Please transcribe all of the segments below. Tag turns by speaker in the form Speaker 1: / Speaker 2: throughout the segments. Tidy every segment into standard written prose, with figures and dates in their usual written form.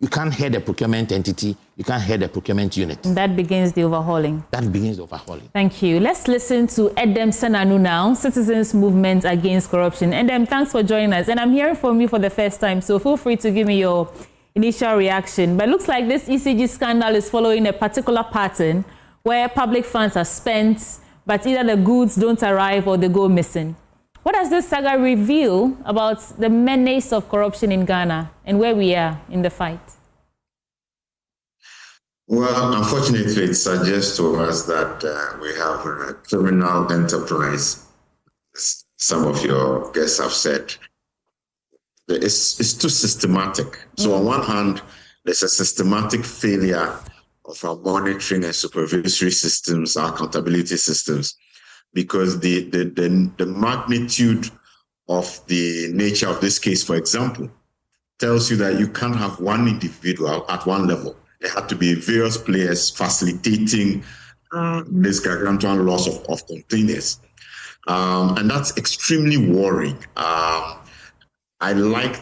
Speaker 1: You can't head a procurement entity. You can't head a procurement unit.
Speaker 2: And that begins the overhauling.
Speaker 1: That begins the overhauling.
Speaker 2: Thank you. Let's listen to Edem Senanu now, Citizens Movement Against Corruption. Edem, thanks for joining us. And I'm hearing from you for the first time, so feel free to give me your initial reaction. But it looks like this ECG scandal is following a particular pattern where public funds are spent, but either the goods don't arrive or they go missing. What does this saga reveal about the menace of corruption in Ghana and where we are in the fight?
Speaker 3: Well, unfortunately, it suggests to us that we have a criminal enterprise. Some of your guests have said it's too systematic. So on one hand, there's a systematic failure of our monitoring and supervisory systems, our accountability systems, because the magnitude of the nature of this case, for example, tells you that you can't have one individual at one level. There had to be various players facilitating this gargantuan loss of containers. And that's extremely worrying. I like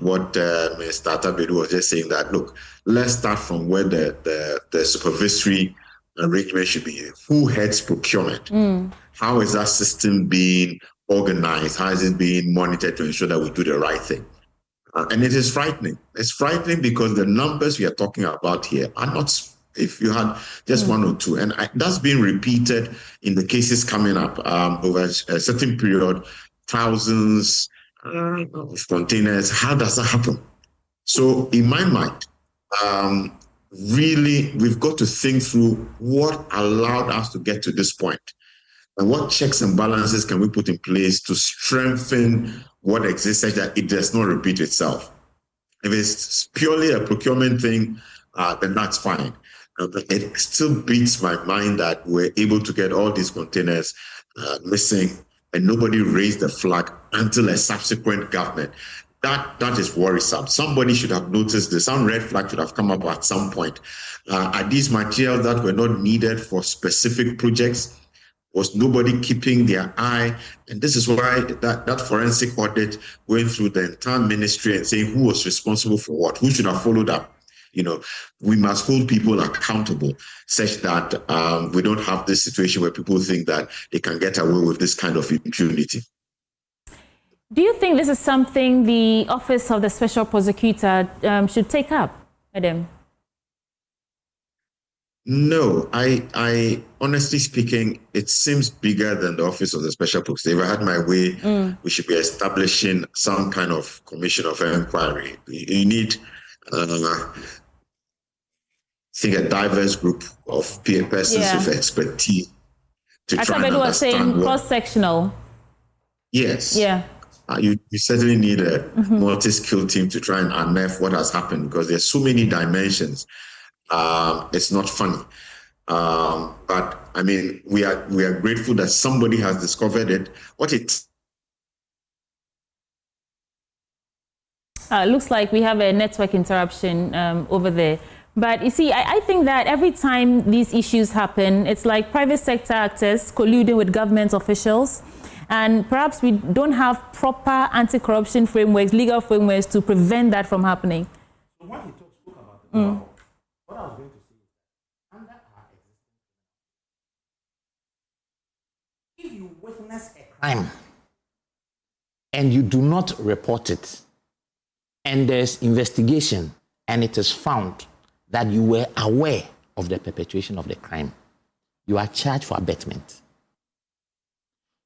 Speaker 3: what Mr. Atabedu was just saying, that, look, let's start from where the supervisory arrangement should be. Who heads procurement? How is that system being organized? How is it being monitored to ensure that we do the right thing? And it is frightening. It's frightening because the numbers we are talking about here are not, if you had just one or two. And that's being repeated in the cases coming up over a certain period, thousands of containers. How does that happen? So in my mind, really, we've got to think through what allowed us to get to this point and what checks and balances can we put in place to strengthen what exists such that it does not repeat itself. If it's purely a procurement thing, then that's fine. But it still beats my mind that we're able to get all these containers missing and nobody raised the flag until a subsequent government. That is worrisome. Somebody should have noticed this. Some red flag should have come up at some point. Are these materials that were not needed for specific projects? Was nobody keeping their eye? And this is why that forensic audit went through the entire ministry and saying who was responsible for what, who should have followed up. You know, we must hold people accountable such that we don't have this situation where people think that they can get away with this kind of impunity.
Speaker 2: Do you think this is something the Office of the Special Prosecutor should take up, Madam?
Speaker 3: No, I honestly speaking, it seems bigger than the Office of the Special Prosecutor. If I had my way, we should be establishing some kind of commission of inquiry. You need, I think, a diverse group of peer persons with expertise to try and understand. Was saying
Speaker 2: cross-sectional.
Speaker 3: Yes.
Speaker 2: Yeah.
Speaker 3: You certainly need a multi-skilled team to try and unearth what has happened, because there's so many dimensions. It's not funny. But I mean, we are grateful that somebody has discovered it.
Speaker 2: Looks like we have a network interruption over there. But you see, I think that every time these issues happen, it's like private sector actors colluding with government officials. And perhaps we don't have proper anti-corruption frameworks, legal frameworks to prevent that from happening.
Speaker 1: So when he spoke about the law, what I was going to say is that under our existing, if you witness a crime and you do not report it, and there's investigation and it is found that you were aware of the perpetration of the crime, you are charged for abetment.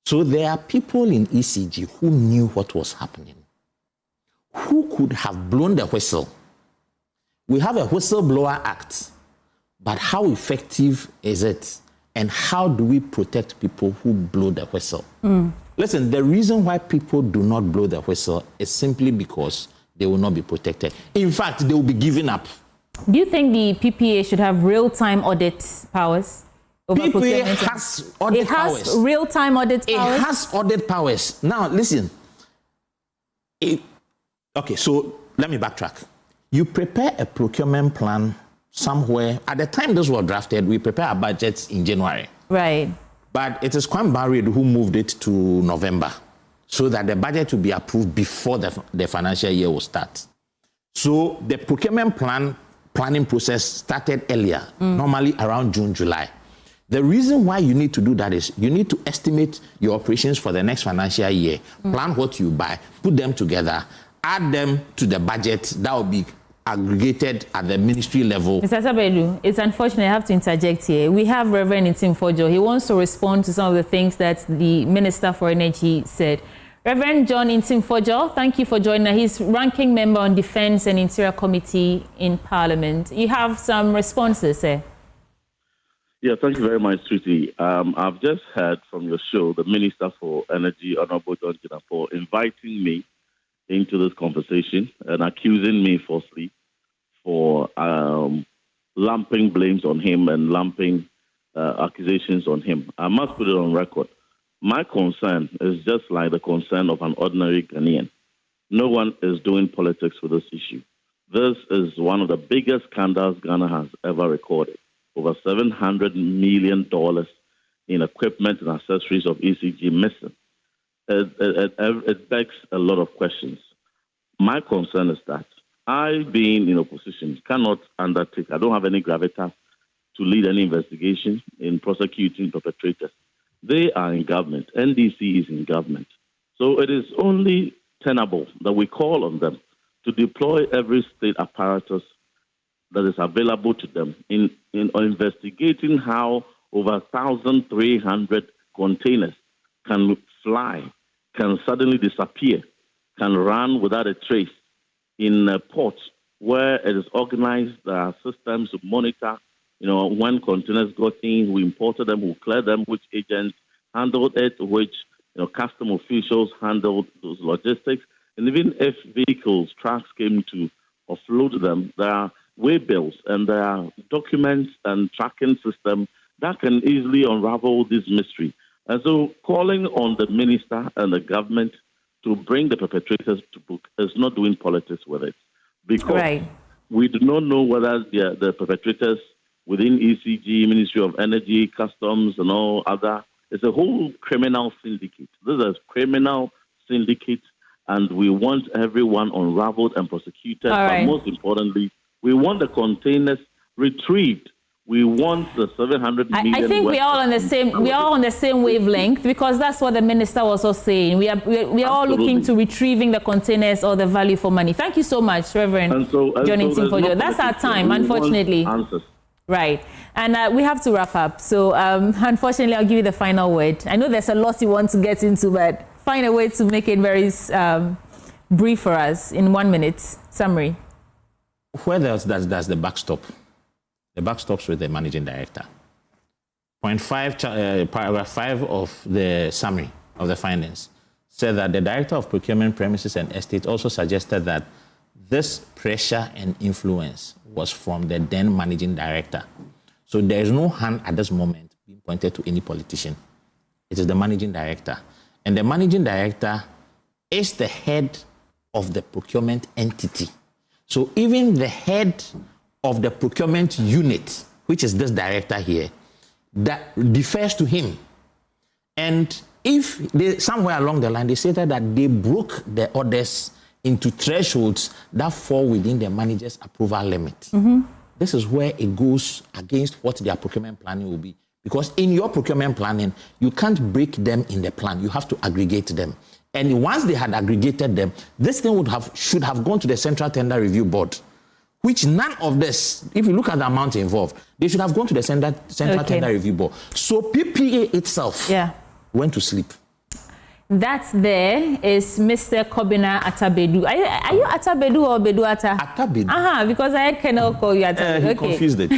Speaker 1: So there are people in ECG who knew what was happening, who could have blown the whistle. We have a Whistleblower Act, but how effective is it? And how do we protect people who blow the whistle? Listen, the reason why people do not blow the whistle is simply because they will not be protected. In fact, they will be given up.
Speaker 2: Do you think the PPA should have real-time audit powers?
Speaker 1: PPA has audit powers.
Speaker 2: It has real-time audit powers?
Speaker 1: It has audit powers. Now, listen. Okay, so let me backtrack. You prepare a procurement plan somewhere. At the time this was drafted, we prepare our budgets in January.
Speaker 2: Right.
Speaker 1: But it is Kwame Barrier who moved it to November so that the budget will be approved before the financial year will start. So the procurement planning process started earlier, normally around June, July. The reason why you need to do that is you need to estimate your operations for the next financial year, plan what you buy, put them together, add them to the budget that will be aggregated at the ministry level. Mr.
Speaker 2: Atabedu, it's unfortunate I have to interject here. We have Reverend Ntim Fojo. He wants to respond to some of the things that the Minister for Energy said. Reverend John Ntim Fojo, thank you for joining us. He's ranking member on Defense and Interior Committee in Parliament. You have some responses, sir.
Speaker 4: Yeah, thank you very much, Trudy. I've just heard from your show, the Minister for Energy, Honorable John Jinapor, inviting me into this conversation and accusing me falsely for lumping blames on him and lumping accusations on him. I must put it on record. My concern is just like the concern of an ordinary Ghanaian. No one is doing politics with this issue. This is one of the biggest scandals Ghana has ever recorded. Over $700 million in equipment and accessories of ECG missing. It begs a lot of questions. My concern is that I, being in opposition, cannot undertake, I don't have any gravitas to lead any investigation in prosecuting perpetrators. They are in government. NDC is in government. So it is only tenable that we call on them to deploy every state apparatus that is available to them in investigating how over 1,300 containers can fly, can suddenly disappear, can run without a trace in a port where it is organized. There are systems to monitor, when containers got in, who imported them, who cleared them, which agents handled it, which custom officials handled those logistics. And even if vehicles, trucks came to offload them, there are waybills and there are documents and tracking systems that can easily unravel this mystery. And so calling on the minister and the government to bring the perpetrators to book is not doing politics with it. Because we do not know whether the perpetrators within ECG, Ministry of Energy, Customs, and all other. It's a whole criminal syndicate. This is a criminal syndicate, and we want everyone unraveled and prosecuted. But most importantly, we want the containers retrieved. We want the 700 million.
Speaker 2: I think we are all on the same. We are on the same wavelength, because that's what the minister was also saying. We are all looking to retrieving the containers or the value for money. Thank you so much, Reverend John Ntim Fojo. That's our time, unfortunately. Right, and we have to wrap up. So unfortunately, I'll give you the final word. I know there's a lot you want to get into, but find a way to make it very brief for us in 1 minute summary.
Speaker 1: Where else does the backstop? The backstops with the managing director. Point 5, paragraph 5 of the summary of the findings said that the director of procurement, premises and estate also suggested that this pressure and influence was from the then managing director. So there is no hand at this moment being pointed to any politician. It is the managing director. And the managing director is the head of the procurement entity. So even the head of the procurement unit, which is this director here, that defers to him. And if they, somewhere along the line, they say that they broke the orders into thresholds that fall within the manager's approval limit. This is where it goes against what their procurement planning will be. Because in your procurement planning, you can't break them in the plan. You have to aggregate them. And once they had aggregated them, this thing should have gone to the Central Tender Review Board, which none of this, if you look at the amount involved, they should have gone to the Central Tender Review Board. So PPA itself went to sleep.
Speaker 2: That there is Mr. Kobina Atabedu. Are you Atabedu or Beduata?
Speaker 1: Atabedu.
Speaker 2: Because I had Colonel call you Atabedu.
Speaker 1: He confused it.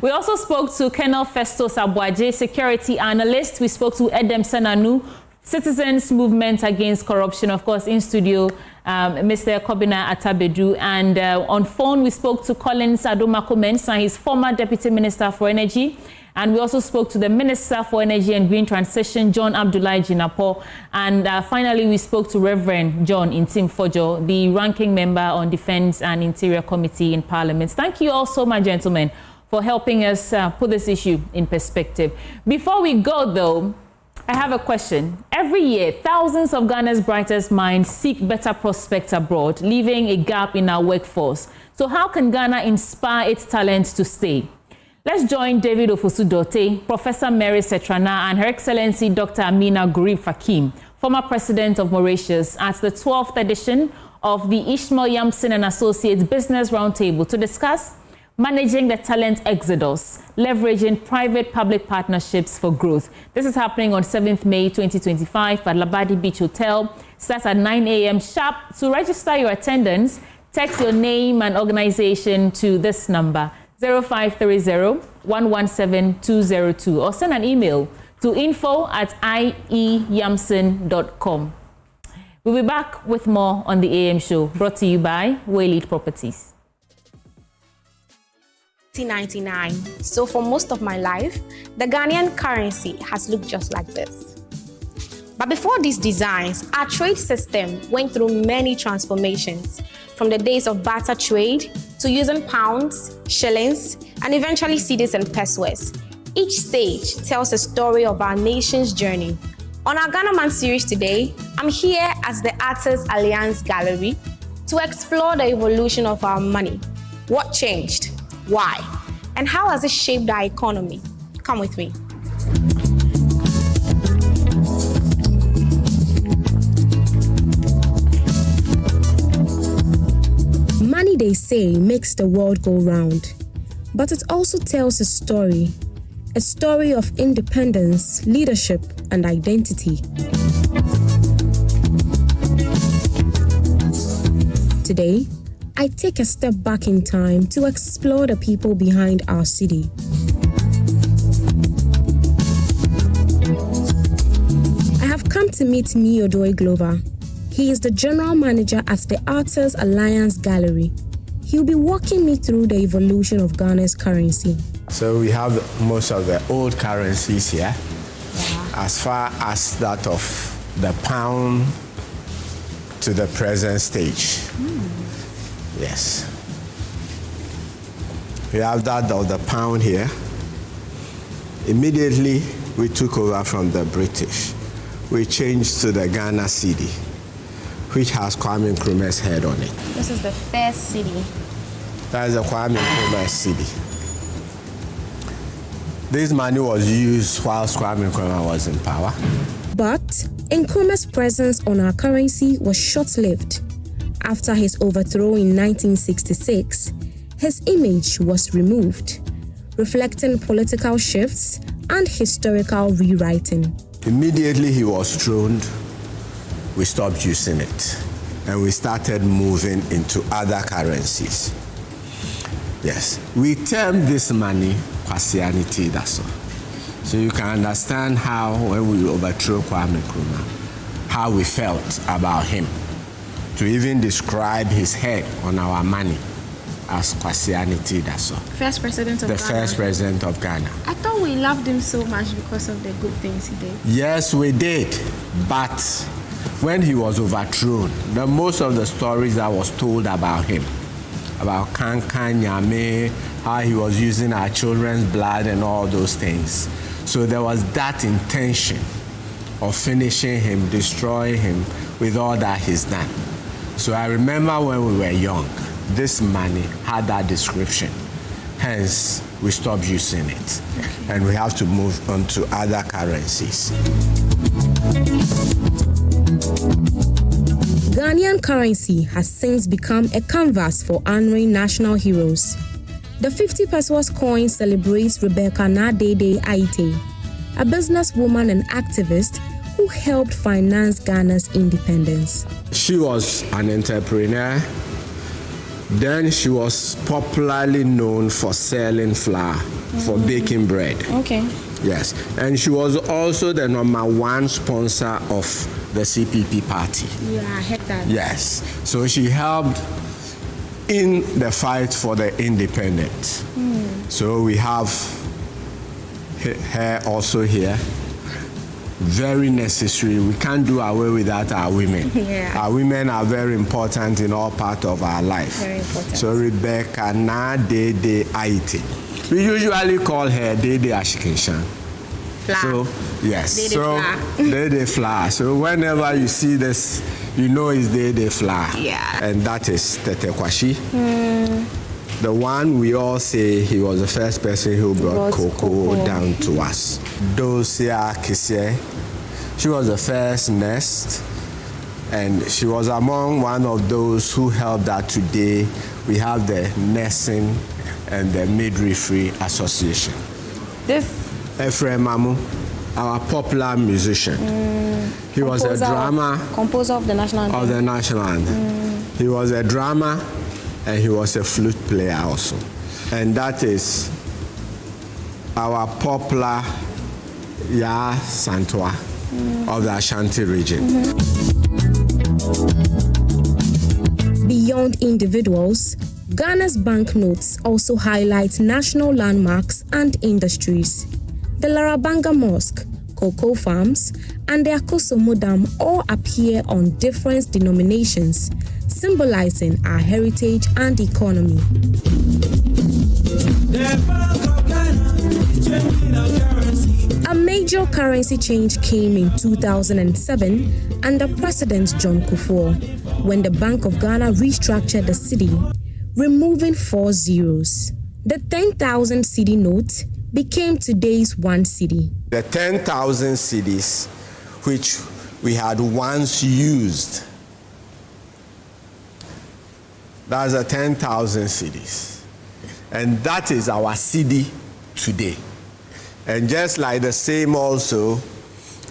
Speaker 2: We also spoke to Colonel Festus Abwaje, security analyst. We spoke to Edem Senanu, Citizens Movement Against Corruption, of course, in studio, Mr. Kobina Atabedu. And on phone, we spoke to Collins Adoma Mensah, his former Deputy Minister for Energy. And we also spoke to the Minister for Energy and Green Transition, John Abdullahi Jinapor. And finally, we spoke to Reverend John Ntim Fojo, the ranking member on Defense and Interior Committee in Parliament. Thank you all so much, gentlemen, for helping us put this issue in perspective. Before we go, though, I have a question. Every year, thousands of Ghana's brightest minds seek better prospects abroad, leaving a gap in our workforce. So how can Ghana inspire its talent to stay? Let's join David Ofosu-Dorte, Professor Mary Setrana, and Her Excellency Dr. Amina Gurib Fakim, former President of Mauritius, at the 12th edition of the Ishmael Yamson and Associates Business Roundtable to discuss managing the talent exodus, leveraging private-public partnerships for growth. This is happening on 7th May 2025 at Labadi Beach Hotel. Starts at 9 a.m. sharp. To register your attendance, text your name and organization to this number, 0530-117-202, or send an email to info@ieyamson.com. We'll be back with more on the AM show, brought to you by Waylead Properties.
Speaker 5: 1999. So for most of my life, the Ghanaian currency has looked just like this. But before these designs, our trade system went through many transformations, from the days of barter trade to using pounds, shillings, and eventually cedis and pesos. Each stage tells a story of our nation's journey. On our Ghana Man series today, I'm here as the Artists Alliance Gallery to explore the evolution of our money. What changed? Why? And how has it shaped our economy? Come with me. Money, they say, makes the world go round. But it also tells a story of independence, leadership, and identity. Today, I take a step back in time to explore the people behind our cedi. I have come to meet Miodoy Glover. He is the general manager at the Artists Alliance Gallery. He'll be walking me through the evolution of Ghana's currency.
Speaker 6: So we have most of the old currencies here, as far as that of the pound to the present stage. Yes. We have that of the pound here. Immediately, we took over from the British. We changed to the Ghana cedi, which has Kwame Nkrumah's head on it.
Speaker 5: This is the first cedi.
Speaker 6: That is the Kwame Nkrumah cedi. This money was used whilst Kwame Nkrumah was in power.
Speaker 5: But Nkrumah's presence on our currency was short-lived. After his overthrow in 1966, his image was removed, reflecting political shifts and historical rewriting.
Speaker 6: Immediately he was throned, we stopped using it, and we started moving into other currencies. Yes, we term this money Kwasianity, that's all. So you can understand how, when we overthrew Kwame Nkrumah, how we felt about him. To even describe his head on our money as Kwasianity, that's all.
Speaker 5: First president of Ghana.
Speaker 6: The first president of Ghana.
Speaker 5: I thought we loved him so much because of the good things he did.
Speaker 6: Yes, we did. But when he was overthrown, most of the stories that was told about him, about Kankan, Nyame, how he was using our children's blood and all those things. So there was that intention of finishing him, destroying him with all that he's done. So I remember when we were young, this money had that description. Hence, we stopped using it. And we have to move on to other currencies.
Speaker 5: Ghanaian currency has since become a canvas for honoring national heroes. The 50 pesos coin celebrates Rebecca Nadede Aite, a businesswoman and activist who helped finance Ghana's independence.
Speaker 6: She was an entrepreneur. Then she was popularly known for selling flour, for baking bread.
Speaker 5: Okay.
Speaker 6: Yes, and she was also the #1 sponsor of the CPP party.
Speaker 5: Yeah, I heard that.
Speaker 6: Yes, so she helped in the fight for the independence. So we have her also here. Very necessary. We can't do away without our women.
Speaker 5: Yeah.
Speaker 6: Our women are very important in all parts of our life.
Speaker 5: Very important.
Speaker 6: So Rebecca Nadede Aite. We usually call her Dede Ashikenshan.
Speaker 5: Flour.
Speaker 6: So, yes.
Speaker 5: Day
Speaker 6: so,
Speaker 5: flour.
Speaker 6: day flour. So, whenever you see this, you know it's day flour.
Speaker 5: Yeah.
Speaker 6: And that is Tete Kwashi. The one we all say he was the first person who brought cocoa down to us. Dosia Kise, she was the first nurse, and she was among one of those who helped that today we have the Nursing and the Midwifery Association.
Speaker 5: This
Speaker 6: Ephraim Mamu, our popular musician. He was a drummer.
Speaker 5: Composer of the national anthem.
Speaker 6: Of the national anthem. He was a drummer and he was a flute player also. And that is our popular Ya Santua of the Ashanti region.
Speaker 7: Beyond individuals, Ghana's banknotes also highlight national landmarks and industries. The Larabanga Mosque, cocoa farms, and the Akosomo Dam all appear on different denominations, symbolizing our heritage and economy. A major currency change came in 2007 under President John Kufuor, when the Bank of Ghana restructured the cedi, removing 4 zeros. The 10,000 cedi note became today's 1 cedi.
Speaker 6: The 10,000 cedis which we had once used, that's the 10,000 cedis. And that is our cedi today. And just like the same also,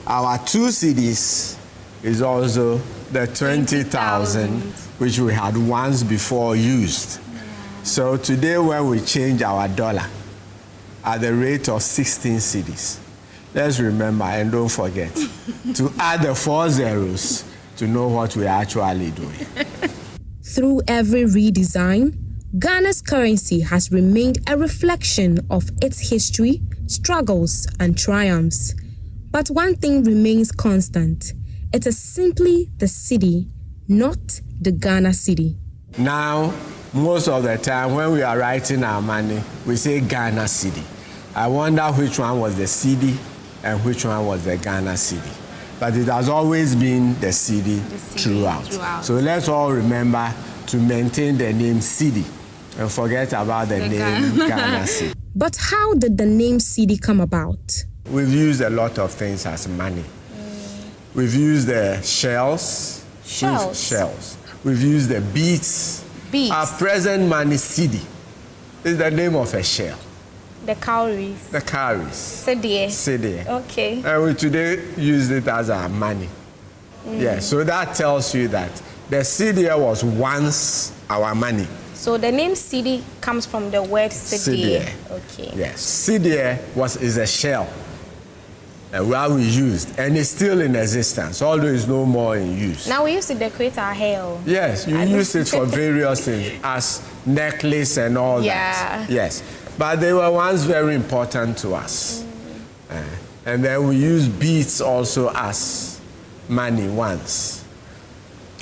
Speaker 6: our 2 cedis is also the 20,000 which we had once before used. So today when we change our dollar at the rate of 16 cedis, let's remember and don't forget to add the 4 zeros to know what we're actually doing.
Speaker 7: Through every redesign, Ghana's currency has remained a reflection of its history, struggles, and triumphs. But one thing remains constant. It is simply the cedi, not the Ghana cedi.
Speaker 6: Now, most of the time when we are writing our money, we say Ghana cedi. I wonder which one was the cedi and which one was the Ghana cedi. But it has always been the cedi throughout. So let's all remember to maintain the name cedi and forget about the name Ghana cedi.
Speaker 7: But how did the name cedi come about?
Speaker 6: We've used a lot of things as money. We've used the shells. We've used the beads. Our present money cedi is the name of a shell.
Speaker 5: The cowries.
Speaker 6: The cowries.
Speaker 5: Cedi. Okay.
Speaker 6: And we today use it as our money. Yeah, so that tells you that the cedi was once our money.
Speaker 5: So the name cedi comes from the word cedi.
Speaker 6: Okay. Yes, cedi is a shell where we used, and it's still in existence, although it's no more in use.
Speaker 5: Now we use to decorate our hair.
Speaker 6: Yes, you use it for various things, as necklace and all that. Yes, but they were once very important to us. And then we use beads also as money once.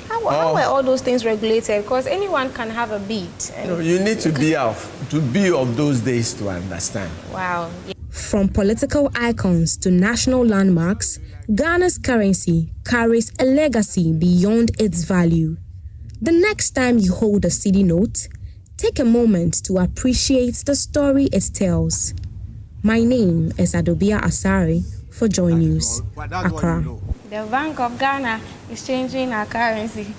Speaker 5: How were all those things regulated? Because anyone can have a bead.
Speaker 6: You need to be of those days to understand.
Speaker 5: Wow.
Speaker 7: From political icons to national landmarks, Ghana's currency carries a legacy beyond its value. The next time you hold a cedi note, take a moment to appreciate the story it tells. My name is Adobia Asare for JoyNews, Accra.
Speaker 5: The Bank of Ghana is changing our currency.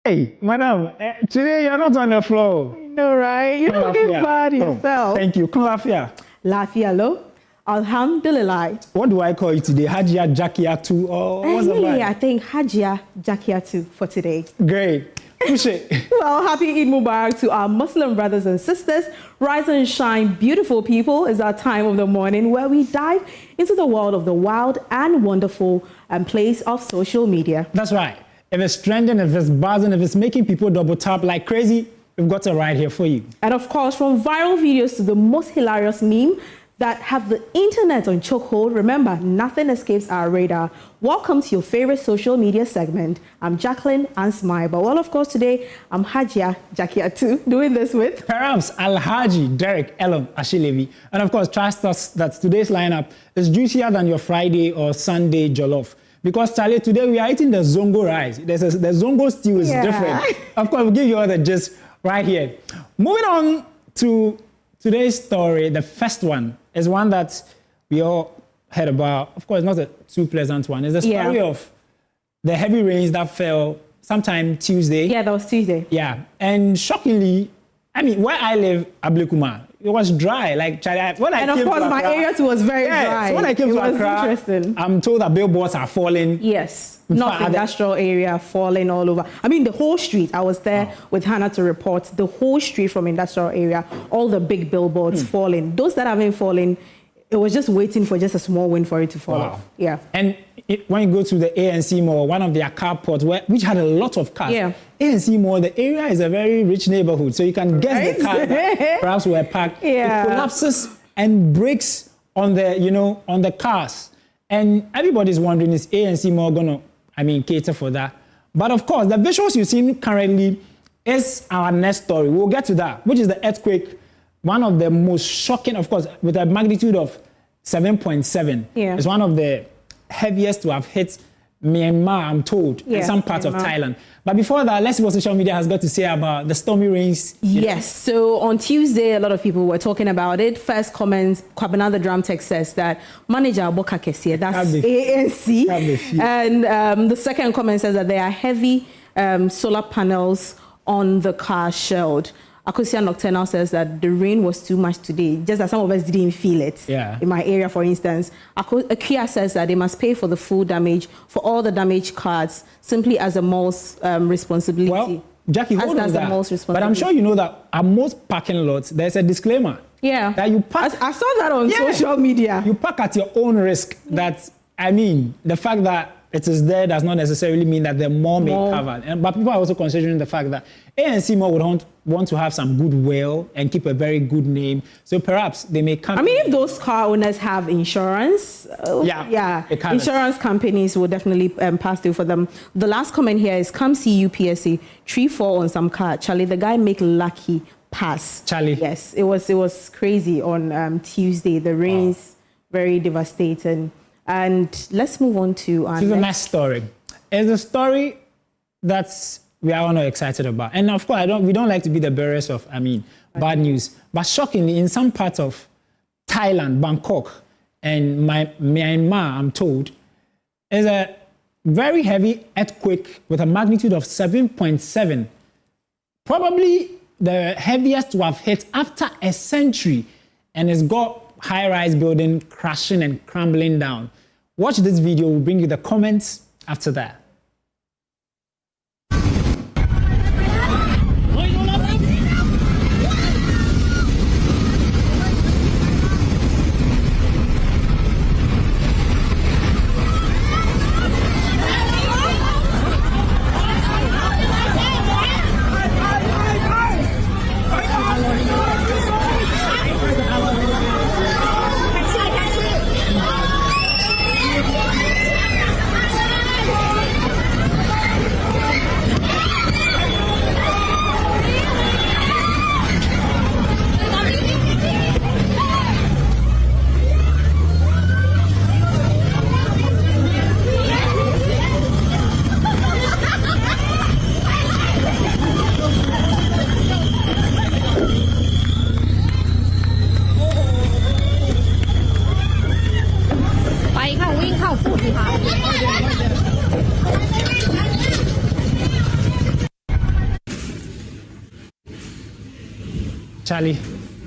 Speaker 8: Hey, madam, today you're not on the floor.
Speaker 9: No, right? You're looking bad yourself.
Speaker 8: Thank you. Lafia.
Speaker 9: Lafia, lo. Alhamdulillah.
Speaker 8: What do I call you today? Hajia Jakiatu or what's the vibe?
Speaker 9: I think Hajia Jakiatu for today.
Speaker 8: Great. Push it.
Speaker 9: Well, happy Eid Mubarak to our Muslim brothers and sisters. Rise and shine, beautiful people, is our time of the morning where we dive into the world of the wild and wonderful place of social media.
Speaker 8: That's right. If it's trending, if it's buzzing, if it's making people double tap like crazy, we've got it right here for you.
Speaker 9: And of course, from viral videos to the most hilarious meme that have the internet on chokehold, remember, nothing escapes our radar. Welcome to your favorite social media segment. I'm Jacqueline and Smile. But well, of course, today I'm Hajia Jakiatu doing this with
Speaker 8: perhaps Alhaji Derek Elam Ashilevi. And of course, trust us that today's lineup is juicier than your Friday or Sunday jollof. Because Charlie, today we are eating the Zongo rice. The Zongo stew is different. Of course, we'll give you all the gist right here. Moving on to today's story, the first one is one that we all heard about. Of course, not a too pleasant one. It's the story of the heavy rains that fell sometime Tuesday.
Speaker 9: Yeah, that was Tuesday.
Speaker 8: Yeah, and shockingly, I mean, where I live, Ablekuma, it was dry. Like, when I
Speaker 9: and
Speaker 8: came
Speaker 9: of course,
Speaker 8: to
Speaker 9: my
Speaker 8: Accra,
Speaker 9: area too was very dry.
Speaker 8: So when I came to Accra,
Speaker 9: interesting.
Speaker 8: I'm told that billboards are falling.
Speaker 9: Yes, North Industrial area falling all over. I mean, the whole street. I was there with Hannah to report. The whole street from Industrial area, all the big billboards falling. Those that haven't fallen, it was just waiting for just a small wind for it to fall off. Yeah.
Speaker 8: And when you go to the ANC Mall, one of their carports, which had a lot of cars. Yeah. ANC Mall, the area is a very rich neighborhood, so you can guess the cars that perhaps were parked. Yeah. It collapses and breaks on the cars. And everybody's wondering, is ANC Mall gonna, cater for that? But of course, the visuals you've seen currently is our next story. We'll get to that, which is the earthquake. One of the most shocking, of course, with a magnitude of 7.7. Yeah. It's one of the heaviest to have hit Myanmar, I'm told, in some parts of Thailand. But before that, let's see what social media has got to say about the stormy rains.
Speaker 9: Yes, so on Tuesday, a lot of people were talking about it. First comments, Kwabena the Drum Tech says that manager Boka Kesia, that's ANC. And the second comment says that there are heavy solar panels on the car shelled. Akosia Nocturnal says that the rain was too much today, just that some of us didn't feel it. Yeah. In my area, for instance. Akia says that they must pay for the full damage for all the damaged cars, simply as a mall's responsibility.
Speaker 8: Well, Jackie, hold on that. But I'm sure you know that at most parking lots, there's a disclaimer.
Speaker 9: Yeah.
Speaker 8: That you park.
Speaker 9: I saw that on social media.
Speaker 8: You park at your own risk. That, the fact that it is there does not necessarily mean that the mall may cover. But people are also considering the fact that ANC Mall would want to have some goodwill and keep a very good name. So perhaps they may come.
Speaker 9: If those car owners have insurance, insurance companies will definitely pass through for them. The last comment here is, come see UPSC, 3-4 on some car. Charlie, the guy make lucky pass.
Speaker 8: Charlie.
Speaker 9: Yes, it was crazy on Tuesday. The rains, very devastating. And let's move on to
Speaker 8: the next story. It's a story that we are all not excited about. And of course, we don't like to be the bearers of, bad news. But shockingly, in some parts of Thailand, Bangkok, and Myanmar, I'm told, is a very heavy earthquake with a magnitude of 7.7. Probably the heaviest to have hit after a century. And it's got high-rise building crashing and crumbling down. Watch this video. We'll bring you the comments after that. Charlie,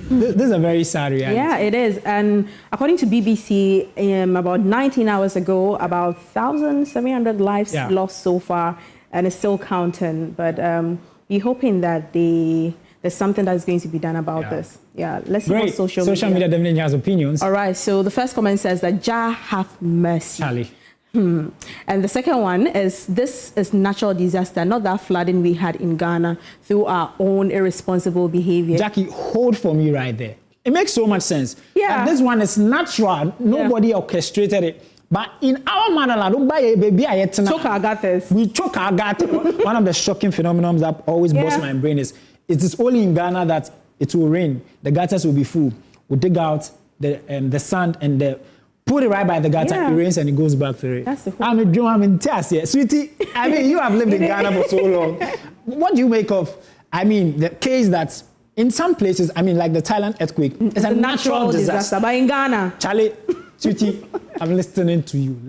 Speaker 8: this is a very sad reality.
Speaker 9: Yeah, it is. And according to BBC, about 19 hours ago, about 1,700 lives lost so far, and it's still counting. But we're hoping that there's something that's going to be done about this. Yeah, let's see what social media
Speaker 8: definitely has opinions.
Speaker 9: All right, so the first comment says that Jah have mercy.
Speaker 8: Charlie.
Speaker 9: And the second one is, this is natural disaster, not that flooding we had in Ghana through our own irresponsible behavior.
Speaker 8: Jackie, hold for me right there. It makes so much sense.
Speaker 9: Yeah.
Speaker 8: And this one is natural. Nobody orchestrated it. But in our motherland,
Speaker 9: choke our gutters.
Speaker 8: We choke our gutters. One of the shocking phenomena that always busts my brain is, it is only in Ghana that it will rain. The gutters will be full. We'll dig out the sand and put it right by the gutter. It rains and it goes back to it.
Speaker 9: That's the whole.
Speaker 8: I'm in tears here. Sweetie, I mean, you have lived in Ghana for so long. What do you make of, the case that in some places, like the Thailand earthquake, it's a natural disaster.
Speaker 9: But in Ghana,
Speaker 8: Charlie, sweetie, I'm listening to you.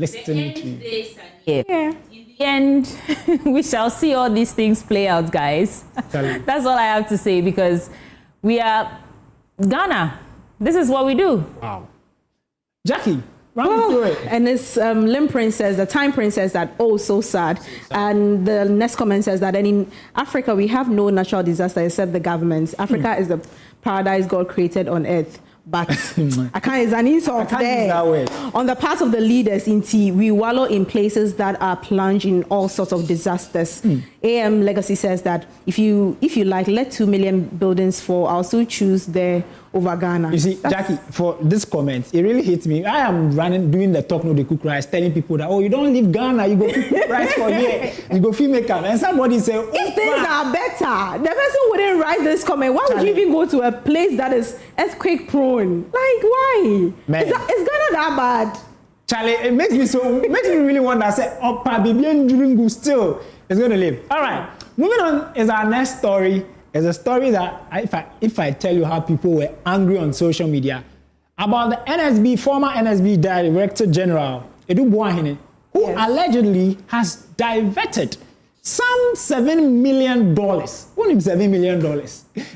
Speaker 2: In the end, we shall see all these things play out, guys. That's all I have to say, because we are Ghana. This is what we do.
Speaker 8: Wow. Jackie, run through it.
Speaker 9: And this Lim Prince says, the Time Prince says that, so sad. And the next comment says that in Africa, we have no natural disaster except the government. Africa is the paradise God created on earth. But I can't, it's an insult there. On the part of the leaders in T, we wallow in places that are plunged in all sorts of disasters. AM Legacy says that if you like, let 2 million buildings fall. I'll still choose there over Ghana.
Speaker 8: You see, Jackie, for this comment, it really hits me. I am doing the talk no the cook rice, telling people that, you don't leave Ghana, you go cook rice for here, you go feed make up. And somebody say,
Speaker 9: if things are better, the person wouldn't write this comment. Why would you even go to a place that is earthquake prone? Like, why?
Speaker 8: Man.
Speaker 9: Is Ghana that bad?
Speaker 8: Charlie, it makes me really wonder. I say, Baby still is going to live. All right, moving on is our next story. It's a story that if I tell you how people were angry on social media about the former NSB Director General, Edu Boahene, who allegedly has diverted some $7 million. Only $7 million.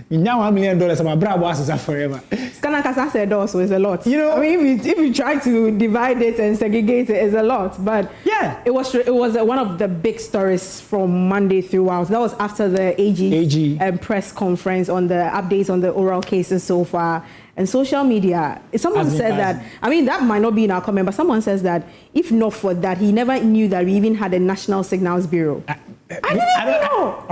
Speaker 8: Now $1 million, my brother was forever.
Speaker 9: Skanakasa said also is a lot. If you try to divide it and segregate it, it's a lot. But it was one of the big stories from Monday throughout. That was after the AG press conference on the updates on the oral cases so far. And social media, someone said that, that might not be in our comment, but someone says that if not for that, he never knew that we even had a National Signals Bureau. I didn't know.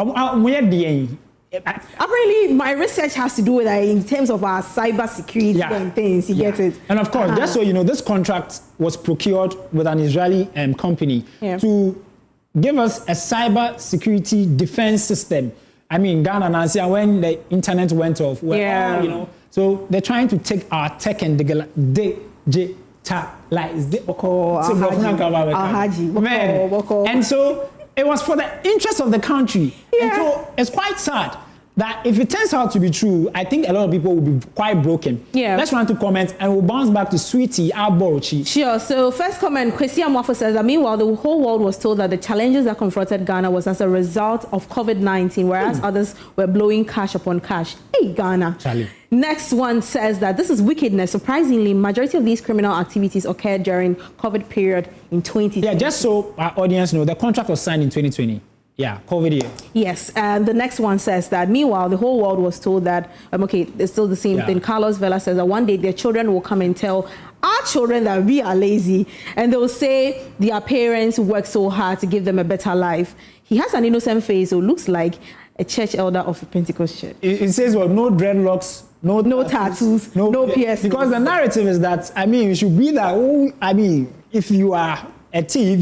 Speaker 9: Apparently, my research has to do with that in terms of our cyber security and things. You get it?
Speaker 8: And of course, just so you know, this contract was procured with an Israeli company to give us a cyber security defense system. Ghana and Asia, when the internet went off, so they're trying to take our tech and digitalize it. And so it was for the interest of the country. And so it's quite sad that if it turns out to be true, I think a lot of people will be quite broken. Let's run to comments and we'll bounce back to Sweetie Aborochi.
Speaker 9: Sure. So first comment, Kwesi Amwafo says that meanwhile, the whole world was told that the challenges that confronted Ghana was as a result of COVID-19, whereas others were blowing cash upon cash. Hey, Ghana.
Speaker 8: Charlie.
Speaker 9: Next one says that this is wickedness. Surprisingly, majority of these criminal activities occurred during COVID period in 2020.
Speaker 8: Yeah, just so our audience know, the contract was signed in 2020. Yeah, COVID year.
Speaker 9: Yes, and the next one says that meanwhile, the whole world was told that, it's still the same thing. Carlos Vela says that one day their children will come and tell our children that we are lazy, and they'll say their parents work so hard to give them a better life. He has an innocent face, so looks like a church elder of a Pentecost church.
Speaker 8: It says, well, no dreadlocks, no tattoos, no piercings. Because the narrative is that, you should be that, if you are a thief,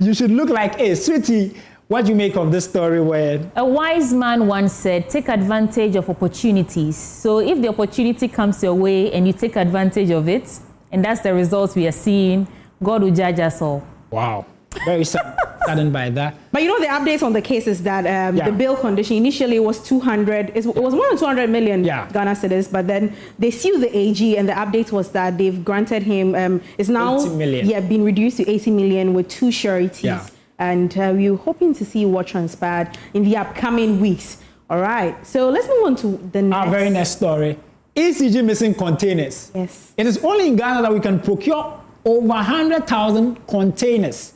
Speaker 8: you should look like, hey, Sweetie, what do you make of this story where
Speaker 2: a wise man once said, take advantage of opportunities. So if the opportunity comes your way and you take advantage of it, and that's the results we are seeing, God will judge us all.
Speaker 8: Wow. Very saddened by that.
Speaker 9: But the updates on the case is that the bail condition initially was 200. It was more than 200 million Ghana cedis, but then they sued the AG, and the update was that they've granted him. It's now
Speaker 8: 80 million.
Speaker 9: Been reduced to 80 million with 2 sureties. And we're hoping to see what transpired in the upcoming weeks All right. So let's move on to the next.
Speaker 8: Our very next story. ECG missing containers.
Speaker 9: Yes.
Speaker 8: It is only in Ghana that we can procure over 100,000 containers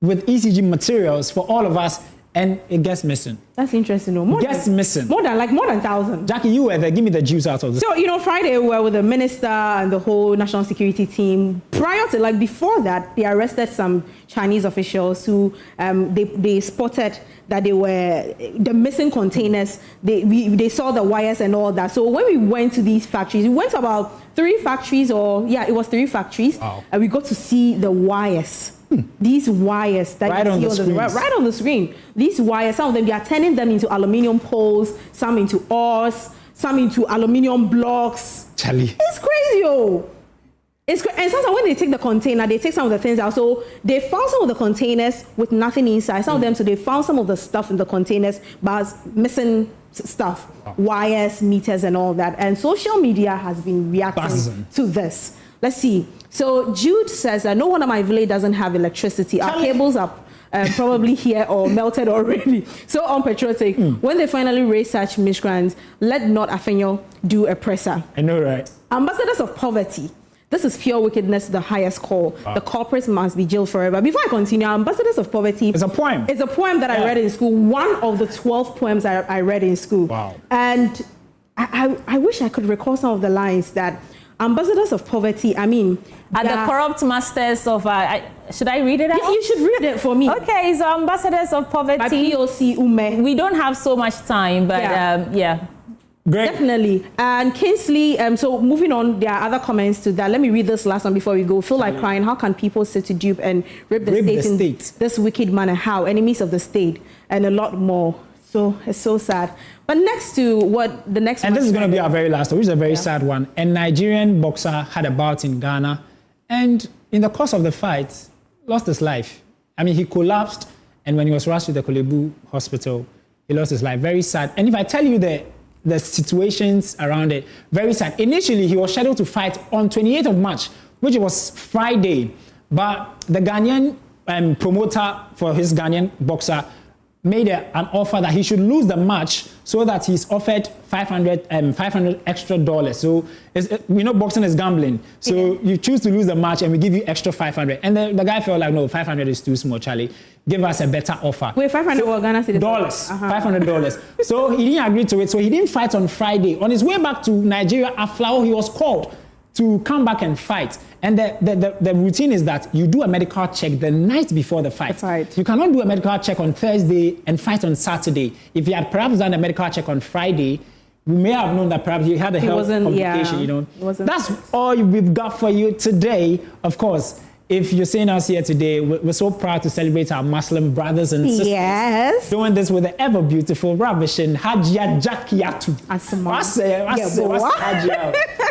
Speaker 8: with ECG materials for all of us, and it gets missing.
Speaker 9: That's interesting. No,
Speaker 8: More than
Speaker 9: 1,000.
Speaker 8: Jackie, you were there. Give me the juice out of this.
Speaker 9: So, Friday we were with the minister and the whole national security team. Prior to, before that, they arrested some Chinese officials who they spotted that they were the missing containers. They saw the wires and all that. So when we went to these factories, we went to about 3 factories, it was 3 factories.
Speaker 8: Wow.
Speaker 9: And we got to see the wires. These wires that
Speaker 8: right
Speaker 9: you see right on the screen. These wires, some of them, they are turning them into aluminium poles, some into oars, some into aluminium blocks.
Speaker 8: Charlie.
Speaker 9: It's crazy, yo. It's crazy. And sometimes when they take the container, they take some of the things out. So they found some of the containers with nothing inside. Some of them, so they found some of the stuff in the containers, but missing stuff, wires, meters, and all that. And social media has been reacting to this. Let's see. So Jude says that no wonder my village doesn't have electricity. Our cables are probably here or melted already. So unpatriotic. When they finally raise such miscreants, let not Afenyo do a presser.
Speaker 8: I know, right?
Speaker 9: Ambassadors of poverty. This is pure wickedness to the highest call. The culprits must be jailed forever. Before I continue, Ambassadors of Poverty.
Speaker 8: It's a poem.
Speaker 9: It's a poem that I read in school. One of the 12 poems I read in school.
Speaker 8: Wow.
Speaker 9: And I wish I could recall some of the lines that Ambassadors of Poverty,
Speaker 2: the corrupt masters of, should I read it out?
Speaker 9: Yeah, you should read it for me.
Speaker 2: Okay, so Ambassadors of Poverty.
Speaker 9: By POC Ume.
Speaker 2: We don't have so much time, but yeah.
Speaker 8: Great.
Speaker 9: Definitely. And Kingsley, so moving on, there are other comments to that. Let me read this last one before we go. Feel like crying. How can people sit to dupe and rape the state in this wicked manner? How? Enemies of the state and a lot more. So it's so sad. But next to what the next
Speaker 8: and
Speaker 9: one.
Speaker 8: this is going to be our very last one, which is a very sad one. A Nigerian boxer had a bout in Ghana, and in the course of the fight, lost his life. I mean, he collapsed, and when he was rushed to the Kolebu hospital, he lost his life. Very sad. And if I tell you the situations around it, very sad. Initially, he was scheduled to fight on 28th of March, which was Friday, but the Ghanaian promoter for his Ghanaian boxer made an offer that he should lose the match so that he's offered $500 extra dollars. So, boxing is gambling. So you choose to lose the match and we give you extra 500. And the guy felt like, no, 500 is too small, Charlie. Give us a better offer.
Speaker 9: Wait, 500 was Ghana cedis?
Speaker 8: Dollars, $500. So he didn't agree to it. So he didn't fight on Friday. On his way back to Nigeria, Aflao, he was called to come back and fight. And the routine is that you do a medical check the night before the fight.
Speaker 9: That's right.
Speaker 8: You cannot do a medical check on Thursday and fight on Saturday. If you had perhaps done a medical check on Friday, we may have known that perhaps you had a health complication, That's all we've got for you today. Of course, if you're seeing us here today, we're so proud to celebrate our Muslim brothers and sisters.
Speaker 9: Yes.
Speaker 8: Doing this with the ever beautiful, ravishing Hajia Jakiatu.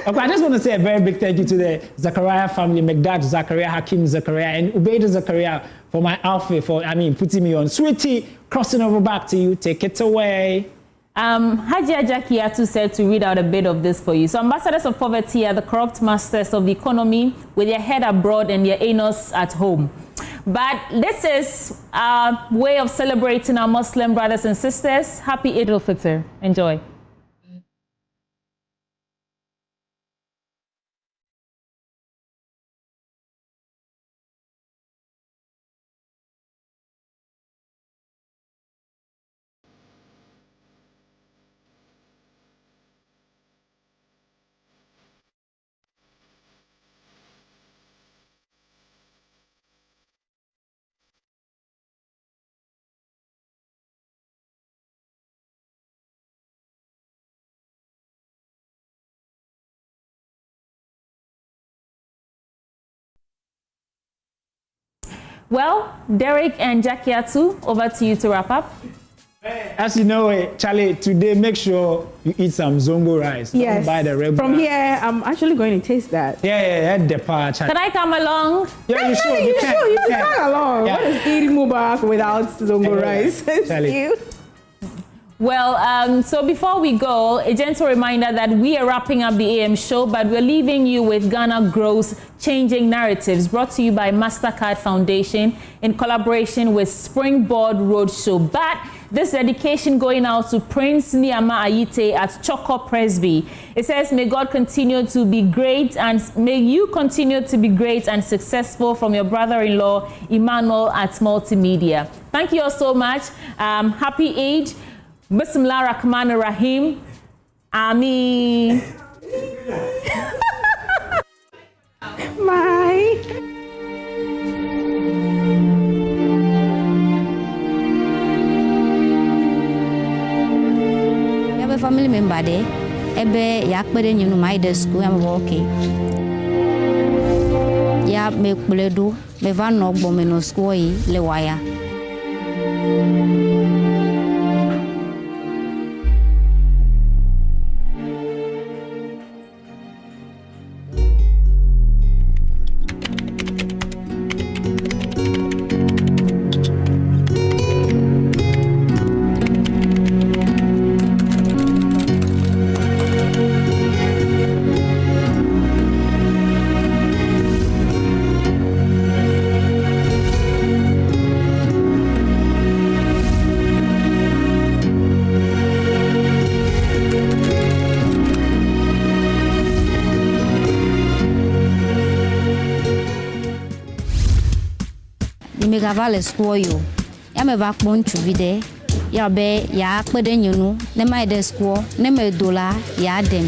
Speaker 8: Okay, I just want to say a very big thank you to the Zachariah family, Megdad Zachariah, Hakim Zachariah, and Ubaidah Zachariah for my outfit, putting me on. Sweetie, crossing over back to you. Take it away.
Speaker 2: Hajia Jakiatu said to read out a bit of this for you. So Ambassadors of Poverty are the corrupt masters of the economy with their head abroad and their anus at home. But this is our way of celebrating our Muslim brothers and sisters. Happy Eid al-Fitr. Enjoy. Well, Derek and Jakiatu, over to you to wrap up.
Speaker 8: As you know, Charlie, today make sure you eat some zongo rice.
Speaker 9: Yes.
Speaker 8: Don't buy the regular.
Speaker 9: From here, I'm actually going to taste that.
Speaker 8: Yeah, the part.
Speaker 2: Can I come along?
Speaker 8: Yeah, you sure? You can
Speaker 9: come along.
Speaker 8: Yeah.
Speaker 9: What is Eid Mubarak without zongo rice?
Speaker 8: Charlie.
Speaker 2: Well, so before we go, a gentle reminder that we are wrapping up the AM show, but we're leaving you with Ghana Grows Changing Narratives, brought to you by MasterCard Foundation in collaboration with Springboard Roadshow. But this dedication going out to Prince Niama Ayite at Choco Presby. It says, may God continue to be great and may you continue to be great and successful from your brother-in-law, Emmanuel at Multimedia. Thank you all so much. Happy Eid. Bismillah Rahman Rahim. Ameen.
Speaker 9: Bye.
Speaker 10: Yabe family member de ebe yakpere nyunu mai de school am okay. Ya me bledu me va no gbo me no school yi le waya. Gavale school yo ya me va kpon chuvide ya be ya kpede nyunu ne mai de school ne me dola ya dem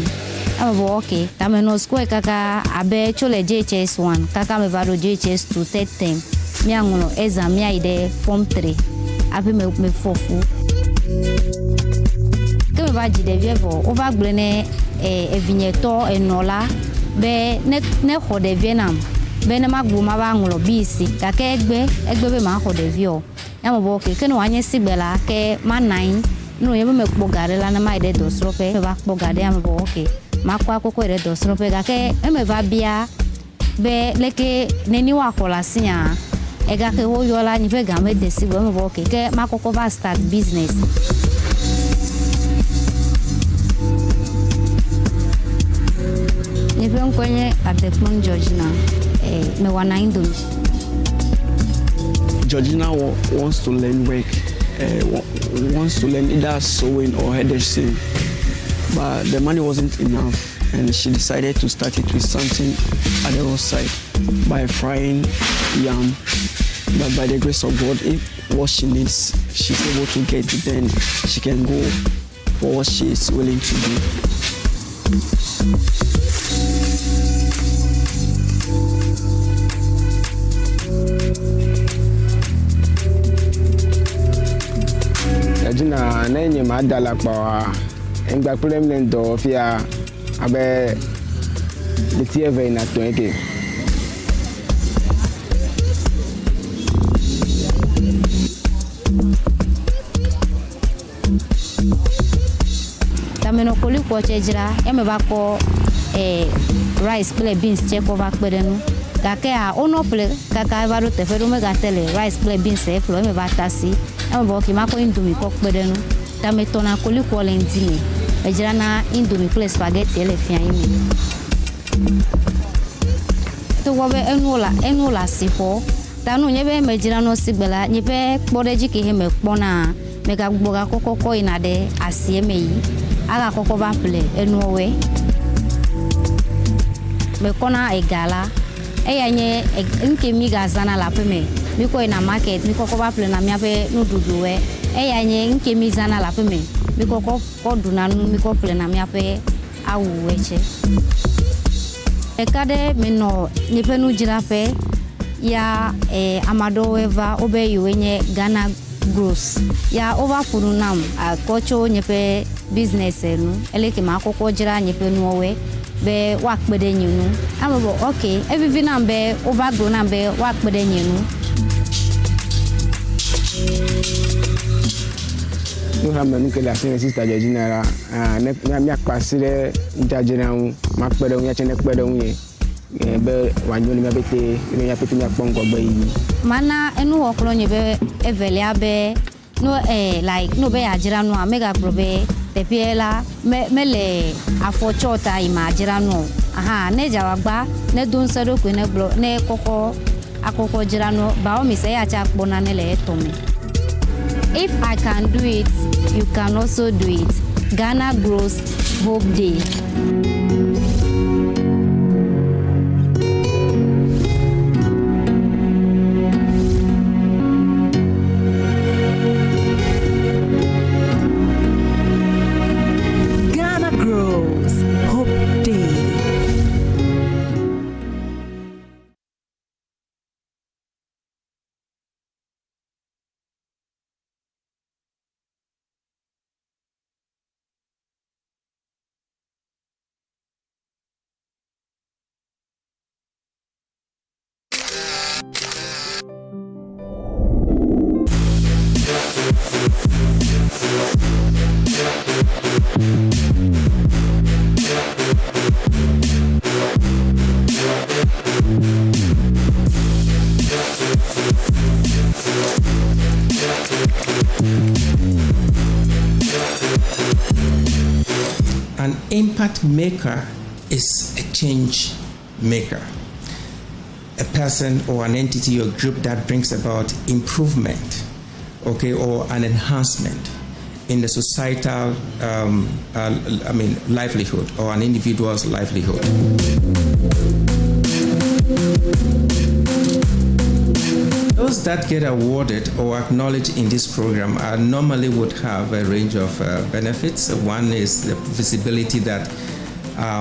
Speaker 10: am bo okay ta me no school kaka abe chole JHS1 kaka me va do JHS2 third term mi angulo exam ya ide form 3 abi me fofu ke me va jide vievo over glene evigneto enola be ne ho de Vietnam bene magbu ma ba ngulo bisi ka ke egbe be ma ho de vio ya mo bo ke no anye sigbela ke ma 9 no ye me kpo gare la na ma de dosrope me ba kpo gare ya mo bo ke ma kwa akoko de dosrope ga ke me va bia be leke neni wa kola sia e ga ke ho yo la ni pe ga me de si bo mo bo ke ma koko va start business. Ni pe nkonye at the Pon Georgina me wana indom.
Speaker 11: Georgina wants to learn work, wants to learn either sewing or hairdressing, but the money wasn't enough, and she decided to start it with something at the roadside by frying yam. But by the grace of God, if what she needs, she's able to get it, then she can go for what she is willing to do.
Speaker 12: Jina na enye ma dala kwa engba president of ya abe the TV na to eke
Speaker 10: tameno koli ko chejira e me ba ko rice play beans che ko va kpedenu kake a ono play kaka va ro te feru me ga tele rice play beans e flo me va tasi am bo ki mako indomie ko kpedenu ta me tona koli ko lentini e jira na indomie play spaghetti ele fian yimi to wo be enula sipo ta no nyebe me jira no sigbela nyebe kpodeji ki he me kpona me ga gboga kokoko ina de asie me yi aga koko ba play enuwe me kona egala eyanye nke mi ga zana la peme mi ko ina market mi koko ba play na mi ape no duduwe eyanye nke mi zana la peme mi koko ko dunanu mi ko play na mi ape awuweche ekade me no ni penu jirape ya amado eva obe yuwenye Ghana Grows ya over pununam a kocho nyepe business enu eleke ma akoko jira nyepe nuwe be wakpede nyunu amabo okay every nambe over grow nambe wakpede nyunu
Speaker 12: no ha manu ke la sister Georgina ra ne mi akpasire njajena hu makpede hu ya chene kpede hu ye be wanjoni me bete me ya pete mi akpon ko gbe yi
Speaker 10: mana enu okro nyebe evelia be no like no be ajira no mega probe te piela mele afochota ima ajira no aha ne jawagba ne dun sado ku ne blo ne koko akoko jira no ba o mi say acha kpona ne le to me. If I can do it, you can also do it. Ghana Grows Hope Day.
Speaker 13: Ghana Grows Hope Day.
Speaker 14: An impact maker is a change maker, a person or an entity or group that brings about improvement, okay, or an enhancement in the societal, livelihood or an individual's livelihood. Those that get awarded or acknowledged in this program normally would have a range of benefits. One is the visibility that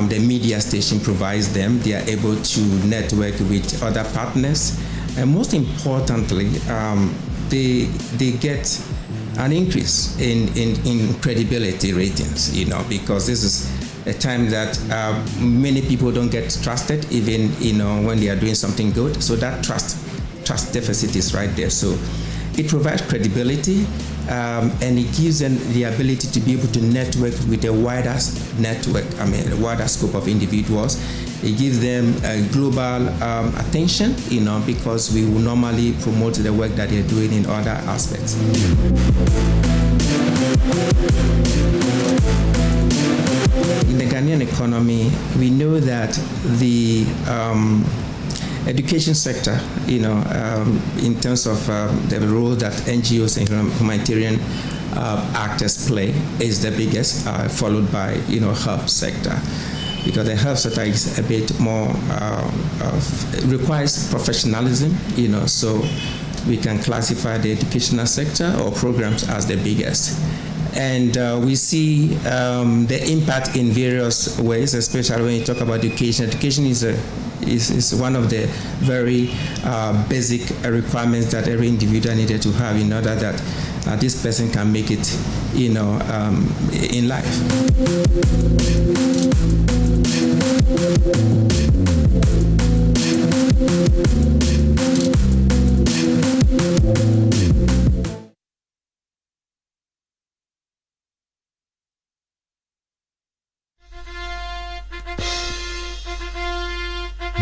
Speaker 14: the media station provides them. They are able to network with other partners. And most importantly, they get an increase in credibility ratings, because this is a time that many people don't get trusted, even, when they are doing something good. So that trust deficit is right there. So it provides credibility, and it gives them the ability to be able to network with a wider network, a wider scope of individuals. It gives them a global attention, because we will normally promote the work that they're doing in other aspects. In the Ghanaian economy, we know that the education sector, in terms of the role that NGOs and humanitarian actors play, is the biggest, followed by health sector, because the health sector is a bit more requires professionalism, so we can classify the educational sector or programs as the biggest. And we see the impact in various ways, especially when you talk about education. Education is one of the very basic requirements that every individual needed to have in order that this person can make it, in life.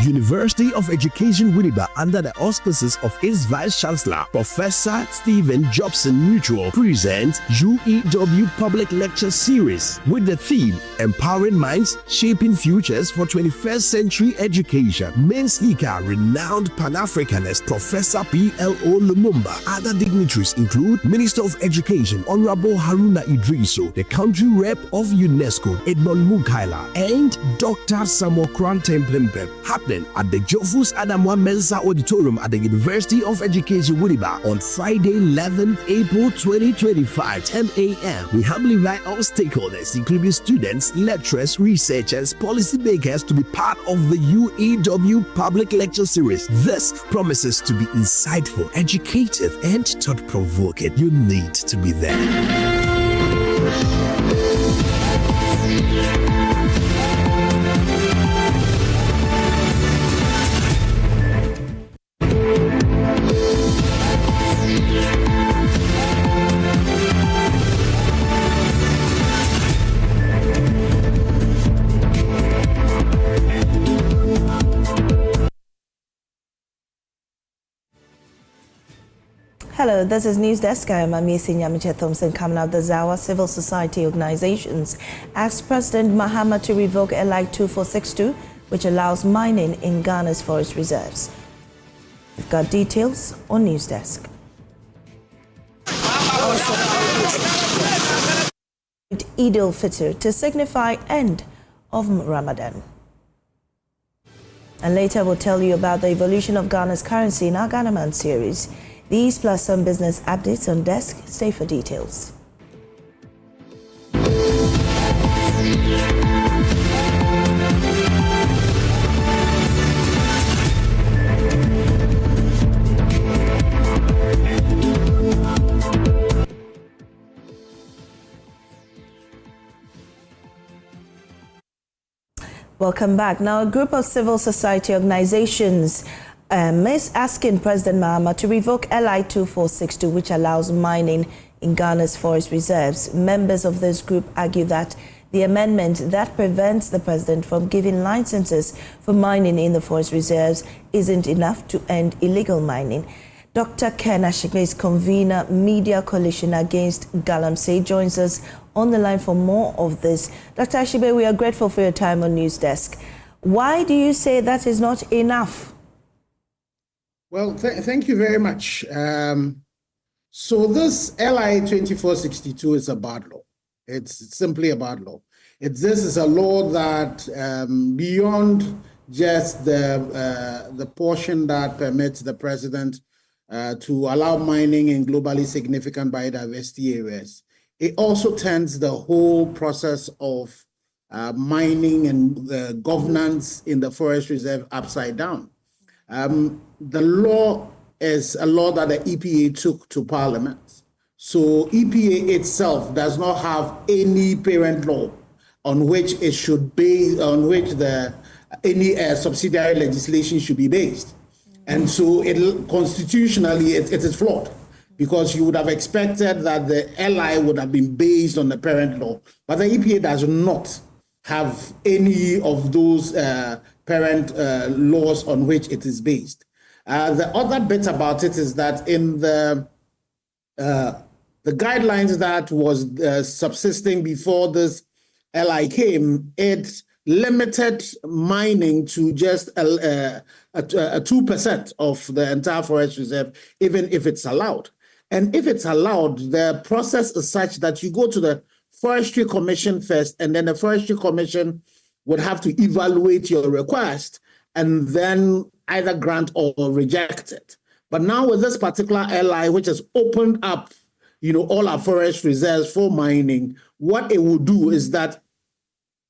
Speaker 15: University of Education Winneba, under the auspices of its Vice Chancellor, Professor Stephen Jobson Mutual, presents UEW Public Lecture Series with the theme Empowering Minds, Shaping Futures for 21st Century Education. Main speaker, renowned Pan-Africanist Professor P.L.O. Lumumba. Other dignitaries include Minister of Education, Honorable Haruna Idriso, the country rep of UNESCO, Edmond Mukaila, and Dr. Samokran Tempempem. Happening at the Jofus Adamwa Mensa Auditorium at the University of Education Winneba on Friday, 11th April 2025, 10 a.m. We humbly invite all stakeholders, including students, lecturers, researchers, policymakers, to be part of the UEW Public Lecture Series. This promises to be insightful, educative, and thought-provoking. You need to be there.
Speaker 16: Hello, this is News Desk. I am Amisi Nyamiche Thompson. Coming up this hour, civil society organizations asked President Mahama to revoke LI 2462, which allows mining in Ghana's forest reserves. We've got details on News Desk. Eid al-Fitr to signify end of Ramadan. And later we'll tell you about the evolution of Ghana's currency in our Ghana Man series. These plus some business updates on desk. Stay for details. Welcome back. Now, a group of civil society organizations is asking President Mahama to revoke LI 2462, which allows mining in Ghana's forest reserves. Members of this group argue that the amendment that prevents the president from giving licenses for mining in the forest reserves isn't enough to end illegal mining. Dr. Ken Ashigbe's convener, Media Coalition Against Galamsey, joins us on the line for more of this. Dr. Ashigbe, we are grateful for your time on News Desk. Why do you say that is not enough?
Speaker 17: Well, thank you very much. So this LI 2462 is a bad law. It's simply a bad law. This is a law that beyond just the portion that permits the president to allow mining in globally significant biodiversity areas, it also turns the whole process of mining and governance in the forest reserve upside down. The law is a law that the EPA took to Parliament. So EPA itself does not have any parent law on which it should be, on which any subsidiary legislation should be based. And so constitutionally, it is flawed, because you would have expected that the LI would have been based on the parent law. But the EPA does not have any of those parent laws on which it is based. The other bit about it is that in the guidelines that was subsisting before this LI came, it limited mining to just a 2% of the entire forest reserve, even if it's allowed. And if it's allowed, the process is such that you go to the Forestry Commission first, and then the Forestry Commission would have to evaluate your request and then either grant or reject it. But now with this particular LI, which has opened up, all our forest reserves for mining, what it will do is that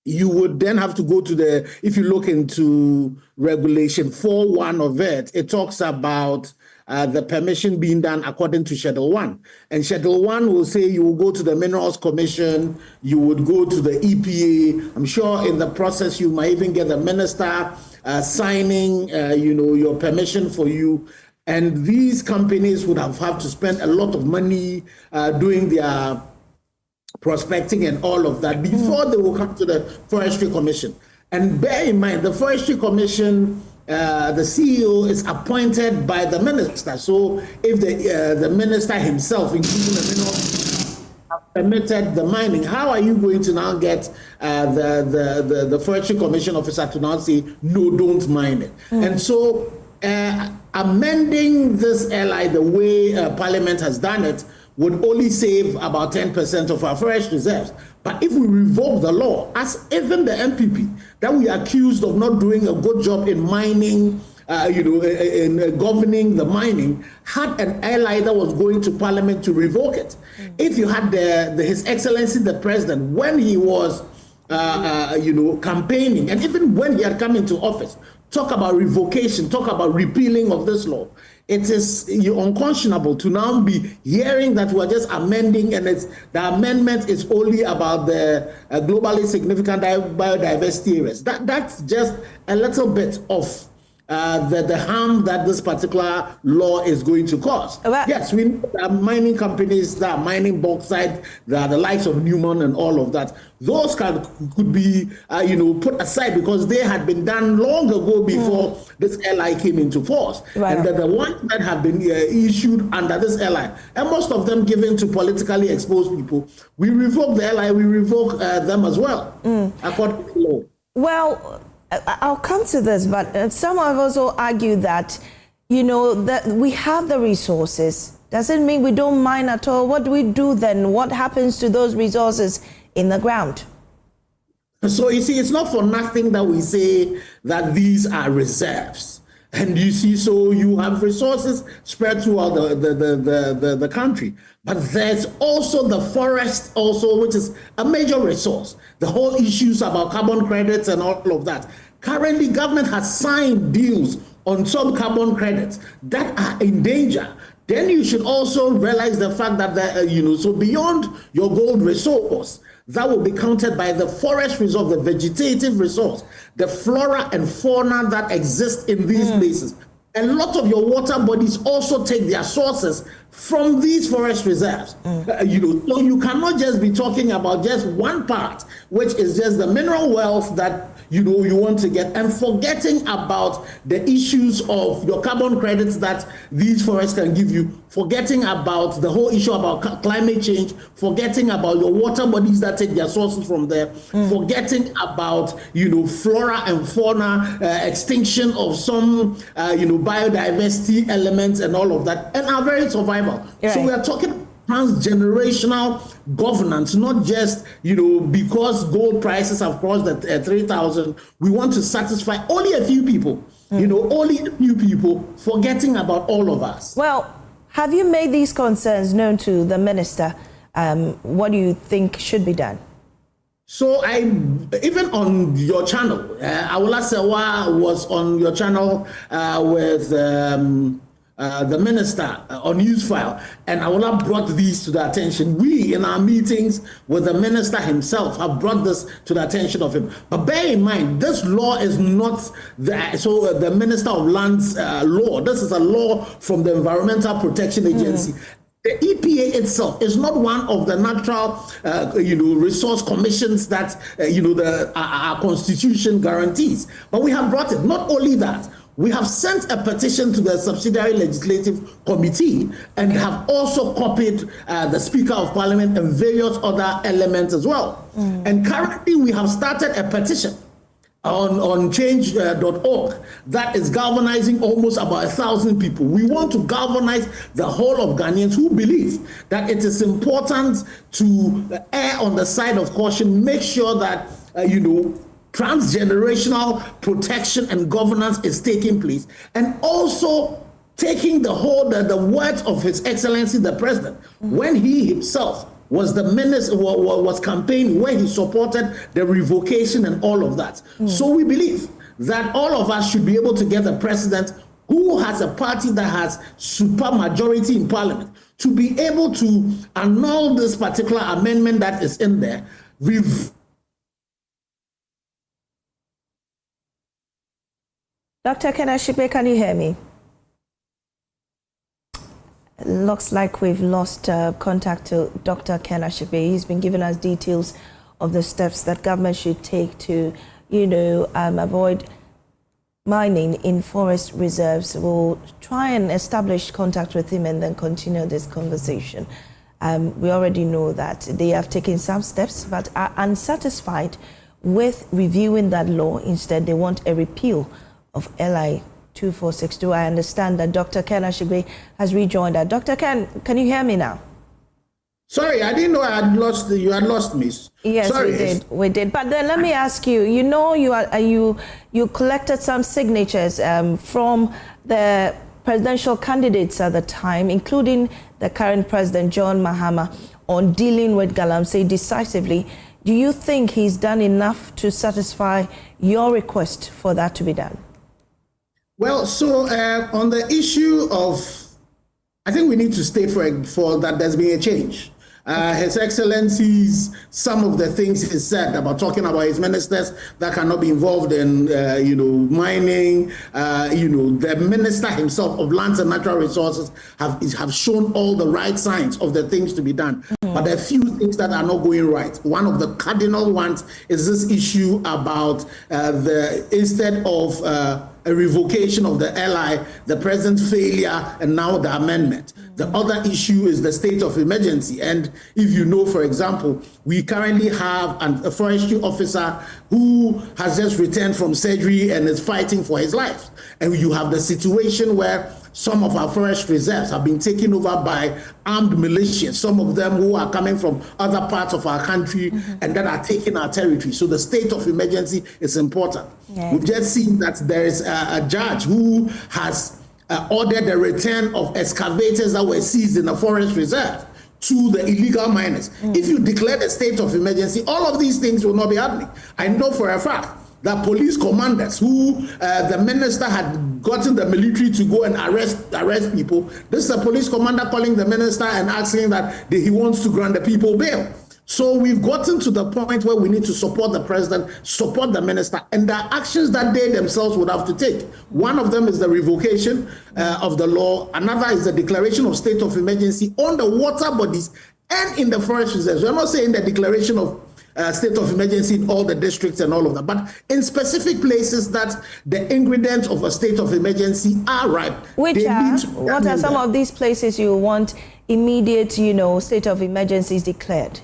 Speaker 17: you would then have to go to if you look into Regulation 4.1 of it, it talks about the permission being done according to Schedule 1. And Schedule 1 will say you will go to the Minerals Commission, you would go to the EPA. I'm sure in the process you might even get the minister signing, your permission for you. And these companies would have to spend a lot of money doing their prospecting and all of that before they will come to the Forestry Commission. And bear in mind, the Forestry Commission, the CEO is appointed by the minister. So if the minister himself, including the mineral, have permitted the mining, how are you going to now get the Forestry Commission officer to now say, no, don't mine it? And so amending this LI the way Parliament has done it would only save about 10% of our forest reserves. But if we revoke the law, as even the MPP that we are accused of not doing a good job in mining, in governing the mining, had an ally that was going to Parliament to revoke it. If you had His Excellency the President, when he was campaigning, and even when he had come into office, talk about revocation, talk about repealing of this law, it is unconscionable to now be hearing that we're just amending, and the amendment is only about the globally significant biodiversity areas. That's just a little bit of the harm that this particular law is going to cause. Yes, we know that mining companies that are mining bauxite, that are the likes of Newman and all of that, those could be put aside because they had been done long ago before this LI came into force.
Speaker 16: Right.
Speaker 17: And the ones that have been issued under this LI, and most of them given to politically exposed people, we revoke the LI, we revoke them as well, according to law.
Speaker 16: Well, I'll come to this, but some have also argued that, that we have the resources. Doesn't mean we don't mine at all. What do we do then? What happens to those resources in the ground?
Speaker 17: So you see, it's not for nothing that we say that these are reserves. And you see, so you have resources spread throughout the country. But there's also the forest also, which is a major resource. The whole issues about carbon credits and all of that. Currently, government has signed deals on some carbon credits that are in danger. Then you should also realize the fact that, so beyond your gold resource, that will be counted by the forest resource, the vegetative resource, the flora and fauna that exist in these places. A lot of your water bodies also take their sources from these forest reserves. So you cannot just be talking about just one part, which is just the mineral wealth that you want to get, and forgetting about the issues of your carbon credits that these forests can give you, forgetting about the whole issue about climate change, forgetting about your water bodies that take their sources from there, forgetting about, flora and fauna, extinction of some, biodiversity elements and all of that, and our very survival. Right. So we are talking transgenerational governance, not just, because gold prices have crossed the 3,000, we want to satisfy only a few people, only a few people, forgetting about all of us.
Speaker 16: Well, have you made these concerns known to the minister? What do you think should be done?
Speaker 17: So even on your channel, Awula Sewa was on your channel with the minister on Newsfile, and Awula brought these to the attention. We, in our meetings with the minister himself, have brought this to the attention of him. But bear in mind, this law is not the Minister of Lands law. This is a law from the Environmental Protection Agency. The EPA itself is not one of the natural, resource commissions that, our Constitution guarantees. But we have brought it. Not only that, we have sent a petition to the subsidiary legislative committee and have also copied the Speaker of Parliament and various other elements as well. And currently, we have started a petition on change.org that is galvanizing almost about 1,000 people. We want to galvanize the whole of Ghanaians who believe that it is important to err on the side of caution, make sure that, transgenerational protection and governance is taking place, and also taking the words of His Excellency the President when he himself was the minister, was campaigning, where he supported the revocation and all of that. So we believe that all of us should be able to get a president who has a party that has super majority in Parliament to be able to annul this particular amendment that is in there.
Speaker 16: Dr. Kenashibe, can you hear me? It looks like we've lost contact to Dr. Kenashibe. He's been giving us details of the steps that government should take to, avoid mining in forest reserves. We'll try and establish contact with him and then continue this conversation. We already know that they have taken some steps but are unsatisfied with reviewing that law. Instead, they want a repeal of LI 2462. I understand that Dr. Ken Ashigbe has rejoined us. Dr. Ken, can you hear me now?
Speaker 17: Sorry, I didn't know you had lost me.
Speaker 16: Yes, sorry. We did. But then let me ask you, you collected some signatures from the presidential candidates at the time, including the current president, John Mahama, on dealing with Galamsey decisively. Do you think he's done enough to satisfy your request for that to be done?
Speaker 17: Well, so on the issue of, I think we need to state for that there's been a change. His Excellency's, some of the things he said about talking about his ministers that cannot be involved in, mining, the minister himself of lands and natural resources have shown all the right signs of the things to be done. But there are few things that are not going right. One of the cardinal ones is this issue about instead of a revocation of the LI, the president's failure, and now the amendment. The other issue is the state of emergency. And if you know, for example, we currently have a forestry officer who has just returned from surgery and is fighting for his life. And you have the situation where some of our forest reserves have been taken over by armed militias, some of them who are coming from other parts of our country and that are taking our territory. So the state of emergency is important. Yeah. We've just seen that there is a judge who has ordered the return of excavators that were seized in a forest reserve to the illegal miners. If you declare the state of emergency, all of these things will not be happening. I know for a fact that police commanders who the minister had gotten the military to go and arrest people, this is a police commander calling the minister and asking that he wants to grant the people bail. So we've gotten to the point where we need to support the president, support the minister, and there are actions that they themselves would have to take. One of them is the revocation of the law. Another is the declaration of state of emergency on the water bodies and in the forest reserves. We're not saying the declaration of state of emergency in all the districts and all of that, but in specific places that the ingredients of a state of emergency are ripe.
Speaker 16: What are some of these places you want immediate, state of emergencies declared?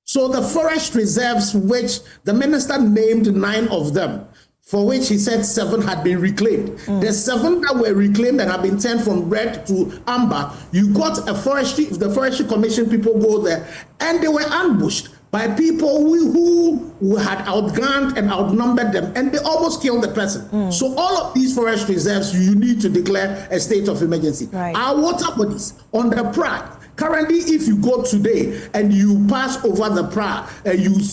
Speaker 17: So the forest reserves, which the minister named 9 of them, for which he said 7 had been reclaimed. The 7 that were reclaimed and have been turned from red to amber, you got the forestry commission people go there, and they were ambushed by people who had outgunned and outnumbered them, and they almost killed the person. So all of these forest reserves, you need to declare a state of emergency. Right. Our water bodies on the Prague, currently, if you go today and you pass over the Prague,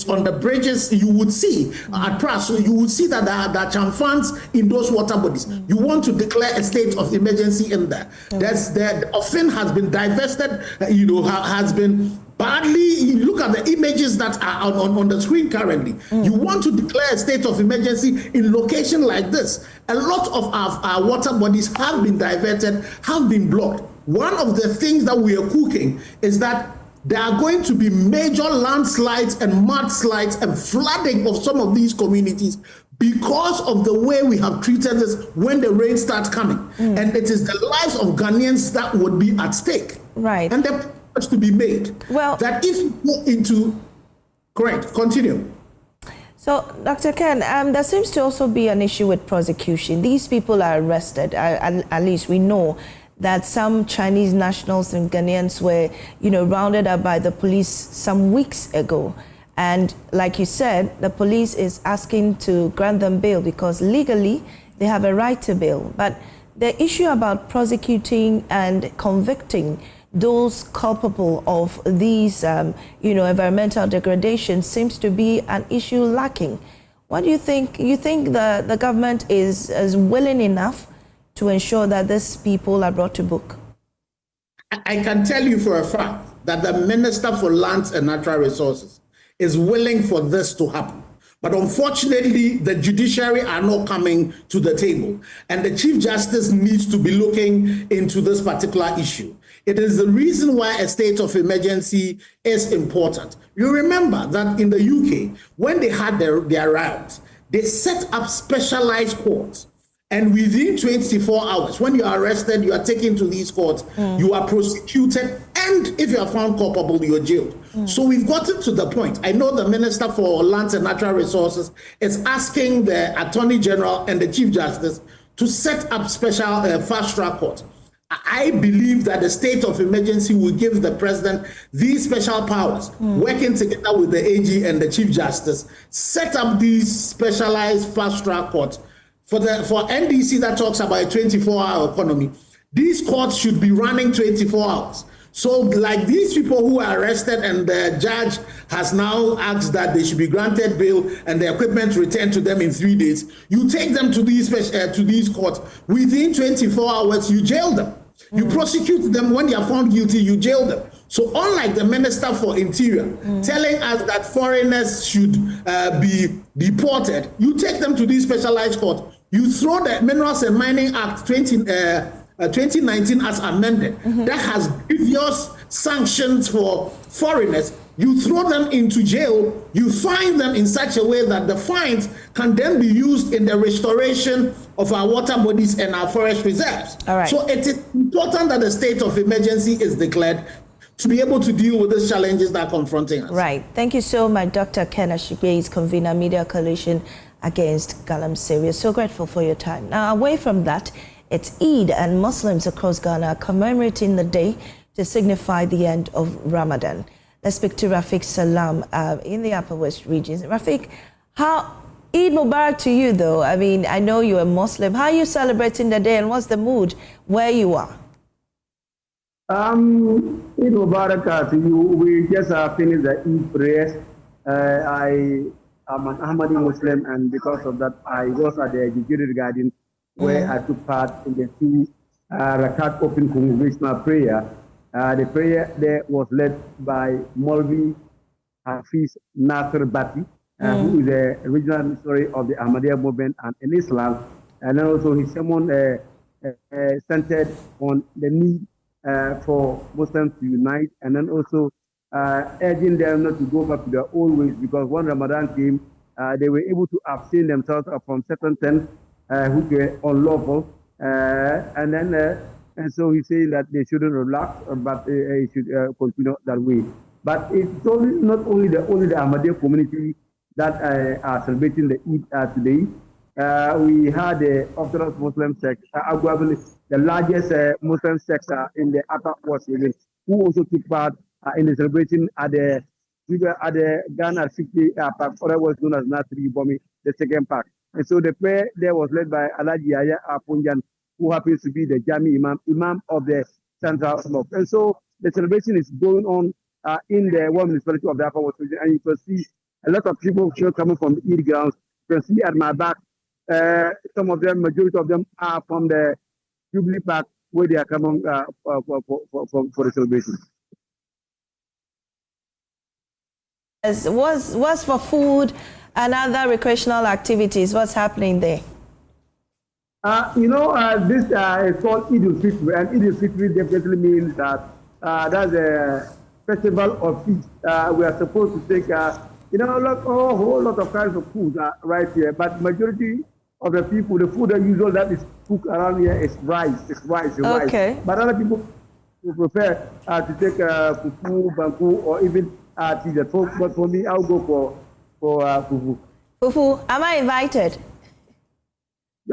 Speaker 17: on the bridges, you would see at Prague, so you would see that there are chamfans in those water bodies. You want to declare a state of emergency in there. The offense has been divested, has been badly. You look at the images that are on the screen currently. You want to declare a state of emergency in location like this. A lot of our water bodies have been diverted, have been blocked. One of the things that we are cooking is that there are going to be major landslides and mudslides and flooding of some of these communities because of the way we have treated this when the rain starts coming. And it is the lives of Ghanaians that would be at stake.
Speaker 16: Right.
Speaker 17: And there are to be made. Well, that if you go into... Correct. Continue.
Speaker 16: So, Dr. Ken, there seems to also be an issue with prosecution. These people are arrested, at least we know that some Chinese nationals and Ghanaians were, rounded up by the police some weeks ago. And like you said, the police is asking to grant them bail because legally they have a right to bail. But the issue about prosecuting and convicting those culpable of these, environmental degradation seems to be an issue lacking. What do you think? You think the government is willing enough to ensure that these people are brought to book?
Speaker 17: I can tell you for a fact that the Minister for Lands and Natural Resources is willing for this to happen. But unfortunately, the judiciary are not coming to the table. And the Chief Justice needs to be looking into this particular issue. It is the reason why a state of emergency is important. You remember that in the UK, when they had their riots, they set up specialized courts. And within 24 hours, when you are arrested, you are taken to these courts, you are prosecuted, and if you are found culpable, you are jailed. So we've gotten to the point. I know the Minister for Lands and Natural Resources is asking the Attorney General and the Chief Justice to set up special fast-track courts. I believe that the state of emergency will give the president these special powers, working together with the AG and the Chief Justice, set up these specialized fast-track courts. For NDC that talks about a 24-hour economy, these courts should be running 24 hours. So like these people who are arrested and the judge has now asked that they should be granted bail and the equipment returned to them in 3 days, you take them to these courts. Within 24 hours, you jail them. You prosecute them. When they are found guilty, you jail them. So unlike the Minister for Interior telling us that foreigners should be deported, you take them to these specialized courts. You throw the Minerals and Mining Act 2019 as amended, that has grievous sanctions for foreigners. You throw them into jail, you fine them in such a way that the fines can then be used in the restoration of our water bodies and our forest reserves.
Speaker 16: All right.
Speaker 17: So it is important that the state of emergency is declared to be able to deal with these challenges that are confronting us.
Speaker 16: Right. Thank you so much, Dr. Ken Ashigbe is convener, Media Coalition Against Galamsey. We are so grateful for your time. Now, away from that, it's Eid, and Muslims across Ghana are commemorating the day to signify the end of Ramadan. Let's speak to Rafiq Salam in the Upper West regions. Rafiq, how Eid Mubarak to you, though. I mean, I know you're a Muslim. How are you celebrating the day, and what's the mood where you are?
Speaker 18: Eid Mubarak to you. We just finished the Eid prayers. I am an Ahmadi Muslim, and because of that, I was at the Executive Garden where I took part in the 2 Rakat Open Congregational Prayer. The prayer there was led by Maulvi Hafiz Nasir Bati, who is the original missionary of the Ahmadiyya movement and in Islam. And then also his sermon centered on the need for Muslims to unite, and then also urging them not to go back to their old ways, because when Ramadan came, they were able to abstain themselves from certain things which were unlawful. And so he's saying that they shouldn't relax, but it should continue that way. But it's not only the Ahmadiyya community that are celebrating the Eid today. We had the Orthodox Muslim sect, arguably the largest Muslim sect in the Upper West region, who also took part in the celebration at the Ghana 60 Park, otherwise known as Natri Bomi, the second park. And so the prayer there was led by Alaji Yaya Apunjan, who happens to be the Jami Imam of the Central Mosque. And so the celebration is going on in the one municipality of the Upper West region, and you can see a lot of people coming from the Eid grounds. You can see at my back, some of them, majority of them are from the Jubilee Park, where they are coming for the celebration.
Speaker 16: What's for food and other recreational activities? What's happening there?
Speaker 18: This is called Eid al-Fitr, and Eid al-Fitr definitely means that that's a festival of feast. We are supposed to take, a whole lot of kinds of food right here, but majority of the people, the food that is cooked around here is rice. It's rice.
Speaker 16: Okay.
Speaker 18: But other people prefer to take fufu, banku, or even tea. But for me, I'll go for fufu.
Speaker 16: Fufu, am I invited?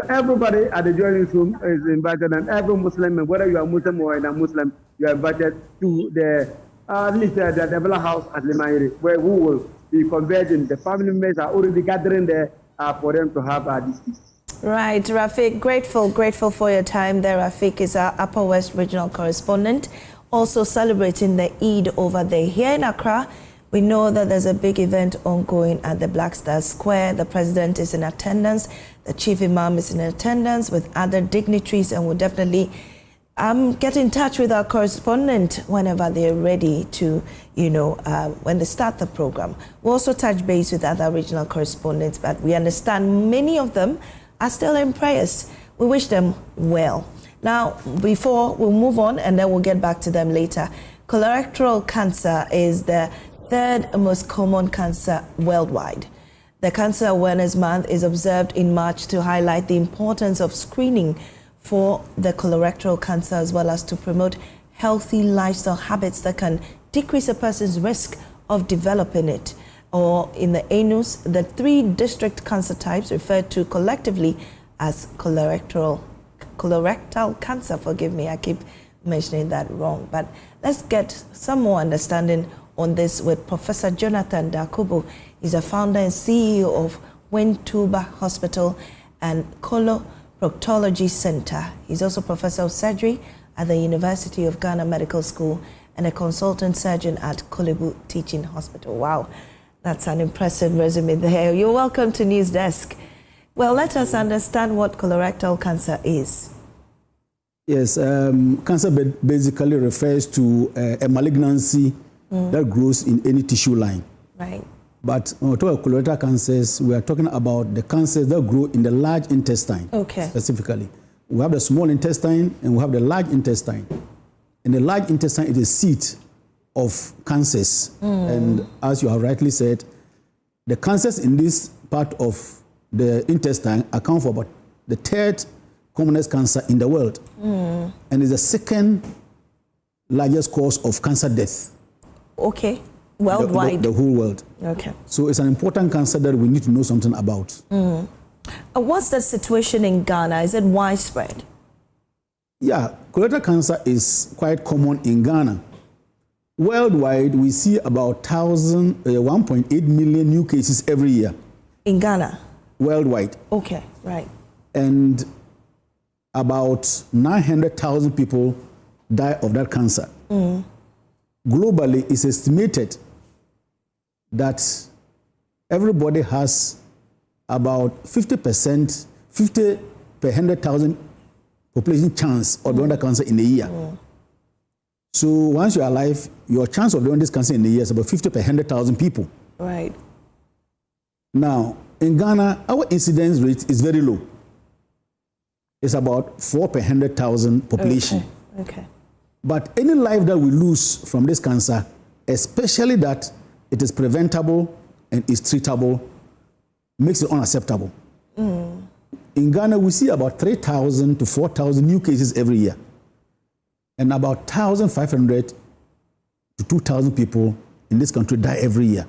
Speaker 18: Everybody at the JoyNews room is invited, and every Muslim, whether you are Muslim or not Muslim, you are invited to the Devila house at Limairi, where we will be converging. The family members are already gathering there for them to have this feast.
Speaker 16: Right, Rafiq, grateful for your time there. Rafiq is our Upper West regional correspondent, also celebrating the Eid over there. Here in Accra, we know that there's a big event ongoing at the Black Star Square. The president is in attendance. The chief imam is in attendance with other dignitaries, and we'll definitely get in touch with our correspondent whenever they're ready to, when they start the program. We'll also touch base with other regional correspondents, but we understand many of them are still in prayers. We wish them well. Now, before we'll move on, and then we'll get back to them later. Colorectal cancer is the 3rd most common cancer worldwide. The Cancer Awareness Month is observed in March to highlight the importance of screening for the colorectal cancer, as well as to promote healthy lifestyle habits that can decrease a person's risk of developing it. Or in the ANUS, the 3 district cancer types referred to collectively as colorectal cancer. Forgive me, I keep mentioning that wrong. But let's get some more understanding on this with Professor Jonathan Dakubu. He's a founder and CEO of Wintuba Hospital and Coloproctology Center. He's also professor of surgery at the University of Ghana Medical School and a consultant surgeon at Kolebu Teaching Hospital. Wow, that's an impressive resume there. You're welcome to News Desk. Well, let us understand what colorectal cancer is.
Speaker 19: Yes, cancer basically refers to a malignancy that grows in any tissue line.
Speaker 16: Right.
Speaker 19: But when we talk about colorectal cancers, we are talking about the cancers that grow in the large intestine.
Speaker 16: Okay.
Speaker 19: Specifically. We have the small intestine and we have the large intestine. And the large intestine is the seat of cancers. And as you have rightly said, the cancers in this part of the intestine account for about the third commonest cancer in the world. And is the second largest cause of cancer death.
Speaker 16: Okay. Worldwide.
Speaker 19: The whole world.
Speaker 16: Okay.
Speaker 19: So it's an important cancer that we need to know something about.
Speaker 16: What's the situation in Ghana? Is it widespread?
Speaker 19: Yeah, colorectal cancer is quite common in Ghana. Worldwide, we see about 1.8 million new cases every year.
Speaker 16: In Ghana?
Speaker 19: Worldwide.
Speaker 16: Okay, right.
Speaker 19: And about 900,000 people die of that cancer. Globally, it's estimated that everybody has about 50%, 50 per 100,000 population chance of dying of cancer in a year. So once you're alive, your chance of dying this cancer in a year is about 50 per 100,000 people.
Speaker 16: Right.
Speaker 19: Now, in Ghana, our incidence rate is very low. It's about 4 per 100,000 population.
Speaker 16: Okay.
Speaker 19: But any life that we lose from this cancer, especially that it is preventable and is treatable, makes it unacceptable. In Ghana, we see about 3,000 to 4,000 new cases every year. And about 1,500 to 2,000 people in this country die every year.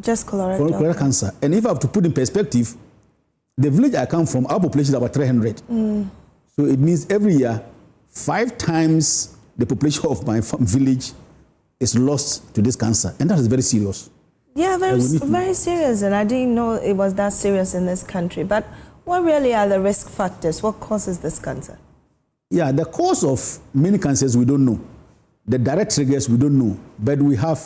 Speaker 16: Just colorectal?
Speaker 19: From colorectal cancer. And if I have to put in perspective, the village I come from, our population is about 300. So it means every year, 5 times the population of my village is lost to this cancer. And that is very serious.
Speaker 16: Yeah, very serious. And I didn't know it was that serious in this country. But what really are the risk factors? What causes this cancer?
Speaker 19: Yeah, the cause of many cancers we don't know. The direct triggers we don't know. But we have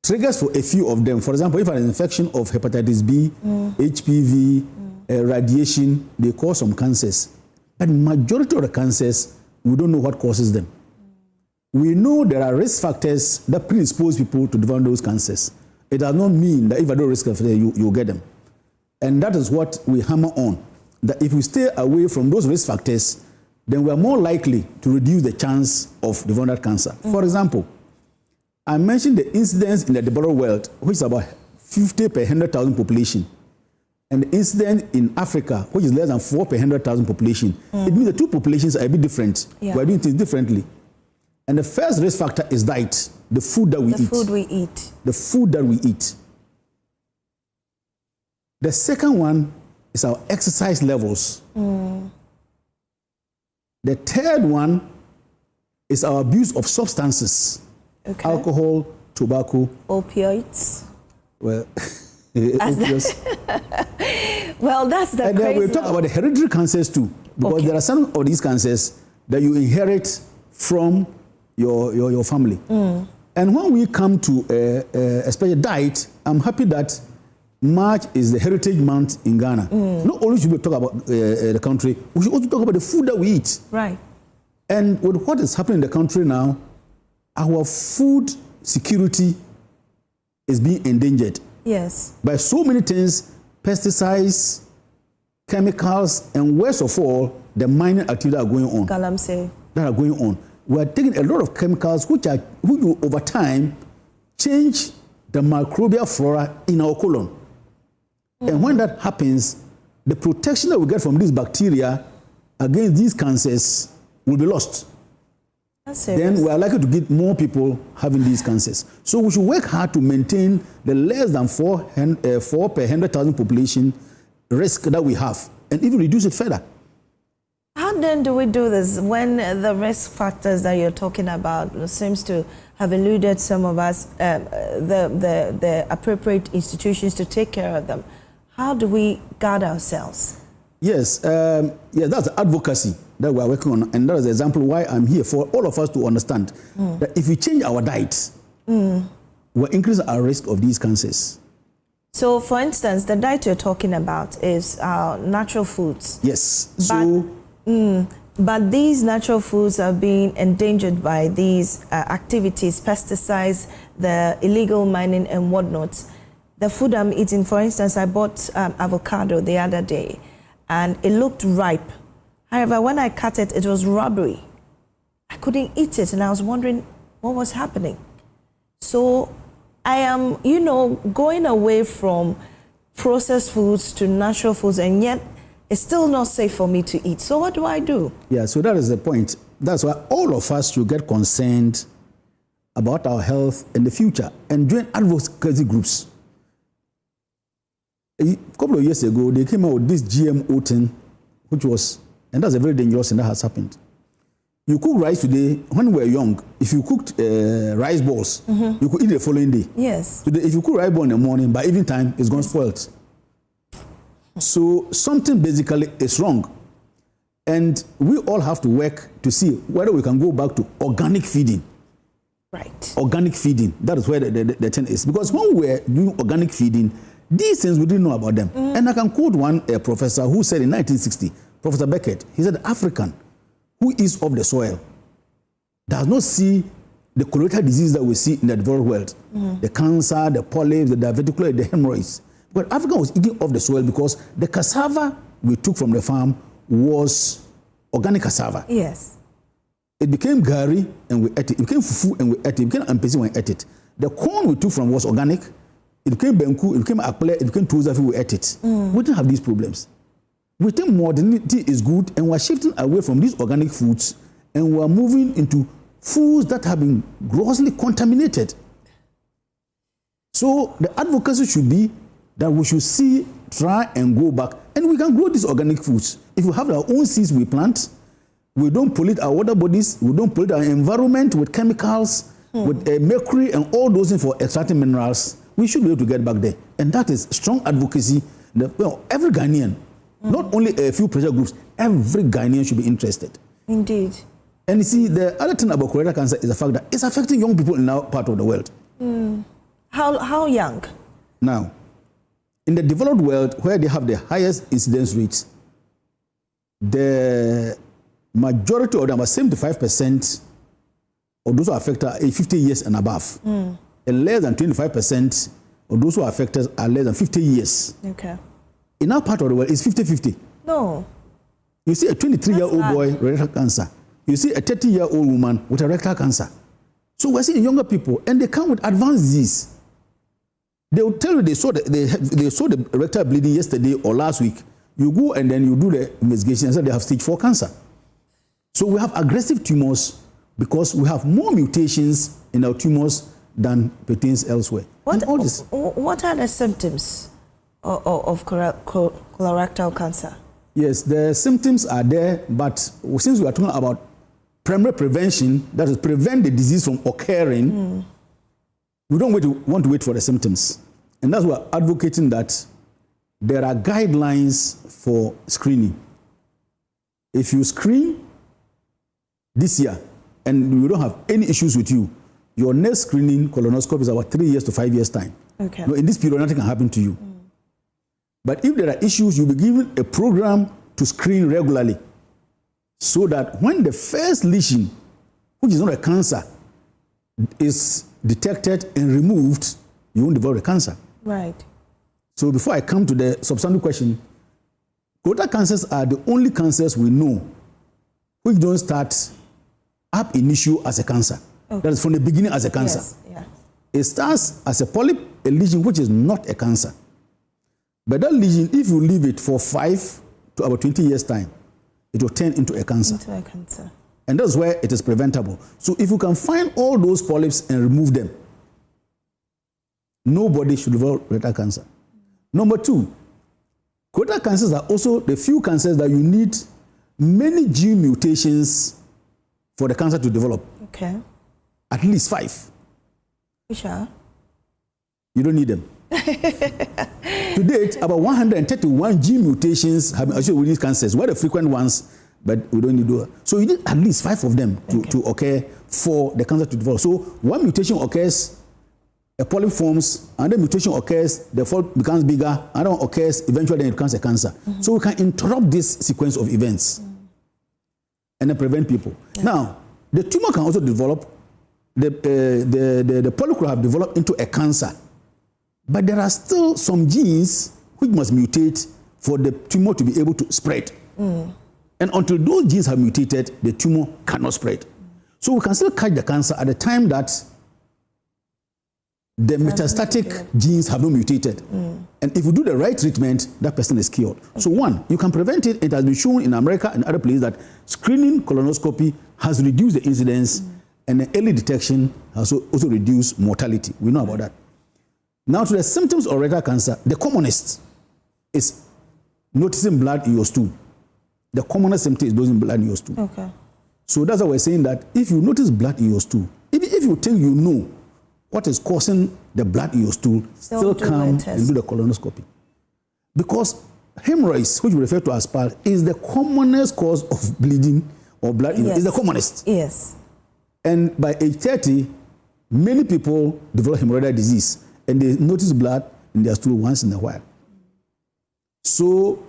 Speaker 19: triggers for a few of them. For example, if an infection of hepatitis B, HPV, radiation, they cause some cancers. But majority of the cancers, we don't know what causes them. We know there are risk factors that predispose people to develop those cancers. It does not mean that if I don't risk factors, you'll get them. And that is what we hammer on. That if we stay away from those risk factors, then we are more likely to reduce the chance of developing cancer. For example, I mentioned the incidence in the developed world, which is about 50 per 100,000 population. And the incidence in Africa, which is less than 4 per 100,000 population. It means the two populations are a bit different.
Speaker 16: Yeah.
Speaker 19: We're doing things differently. And the first risk factor is diet, the food that we eat.
Speaker 16: The food we eat.
Speaker 19: The food that we eat. The second one is our exercise levels. The third one is our abuse of substances.
Speaker 16: Okay.
Speaker 19: Alcohol, tobacco.
Speaker 16: Opioids.
Speaker 19: Well,
Speaker 16: well, that's the
Speaker 19: and then we'll talk about the hereditary cancers too, because there are some of these cancers that you inherit from your family. And when we come to especially diet, I'm happy that March is the Heritage Month in Ghana. Not only should we talk about the country, we should also talk about the food that we eat.
Speaker 16: Right.
Speaker 19: And with what is happening in the country now, our food security is being endangered.
Speaker 16: Yes.
Speaker 19: By so many things, pesticides, chemicals, and worst of all, the mining activities that are going on.
Speaker 16: Galamsey.
Speaker 19: That are going on. We are taking a lot of chemicals which will over time change the microbial flora in our colon. And when that happens, the protection that we get from these bacteria against these cancers will be lost. Then we are likely to get more people having these cancers. So we should work hard to maintain the less than 4 per 100,000 population risk that we have, and even reduce it further.
Speaker 16: How then do we do this when the risk factors that you're talking about seems to have eluded some of us, the appropriate institutions to take care of them? How do we guard ourselves?
Speaker 19: Yes, that's advocacy that we are working on, and that is the example why I'm here, for all of us to understand that if we change our diet, we're increasing our risk of these cancers.
Speaker 16: So, for instance, the diet you're talking about is natural foods.
Speaker 19: Yes.
Speaker 16: So, But these natural foods are being endangered by these activities, pesticides, the illegal mining and whatnot. The food I'm eating, for instance, I bought avocado the other day and it looked ripe. However, when I cut it, it was rubbery. I couldn't eat it and I was wondering what was happening. So I am, going away from processed foods to natural foods, and yet it's still not safe for me to eat. So what do I do?
Speaker 19: Yeah, so that is the point. That's why all of us should get concerned about our health in the future and join advocacy groups. A couple of years ago, they came out with this GMO thing, which was, and that's a very dangerous thing that has happened. You cook rice today, when we were young, if you cooked rice balls, you could eat the following day.
Speaker 16: Yes.
Speaker 19: Today, if you cook rice ball in the morning, by evening time, it's gone spoiled. So something basically is wrong. And we all have to work to see whether we can go back to organic feeding.
Speaker 16: Right.
Speaker 19: Organic feeding, that is where the thing is. Because when we were doing organic feeding, these things we didn't know about them. And I can quote one professor who said in 1960, Professor Beckett, he said, African who is of the soil does not see the colorectal disease that we see in the developed world. The cancer, the polyps, the diverticular, the hemorrhoids. But Africa was eating off the soil because the cassava we took from the farm was organic cassava.
Speaker 16: Yes.
Speaker 19: It became gari and we ate it. It became fufu and we ate it. It became ampesi when we ate it. The corn we took from was organic. It became benku, it became akple, it became tozafi, we ate it. We didn't have these problems. We think modernity is good and we're shifting away from these organic foods and we're moving into foods that have been grossly contaminated. So the advocacy should be that we should try and go back, and we can grow these organic foods. If we have our own seeds we plant, we don't pollute our water bodies, we don't pollute our environment with chemicals, with mercury and all those things for extracting minerals, we should be able to get back there. And that is strong advocacy. Every Ghanaian, not only a few pressure groups, every Ghanaian should be interested.
Speaker 16: Indeed.
Speaker 19: And you see, the other thing about colorectal cancer is the fact that it's affecting young people in our part of the world.
Speaker 16: How young?
Speaker 19: Now, in the developed world, where they have the highest incidence rates, the majority of them, about 75% of those who are affected are 50 years and above. And less than 25% of those who are affected are less than 50 years.
Speaker 16: Okay.
Speaker 19: In our part of the world, it's 50-50.
Speaker 16: No.
Speaker 19: You see a 23-year-old boy with rectal cancer. You see a 30-year-old woman with a rectal cancer. So we're seeing younger people, and they come with advanced disease. They will tell you they saw the rectal bleeding yesterday or last week. You go and then you do the investigation and say they have stage 4 cancer. So we have aggressive tumors because we have more mutations in our tumors than pertains elsewhere.
Speaker 16: What are the symptoms of colorectal cancer?
Speaker 19: Yes, the symptoms are there, but since we are talking about primary prevention, that is prevent the disease from occurring, we don't want to wait for the symptoms. And that's why we're advocating that there are guidelines for screening. If you screen this year and you don't have any issues with you, your next screening colonoscopy is about 3 years to 5 years time.
Speaker 16: Okay.
Speaker 19: In this period, nothing can happen to you. But if there are issues, you'll be given a program to screen regularly so that when the first lesion, which is not a cancer, is detected and removed, you won't develop a cancer.
Speaker 16: Right.
Speaker 19: So before I come to the substantive question, colorectal cancers are the only cancers we know which don't start ab initio as a cancer. Okay. That is from the beginning as a cancer.
Speaker 16: Yes. Yeah.
Speaker 19: It starts as a polyp, a lesion which is not a cancer. But that lesion, if you leave it for 5 to about 20 years' time, it will turn into a cancer.
Speaker 16: Into a cancer.
Speaker 19: And that's where it is preventable. So if you can find all those polyps and remove them, nobody should develop rectal cancer. Number 2, colorectal cancers are also the few cancers that you need many gene mutations for the cancer to develop.
Speaker 16: Okay.
Speaker 19: At least 5.
Speaker 16: Sure.
Speaker 19: You don't need them. To date, about 131 gene mutations have been associated with these cancers. What are the frequent ones, but we don't need to. So you need at least 5 of them to occur for the cancer to develop. So one mutation occurs, a polyp forms, another mutation occurs, the polyp becomes bigger, another one occurs, eventually then it becomes a cancer. So we can interrupt this sequence of events. and then prevent people. Yeah. Now, the tumor can also develop, the polyp could have developed into a cancer. But there are still some genes which must mutate for the tumor to be able to spread. And until those genes have mutated, the tumor cannot spread. So we can still catch the cancer at the time that the metastatic genes have not mutated. And if you do the right treatment, that person is cured. Okay. So one, you can prevent it. It has been shown in America and other places that screening colonoscopy has reduced the incidence and the early detection has also reduced mortality. We know about that. Now to the symptoms of rectal cancer, the commonest is noticing blood in your stool. The commonest symptom is noticing blood in your stool.
Speaker 16: Okay.
Speaker 19: So that's why we're saying that if you notice blood in your stool, even if you think you know what is causing the blood in your stool, still come and do the colonoscopy. Because hemorrhoids, which we refer to as PAL, is the commonest cause of bleeding or blood in is the commonest.
Speaker 16: Yes.
Speaker 19: And by age 30, many people develop hemorrhoidal disease and they notice blood in their stool once in a while. So,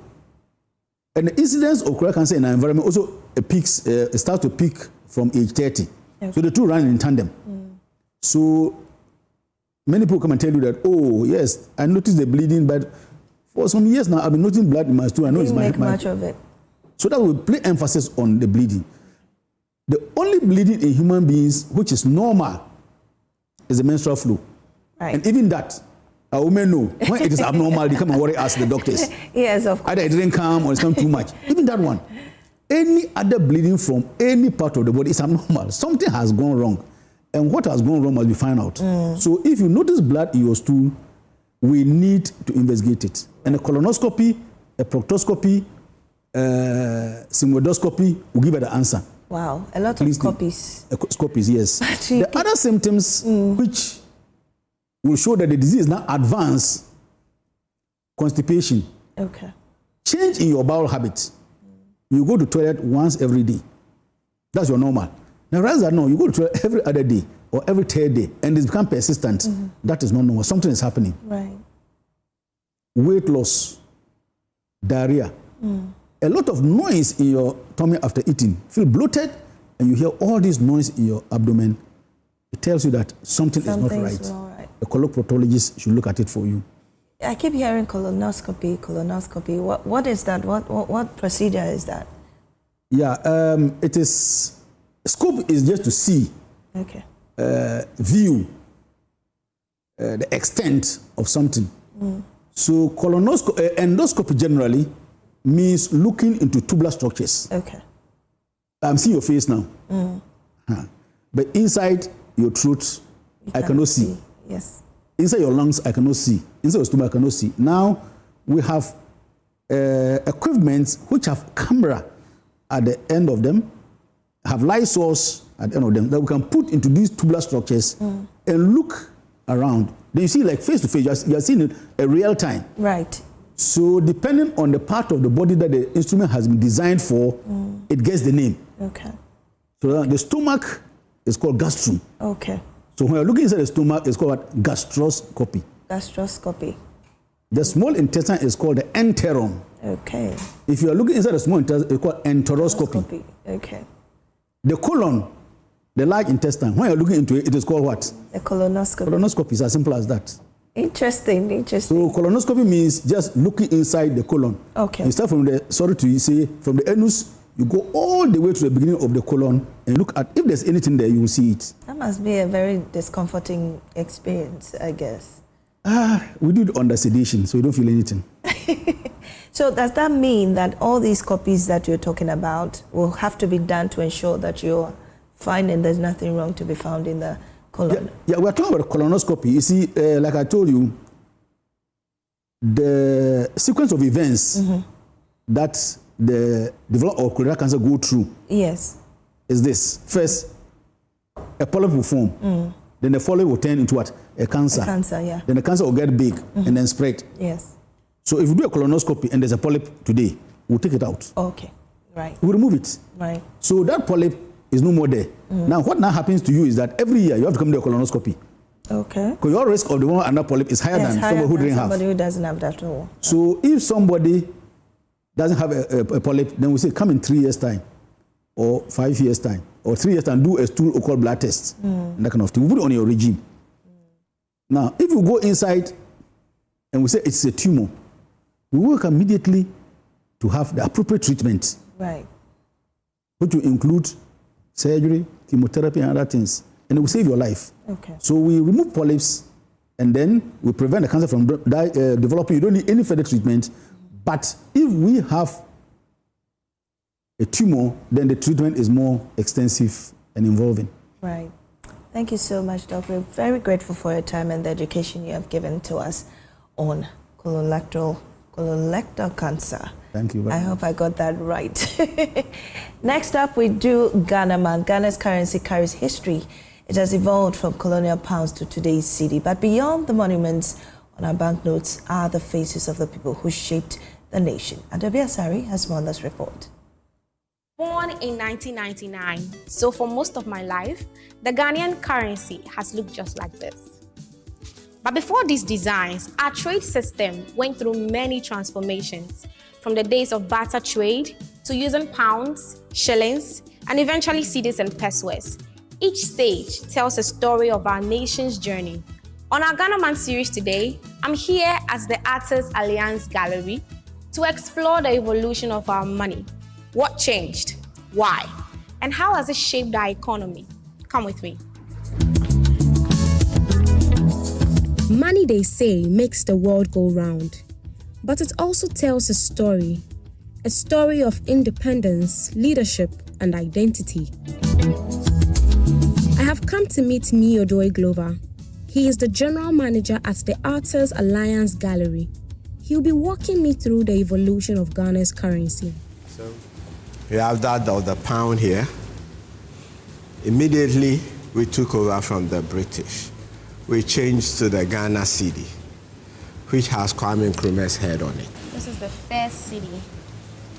Speaker 19: and the incidence of colorectal cancer in our environment also peaks, starts to peak from age 30. Okay. So the two run in tandem. So many people come and tell you that, oh, yes, I noticed the bleeding, but for some years now, I've been noticing blood in my stool. I know it's
Speaker 16: make much of it.
Speaker 19: So that will play emphasis on the bleeding. The only bleeding in human beings, which is normal, is the menstrual flow.
Speaker 16: Right.
Speaker 19: And even that, a woman know when it is abnormal, they come and worry us, the doctors.
Speaker 16: Yes, of course.
Speaker 19: Either it didn't come or it's come too much. Even that one. Any other bleeding from any part of the body is abnormal. Something has gone wrong. And what has gone wrong must be found out. So if you notice blood in your stool, we need to investigate it. And a colonoscopy, a proctoscopy, sigmoidoscopy will give you the answer.
Speaker 16: Wow, a lot of copies.
Speaker 19: Copies, yes. The other symptoms which will show that the disease is now advanced: constipation.
Speaker 16: Okay.
Speaker 19: Change in your bowel habit. You go to toilet once every day. That's your normal. Now, rather than no, you go to toilet every other day or every third day, and it's become persistent. That is not normal. Something is happening.
Speaker 16: Right.
Speaker 19: Weight loss, diarrhea. A lot of noise in your tummy after eating. Feel bloated, and you hear all this noise in your abdomen. It tells you that something is not right. A coloproctologist should look at it for you.
Speaker 16: I keep hearing colonoscopy. What is that? What procedure is that?
Speaker 19: Yeah, it is. Scope is just to see, view the extent of something. So colonoscopy, endoscopy generally means looking into tubular structures.
Speaker 16: Okay.
Speaker 19: I'm seeing your face now. But inside your throat, I cannot see.
Speaker 16: Yes.
Speaker 19: Inside your lungs, I cannot see. Inside your stomach, I cannot see. Now we have equipment which have camera at the end of them, have light source at the end of them that we can put into these tubular structures and look around. Then you see, like face to face, you are seeing it in real time.
Speaker 16: Right.
Speaker 19: So depending on the part of the body that the instrument has been designed for, it gets the name.
Speaker 16: Okay.
Speaker 19: So the stomach is called gastrum.
Speaker 16: Okay.
Speaker 19: So when you're looking inside the stomach, it's called gastroscopy.
Speaker 16: Gastroscopy.
Speaker 19: The small intestine is called the enteron.
Speaker 16: Okay.
Speaker 19: If you are looking inside the small intestine, it's called enteroscopy.
Speaker 16: Okay.
Speaker 19: The colon, the large intestine, when you're looking into it, it is called what?
Speaker 16: The colonoscopy.
Speaker 19: Colonoscopy is as simple as that.
Speaker 16: Interesting.
Speaker 19: So colonoscopy means just looking inside the colon.
Speaker 16: Okay.
Speaker 19: You start from from the anus, you go all the way to the beginning of the colon and look at, if there's anything there, you will see it.
Speaker 16: That must be a very discomforting experience, I guess.
Speaker 19: We do it under sedation, so you don't feel anything.
Speaker 16: So does that mean that all these copies that you're talking about will have to be done to ensure that you're finding there's nothing wrong to be found in the colon?
Speaker 19: Yeah, we're talking about colonoscopy. You see, like I told you, the sequence of events that the development of colorectal cancer go through is this. First, a polyp will form. Then the polyp will turn into what? A cancer. Then the cancer will get big and then spread.
Speaker 16: Yes.
Speaker 19: So if you do a colonoscopy and there's a polyp today, we'll take it out.
Speaker 16: Okay. Right.
Speaker 19: We'll remove it.
Speaker 16: Right.
Speaker 19: So that polyp is no more there. Now, what now happens to you is that every year you have to come to a colonoscopy.
Speaker 16: Okay.
Speaker 19: Because your risk of the one under polyp is higher than somebody who didn't have.
Speaker 16: Somebody who doesn't have that at all.
Speaker 19: So if somebody doesn't have a polyp, then we say come in 3 years' time or 5 years' time, or 3 years' time, do a stool occult blood test, and that kind of thing. We put it on your regime. Now, if you go inside and we say it's a tumor, we work immediately to have the appropriate treatment.
Speaker 16: Right.
Speaker 19: Which will include surgery, chemotherapy, and other things. And it will save your life.
Speaker 16: Okay.
Speaker 19: So we remove polyps, and then we prevent the cancer from developing. You don't need any further treatment. But if we have a tumor, then the treatment is more extensive and involving.
Speaker 16: Right. Thank you so much, Doctor. We're very grateful for your time and the education you have given to us on colorectal cancer.
Speaker 19: Thank you very much.
Speaker 16: I hope I got that right. Next up, we do Ghana Man. Ghana's currency carries history. It has evolved from colonial pounds to today's cedi. But beyond the monuments on our banknotes are the faces of the people who shaped the nation. Adobia Sari has more on this report.
Speaker 5: Born in 1999, so for most of my life, the Ghanaian currency has looked just like this. But before these designs, our trade system went through many transformations, from the days of barter trade to using pounds, shillings, and eventually cedis and pesos. Each stage tells a story of our nation's journey. On our Ghana Man series today, I'm here as the Artists Alliance Gallery to explore the evolution of our money. What changed? Why? And how has it shaped our economy? Come with me.
Speaker 7: Money, they say, makes the world go round. But it also tells a story of independence, leadership, and identity. I have come to meet Miodoy Glover. He is the general manager at the Artists Alliance Gallery. He'll be walking me through the evolution of Ghana's currency.
Speaker 6: So we have that of the pound here. Immediately, we took over from the British. We changed to the Ghana cedi, which has Kwame Nkrumah's head on it.
Speaker 5: This is the first cedi.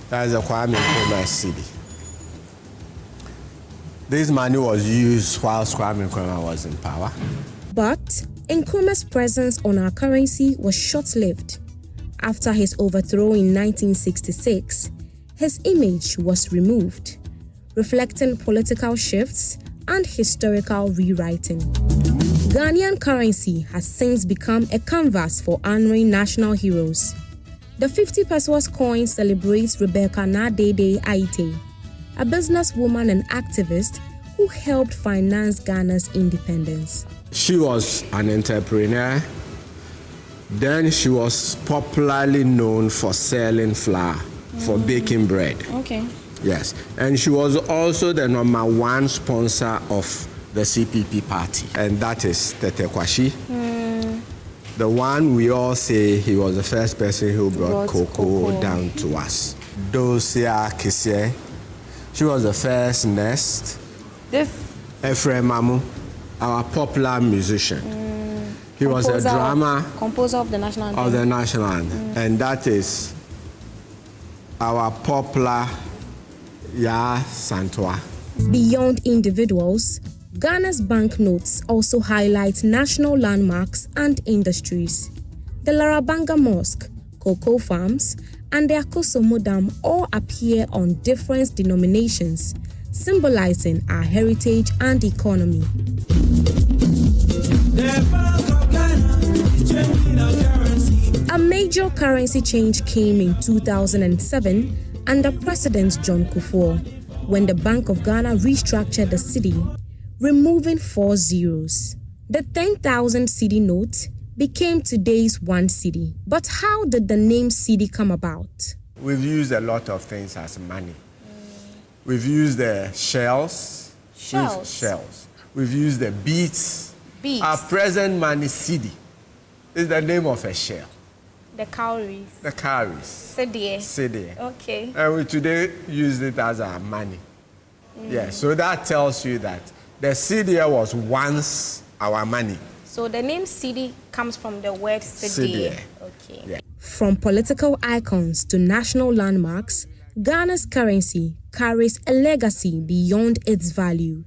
Speaker 6: That is the Kwame Nkrumah cedi. This money was used whilst Kwame Nkrumah was in power.
Speaker 7: But Nkrumah's presence on our currency was short-lived. After his overthrow in 1966, his image was removed, reflecting political shifts and historical rewriting. Ghanaian currency has since become a canvas for honoring national heroes. The 50 pesos coin celebrates Rebecca Nadede Aite, a businesswoman and activist who helped finance Ghana's independence.
Speaker 6: She was an entrepreneur. Then she was popularly known for selling flour, for baking bread.
Speaker 5: Okay.
Speaker 6: Yes. And she was also the #1 sponsor of the CPP party, and that is Tete Kwashi. The one we all say he was the first person who brought cocoa down to us. Dosia Kise, she was the first nest.
Speaker 5: This
Speaker 6: Ephraim Mamu, our popular musician. He was a drummer.
Speaker 5: Composer of the national anthem.
Speaker 6: Of the national anthem. And that is our popular Ya Santoa.
Speaker 7: Beyond individuals, Ghana's banknotes also highlight national landmarks and industries. The Larabanga Mosque, cocoa farms, and the Akosomo Dam all appear on different denominations, symbolizing our heritage and economy. A major currency change came in 2007 under President John Kufuor, when the Bank of Ghana restructured the cedi, removing 4 zeros. The 10,000 cedi note became today's 1 cedi. But how did the name cedi come about?
Speaker 6: We've used a lot of things as money. We've used the shells. We've used the beads. Our present money cedi is the name of a shell.
Speaker 5: The cowries.
Speaker 6: The cowries.
Speaker 5: Cedi. Okay.
Speaker 6: And we today use it as our money. Yeah, so that tells you that the cedi was once our money.
Speaker 5: So the name cedi comes from the word cedi. Okay.
Speaker 6: Yeah.
Speaker 7: From political icons to national landmarks, Ghana's currency carries a legacy beyond its value.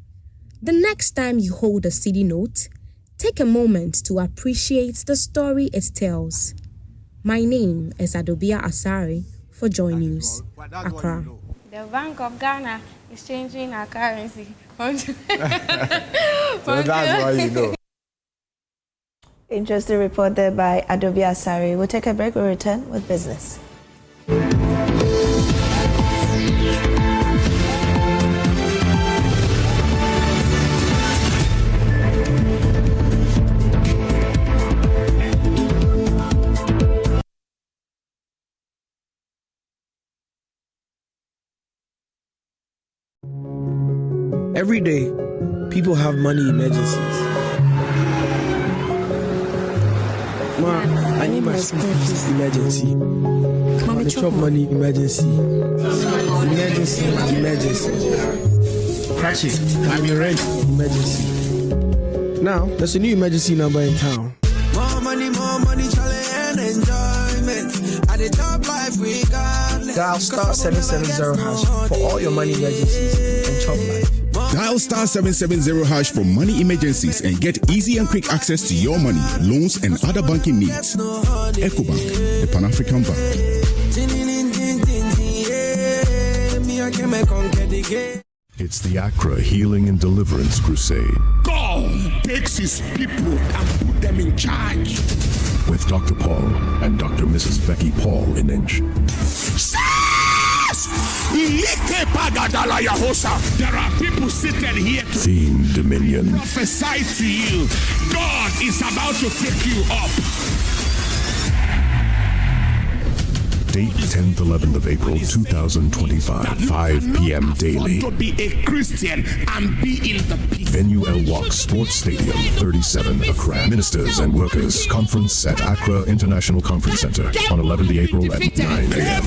Speaker 7: The next time you hold a cedi note, take a moment to appreciate the story it tells. My name is Adobia Asari for JoyNews, Accra.
Speaker 20: The Bank of Ghana is changing our currency.
Speaker 12: So that's why you know.
Speaker 16: Interesting report there by Adobe Asari. We'll take a break. We'll return with business.
Speaker 21: Every day, people have money emergencies. Ma, I need my school fees emergency. My chop money emergency. Emergency. Catch it. I'm your rent emergency. Now, there's a new emergency number in town.
Speaker 22: More money, challenge and enjoyment. At the top life we got.
Speaker 21: Dial star 770 hash for all your money emergencies and chop life.
Speaker 23: Dial star 770 hash for money emergencies and get easy and quick access to your money, loans, and other banking needs. EcoBank, the Pan-African Bank.
Speaker 15: It's the Accra Healing and Deliverance Crusade.
Speaker 23: God takes his people and put them in charge.
Speaker 15: With Dr. Paul and Dr. Mrs. Becky Paul Inench.
Speaker 23: There are people seated here to
Speaker 15: Theme Dominion.
Speaker 23: prophesy to you. God is about to take you up.
Speaker 15: Date 10th, 11th of April, 2025, 5 p.m. daily.
Speaker 23: To be a Christian and be in the peace.
Speaker 15: Venue El Wak Sports Stadium, 37, Accra. Ministers and Workers Conference at Accra International Conference Center on 11th April at 9 a.m.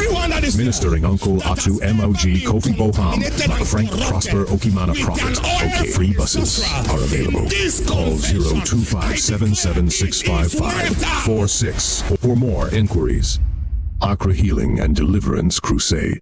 Speaker 15: Ministering Uncle Atu MOG Kofi Boham, Frank Prosper Okimana Prophet. Okay, free buses are available. Call 0257765546 for more inquiries. Accra Healing and Deliverance Crusade.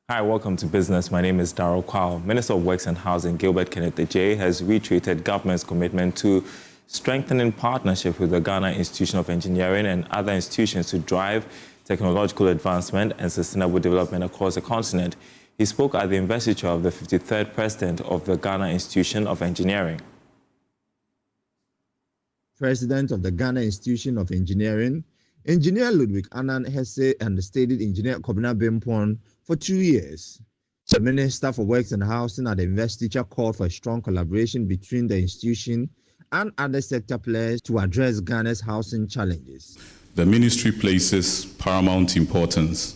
Speaker 24: Hi, welcome to Business. My name is Darrell Kwao. Minister of Works and Housing, Gilbert Kenneth Ejay, has reiterated government's commitment to strengthening partnership with the Ghana Institution of Engineering and other institutions to drive technological advancement and sustainable development across the continent. He spoke at the investiture of the 53rd president of the Ghana Institution of Engineering.
Speaker 25: President of the Ghana Institution of Engineering, Engineer Ludwig Annan Hesse and the stated engineer Kobina Bimpon for 2 years. The Minister for Works and Housing at the investiture called for a strong collaboration between the institution and other sector players to address Ghana's housing challenges.
Speaker 26: The ministry places paramount importance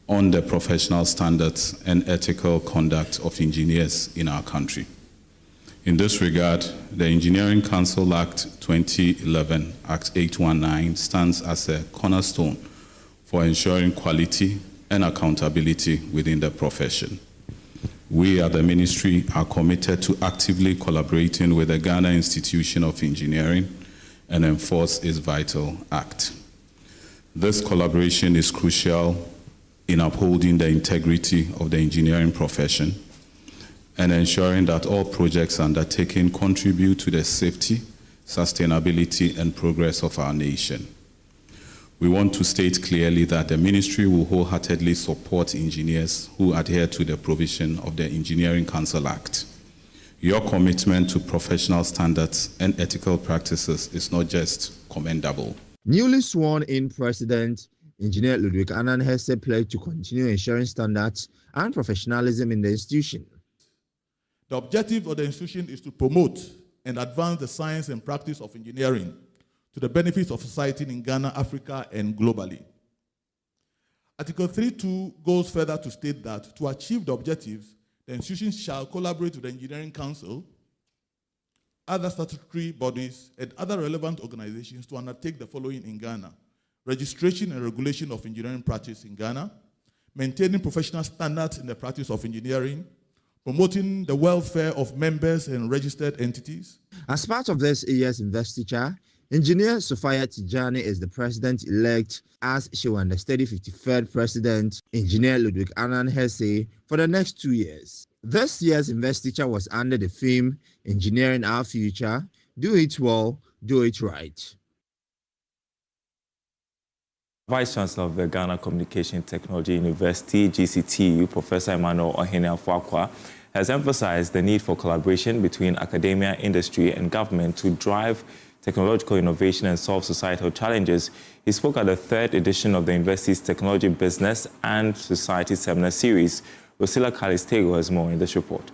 Speaker 26: on the professional standards and ethical conduct of engineers in our country. In this regard, the Engineering Council Act 2011, Act 819, stands as a cornerstone for ensuring quality and accountability within the profession. We at the ministry are committed to actively collaborating with the Ghana Institution of Engineering and enforce its vital act. This collaboration is crucial in upholding the integrity of the engineering profession and ensuring that all projects undertaken contribute to the safety, sustainability, and progress of our nation. We want to state clearly that the ministry will wholeheartedly support engineers who adhere to the provision of the Engineering Council Act. Your commitment to professional standards and ethical practices is not just commendable.
Speaker 25: Newly sworn in President, Engineer Ludwig Annan Hesse pledged to continue ensuring standards and professionalism in the institution.
Speaker 1: The objective of the institution is to promote and advance the science and practice of engineering to the benefits of society in Ghana, Africa, and globally. Article 3.2 goes further to state that to achieve the objectives, the institution shall collaborate with the Engineering Council, other statutory bodies, and other relevant organizations to undertake the following in Ghana: registration and regulation of engineering practice in Ghana, maintaining professional standards in the practice of engineering, promoting the welfare of members and registered entities.
Speaker 25: As part of this year's investiture, Engineer Sophia Tijani is the president-elect, as she will understudy 53rd President, Engineer Ludwig Annan Hesse, for the next 2 years. This year's investiture was under the theme, Engineering Our Future, Do It Well, Do It Right.
Speaker 24: Vice Chancellor of the Ghana Communication Technology University, GCTU, Professor Emmanuel Ohene-Afuakwa, has emphasized the need for collaboration between academia, industry, and government to drive technological innovation and solve societal challenges. He spoke at the 3rd edition of the university's Technology Business and Society Seminar Series. Rosilla Calistego has more in this report.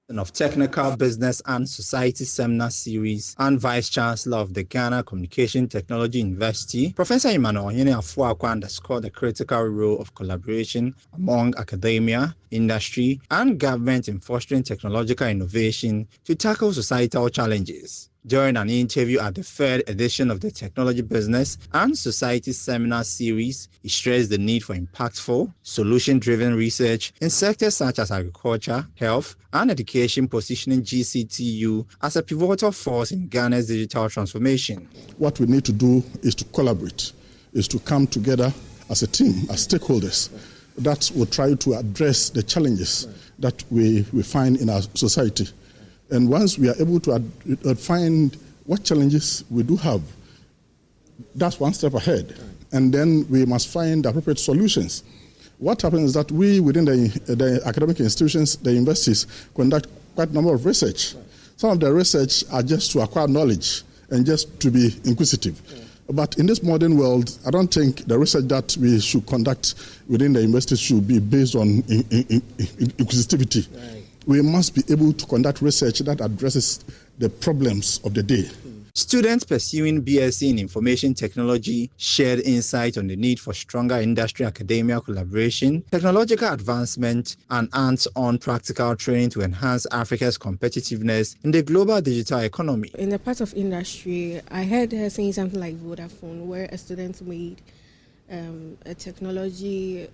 Speaker 2: Of Technical Business and Society Seminar Series and Vice Chancellor of the Ghana Communication Technology University, Professor Emmanuel Ohene-Afuakwa underscored the critical role of collaboration among academia, industry, and government in fostering technological innovation to tackle societal challenges. During an interview at the 3rd edition of the Technology Business and Society Seminar Series, he stressed the need for impactful, solution-driven research in sectors such as agriculture, health, and education, positioning GCTU as a pivotal force in Ghana's digital transformation.
Speaker 3: What we need to do is to collaborate, is to come together as a team, as stakeholders, that will try to address the challenges that we find in our society. And once we are able to find what challenges we do have, that's one step ahead. And then we must find appropriate solutions. What happens is that we, within the academic institutions, the universities, conduct quite a number of research. Some of the research are just to acquire knowledge and just to be inquisitive. But in this modern world, I don't think the research that we should conduct within the universities should be based on inquisitivity. We must be able to conduct research that addresses the problems of the day.
Speaker 2: Students pursuing BSc in Information Technology shared insight on the need for stronger industry-academia collaboration, technological advancement, and hands-on practical training to enhance Africa's competitiveness in the global digital economy.
Speaker 4: In the part of industry, I heard her saying something like Vodafone, where a student made a technology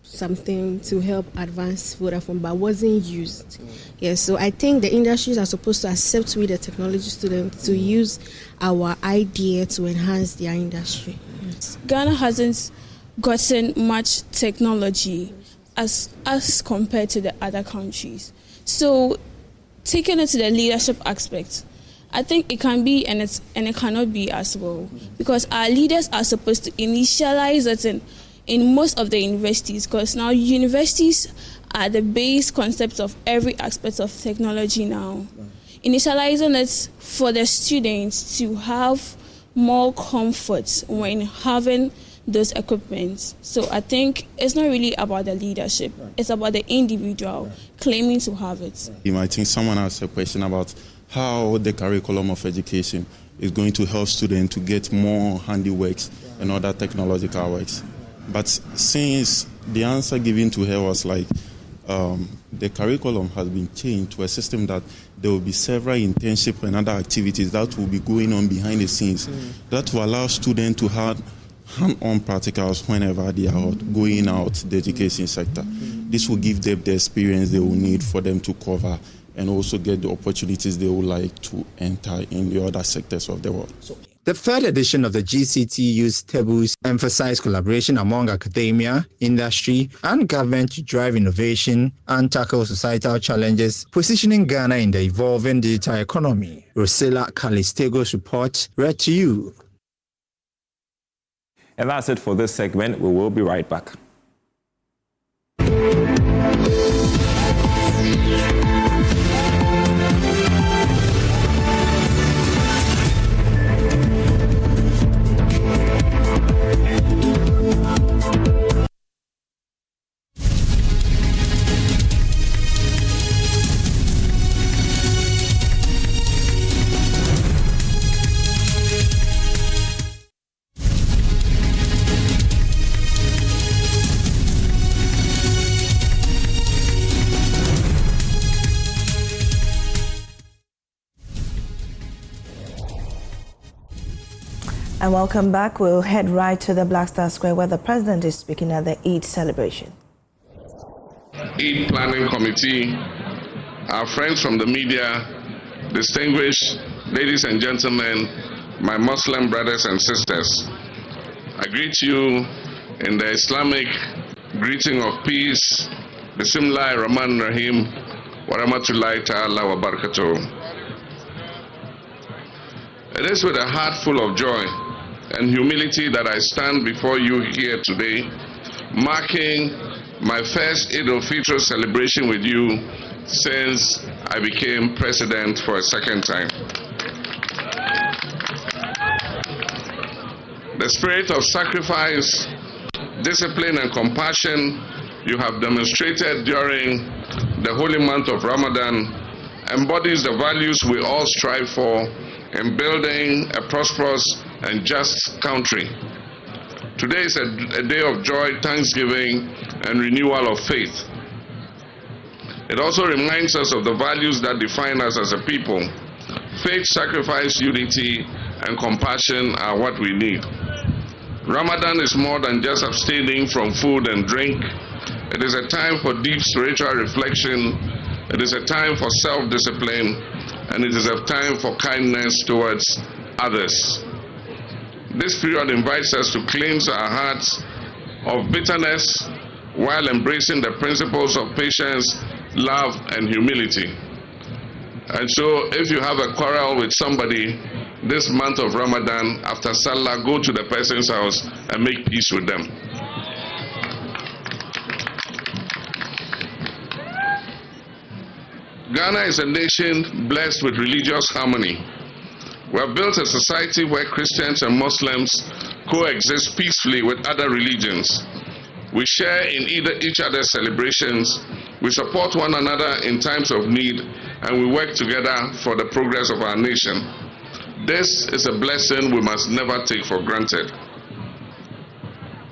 Speaker 4: something to help advance Vodafone, but wasn't used. Yes, so I think the industries are supposed to accept with the technology students to use our idea to enhance their industry. Yes.
Speaker 8: Ghana hasn't gotten much technology as compared to the other countries. So taking it to the leadership aspect, I think it can be and it cannot be as well, because our leaders are supposed to initialize it in most of the universities, because now universities are the base concepts of every aspect of technology now. Initializing it for the students to have more comfort when having those equipments. So I think it's not really about the leadership, it's about the individual claiming to have it.
Speaker 9: I think someone asked a question about how the curriculum of education is going to help students to get more handiworks and other technological works. But since the answer given to her was like, the curriculum has been changed to a system that there will be several internships and other activities that will be going on behind the scenes that will allow students to have hand-on practicals whenever they are going out the education sector. This will give them the experience they will need for them to cover and also get the opportunities they would like to enter in the other sectors of the world.
Speaker 2: The 3rd edition of the GCTU's tables emphasized collaboration among academia, industry, and government to drive innovation and tackle societal challenges, positioning Ghana in the evolving digital economy. Rosilla Calistego's report, read to you.
Speaker 24: And that's it for this segment. We will be right back.
Speaker 16: And welcome back. We'll head right to the Black Star Square where the president is speaking at the Eid celebration.
Speaker 10: Eid Planning Committee, our friends from the media, distinguished ladies and gentlemen, my Muslim brothers and sisters. I greet you in the Islamic greeting of peace. Bismillahir Rahmanir Rahim, wa rahmatullahi ta'ala wa barakatuh. It is with a heart full of joy and humility that I stand before you here today, marking my first Eid al-Fitr celebration with you since I became president for a second time. The spirit of sacrifice, discipline and compassion you have demonstrated during the holy month of Ramadan embodies the values we all strive for in building a prosperous and just country. Today is a day of joy, thanksgiving, and renewal of faith. It also reminds us of the values that define us as a people. Faith, sacrifice, unity, and compassion are what we need. Ramadan is more than just abstaining from food and drink. It is a time for deep spiritual reflection. It is a time for self-discipline, and it is a time for kindness towards others. This period invites us to cleanse our hearts of bitterness while embracing the principles of patience, love, and humility. And so if you have a quarrel with somebody this month of Ramadan, after Salah, go to the person's house and make peace with them. Ghana is a nation blessed with religious harmony. We have built a society where Christians and Muslims coexist peacefully with other religions. We share in each other's celebrations, we support one another in times of need, and we work together for the progress of our nation. This is a blessing we must never take for granted.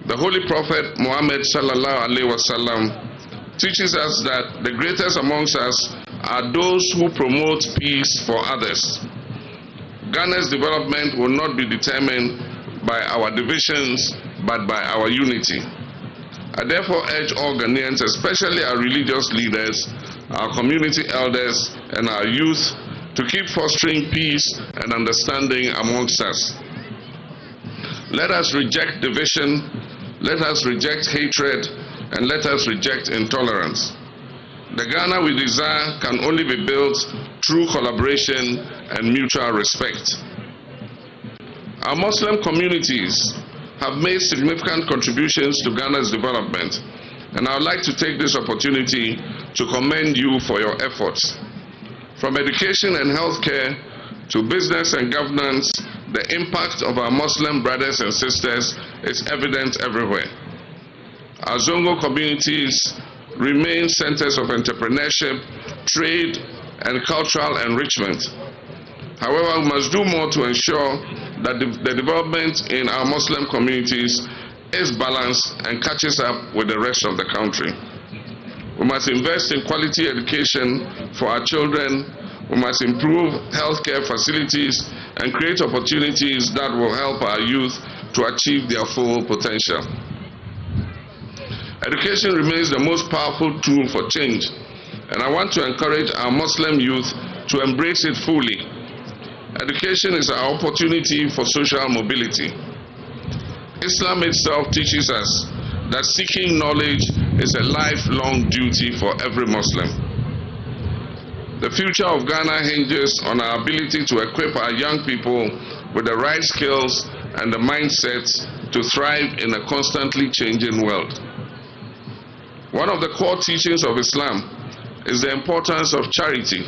Speaker 10: The Holy Prophet Muhammad sallallahu alaihi wasallam teaches us that the greatest amongst us are those who promote peace for others. Ghana's development will not be determined by our divisions, but by our unity. I therefore urge all Ghanaians, especially our religious leaders, our community elders, and our youth, to keep fostering peace and understanding amongst us. Let us reject division, let us reject hatred, and let us reject intolerance. The Ghana we desire can only be built through collaboration and mutual respect. Our Muslim communities have made significant contributions to Ghana's development, and I would like to take this opportunity to commend you for your efforts. From education and healthcare to business and governance, the impact of our Muslim brothers and sisters is evident everywhere. Our Zongo communities remain centers of entrepreneurship, trade, and cultural enrichment. However, we must do more to ensure that the development in our Muslim communities is balanced and catches up with the rest of the country. We must invest in quality education for our children. We must improve healthcare facilities and create opportunities that will help our youth to achieve their full potential. Education remains the most powerful tool for change, and I want to encourage our Muslim youth to embrace it fully. Education is our opportunity for social mobility. Islam itself teaches us that seeking knowledge is a lifelong duty for every Muslim. The future of Ghana hinges on our ability to equip our young people with the right skills and the mindsets to thrive in a constantly changing world. One of the core teachings of Islam is the importance of charity,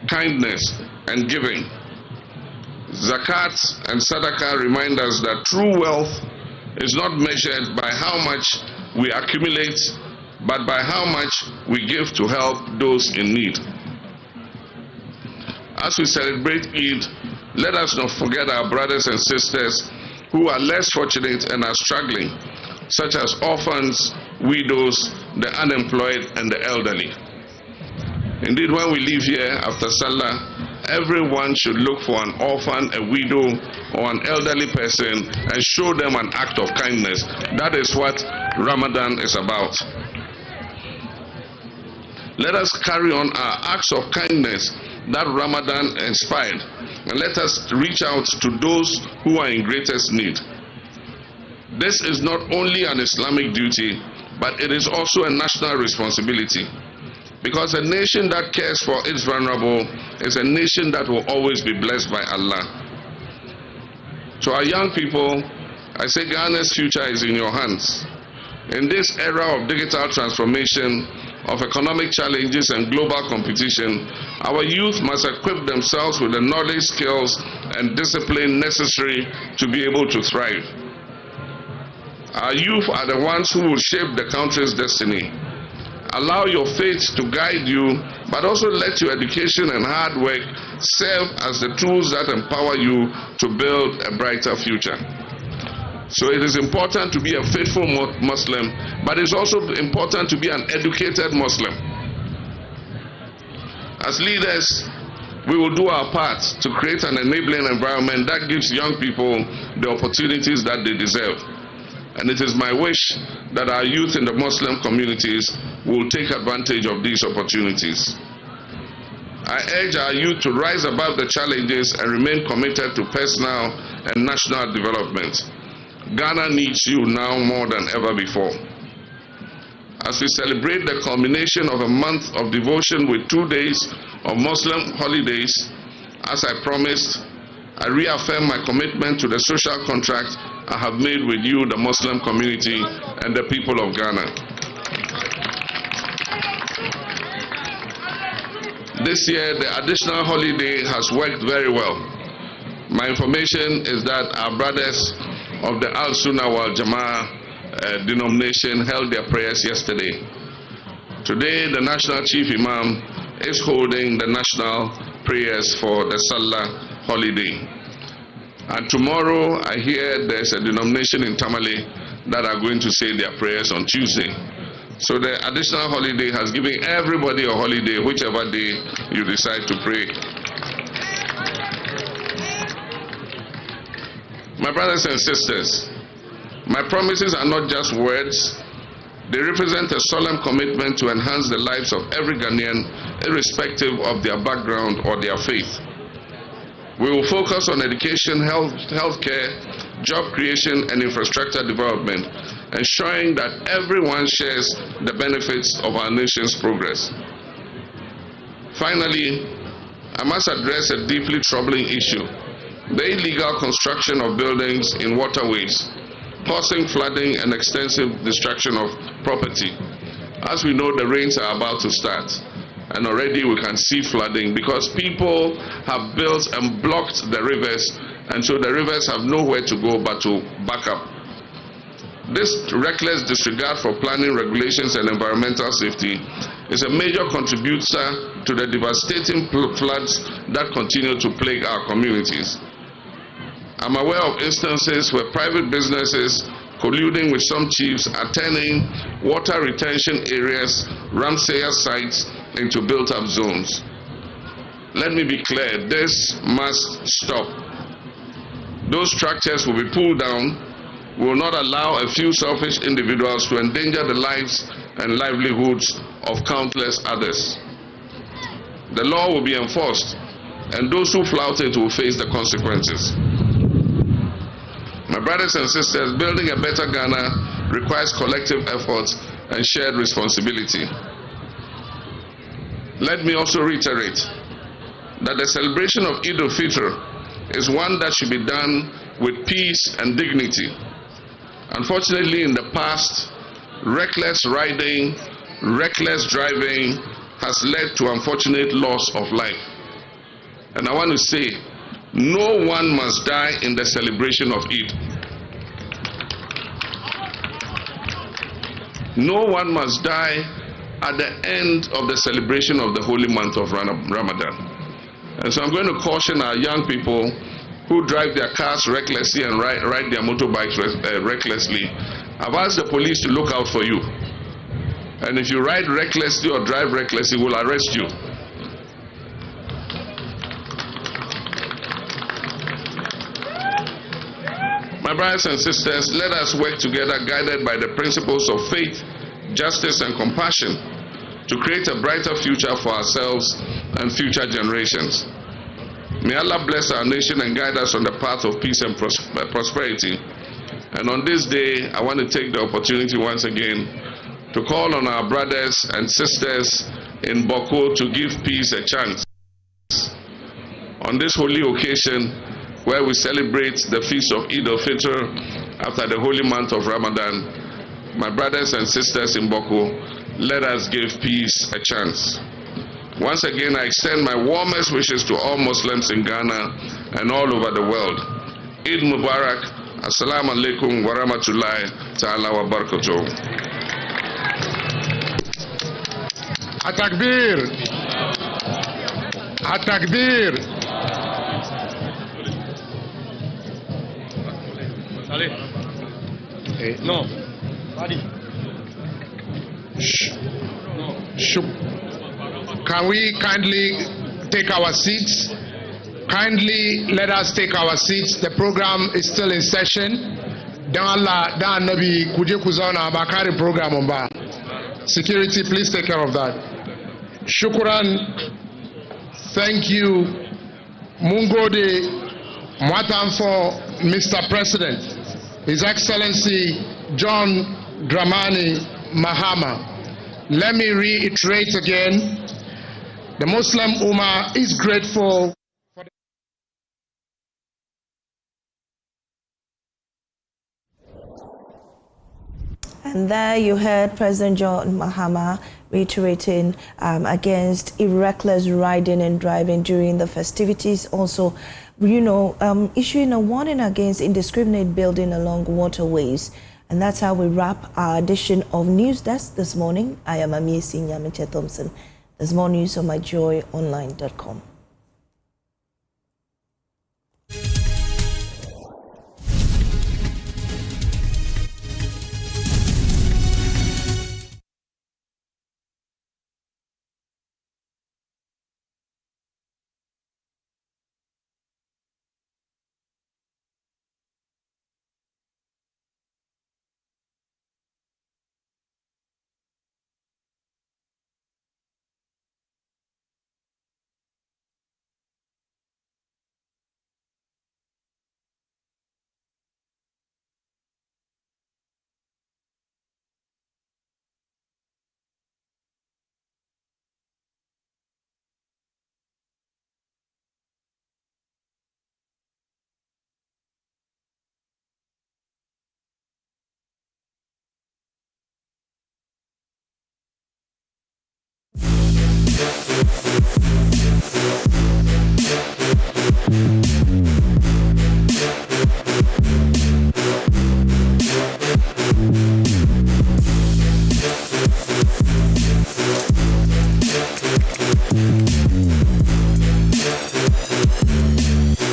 Speaker 10: kindness, and giving. Zakat and Sadaqah remind us that true wealth is not measured by how much we accumulate, but by how much we give to help those in need. As we celebrate Eid, let us not forget our brothers and sisters who are less fortunate and are struggling, such as orphans, widows, the unemployed, and the elderly. Indeed, when we leave here after Salah, everyone should look for an orphan, a widow, or an elderly person and show them an act of kindness. That is what Ramadan is about. Let us carry on our acts of kindness that Ramadan inspired, and let us reach out to those who are in greatest need. This is not only an Islamic duty, but it is also a national responsibility. Because a nation that cares for its vulnerable is a nation that will always be blessed by Allah. To our young people, I say Ghana's future is in your hands. In this era of digital transformation, of economic challenges and global competition, our youth must equip themselves with the knowledge, skills, and discipline necessary to be able to thrive. Our youth are the ones who will shape the country's destiny. Allow your faith to guide you, but also let your education and hard work serve as the tools that empower you to build a brighter future. So it is important to be a faithful Muslim, but it's also important to be an educated Muslim. As leaders, we will do our part to create an enabling environment that gives young people the opportunities that they deserve. And it is my wish that our youth in the Muslim communities will take advantage of these opportunities. I urge our youth to rise above the challenges and remain committed to personal and national development. Ghana needs you now more than ever before. As we celebrate the culmination of a month of devotion with 2 days of Muslim holidays, as I promised, I reaffirm my commitment to the social contract I have made with you, the Muslim community, and the people of Ghana. This year, the additional holiday has worked very well. My information is that our brothers of the Al-Sunnah wal Jama'ah denomination held their prayers yesterday. Today, the National Chief Imam is holding the national prayers for the Salah holiday. And tomorrow, I hear there's a denomination in Tamale that are going to say their prayers on Tuesday. So the additional holiday has given everybody a holiday, whichever day you decide to pray. My brothers and sisters, my promises are not just words. They represent a solemn commitment to enhance the lives of every Ghanaian, irrespective of their background or their faith. We will focus on education, healthcare, job creation, and infrastructure development, ensuring that everyone shares the benefits of our nation's progress. Finally, I must address a deeply troubling issue: the illegal construction of buildings in waterways, causing flooding and extensive destruction of property. As we know, the rains are about to start, and already we can see flooding because people have built and blocked the rivers, and so the rivers have nowhere to go but to back up. This reckless disregard for planning regulations and environmental safety is a major contributor to the devastating floods that continue to plague our communities. I'm aware of instances where private businesses colluding with some chiefs are turning water retention areas, Ramsar sites, into built-up zones. Let me be clear, this must stop. Those structures will be pulled down. We will not allow a few selfish individuals to endanger the lives and livelihoods of countless others. The law will be enforced, and those who flout it will face the consequences. My brothers and sisters, building a better Ghana requires collective effort and shared responsibility. Let me also reiterate that the celebration of al-Fitr is one that should be done with peace and dignity. Unfortunately, in the past, reckless riding, reckless driving has led to unfortunate loss of life. And I want to say, no one must die in the celebration of Eid. No one must die at the end of the celebration of the holy month of Ramadan. And so I'm going to caution our young people who drive their cars recklessly and ride their motorbikes recklessly. I've asked the police to look out for you. And if you ride recklessly or drive recklessly, we'll arrest you. My brothers and sisters, let us work together guided by the principles of faith, justice, and compassion to create a brighter future for ourselves and future generations. May Allah bless our nation and guide us on the path of peace and prosperity. And on this day, I want to take the opportunity once again to call on our brothers and sisters in Boko to give peace a chance. On this holy occasion, where we celebrate the feast of al-Fitr after the holy month of Ramadan, my brothers and sisters in Boko, let us give peace a chance. Once again, I extend my warmest wishes to all Muslims in Ghana and all over the world. Eid Mubarak. Assalamu alaikum wa rahmatullahi ta'ala wa barakatuh.
Speaker 11: Atakbir. Atakbir. No. Can we kindly take our seats? Kindly let us take our seats. The program is still in session. Security, please take care of that. Shukran. Thank you. Mungode Mwatamfo, Mr. President, His Excellency John Dramani Mahama. Let me reiterate again, the Muslim Ummah is grateful.
Speaker 16: And there you heard President John Mahama reiterating against reckless riding and driving during the festivities. Also, issuing a warning against indiscriminate building along waterways. And that's how we wrap our edition of News Desk this morning. I am Amiesi Nyamiche Thompson. There's more news on myjoyonline.com.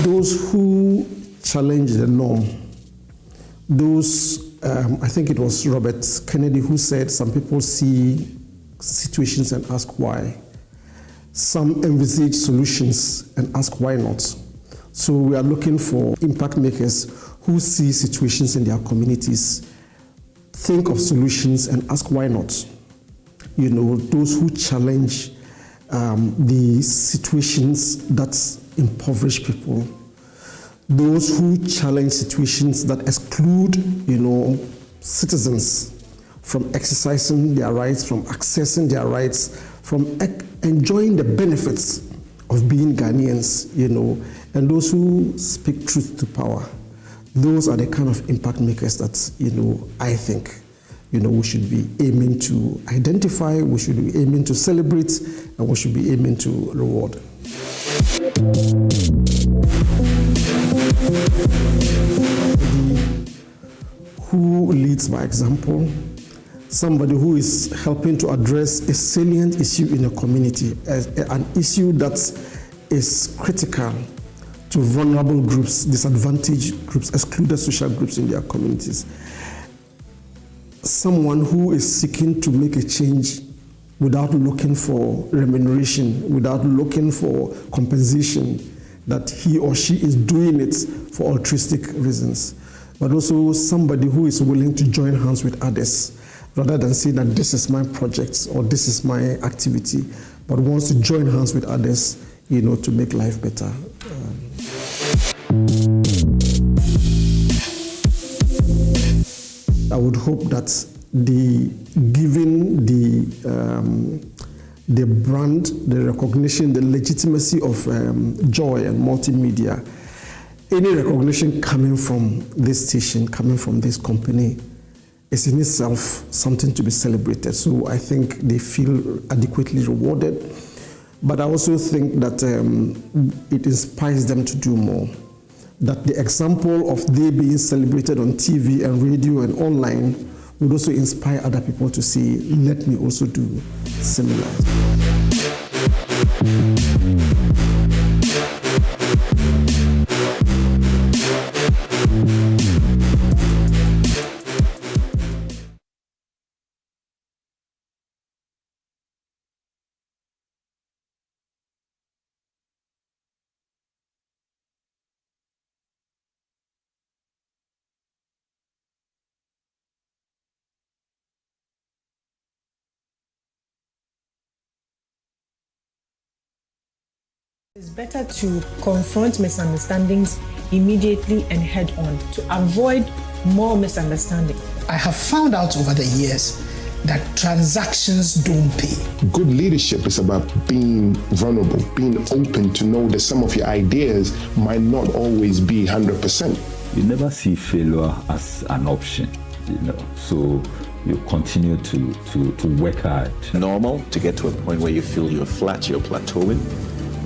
Speaker 13: Those who challenge the norm, I think it was Robert Kennedy who said some people see situations and ask why. Some envisage solutions and ask why not. So we are looking for impact makers who see situations in their communities, think of solutions and ask why not. Those who challenge the situations that impoverish people, those who challenge situations that exclude, citizens from exercising their rights, from accessing their rights, from enjoying the benefits of being Ghanaians, and those who speak truth to power. Those are the kind of impact makers that, I think, we should be aiming to identify, we should be aiming to celebrate, and we should be aiming to reward. Who leads by example? Somebody who is helping to address a salient issue in a community, an issue that is critical to vulnerable groups, disadvantaged groups, excluded social groups in their communities. Someone who is seeking to make a change without looking for remuneration, without looking for compensation, that he or she is doing it for altruistic reasons. but also somebody who is willing to join hands with others, rather than saying that this is my project or this is my activity, but wants to join hands with others, to make life better. I would hope that given the brand, the recognition, the legitimacy of Joy and multimedia, any recognition coming from this station, coming from this company, is in itself something to be celebrated. So I think they feel adequately rewarded. But I also think that it inspires them to do more. That the example of they being celebrated on TV and radio and online would also inspire other people to say, let me also do similar.
Speaker 5: It's better to confront misunderstandings immediately and head on to avoid more misunderstanding.
Speaker 6: I have found out over the years that transactions don't pay.
Speaker 14: Good leadership is about being vulnerable, being open to know that some of your ideas might not always be 100%.
Speaker 17: You never see failure as an option, so you continue to work hard.
Speaker 18: Normal to get to a point where you feel you're flat, you're plateauing.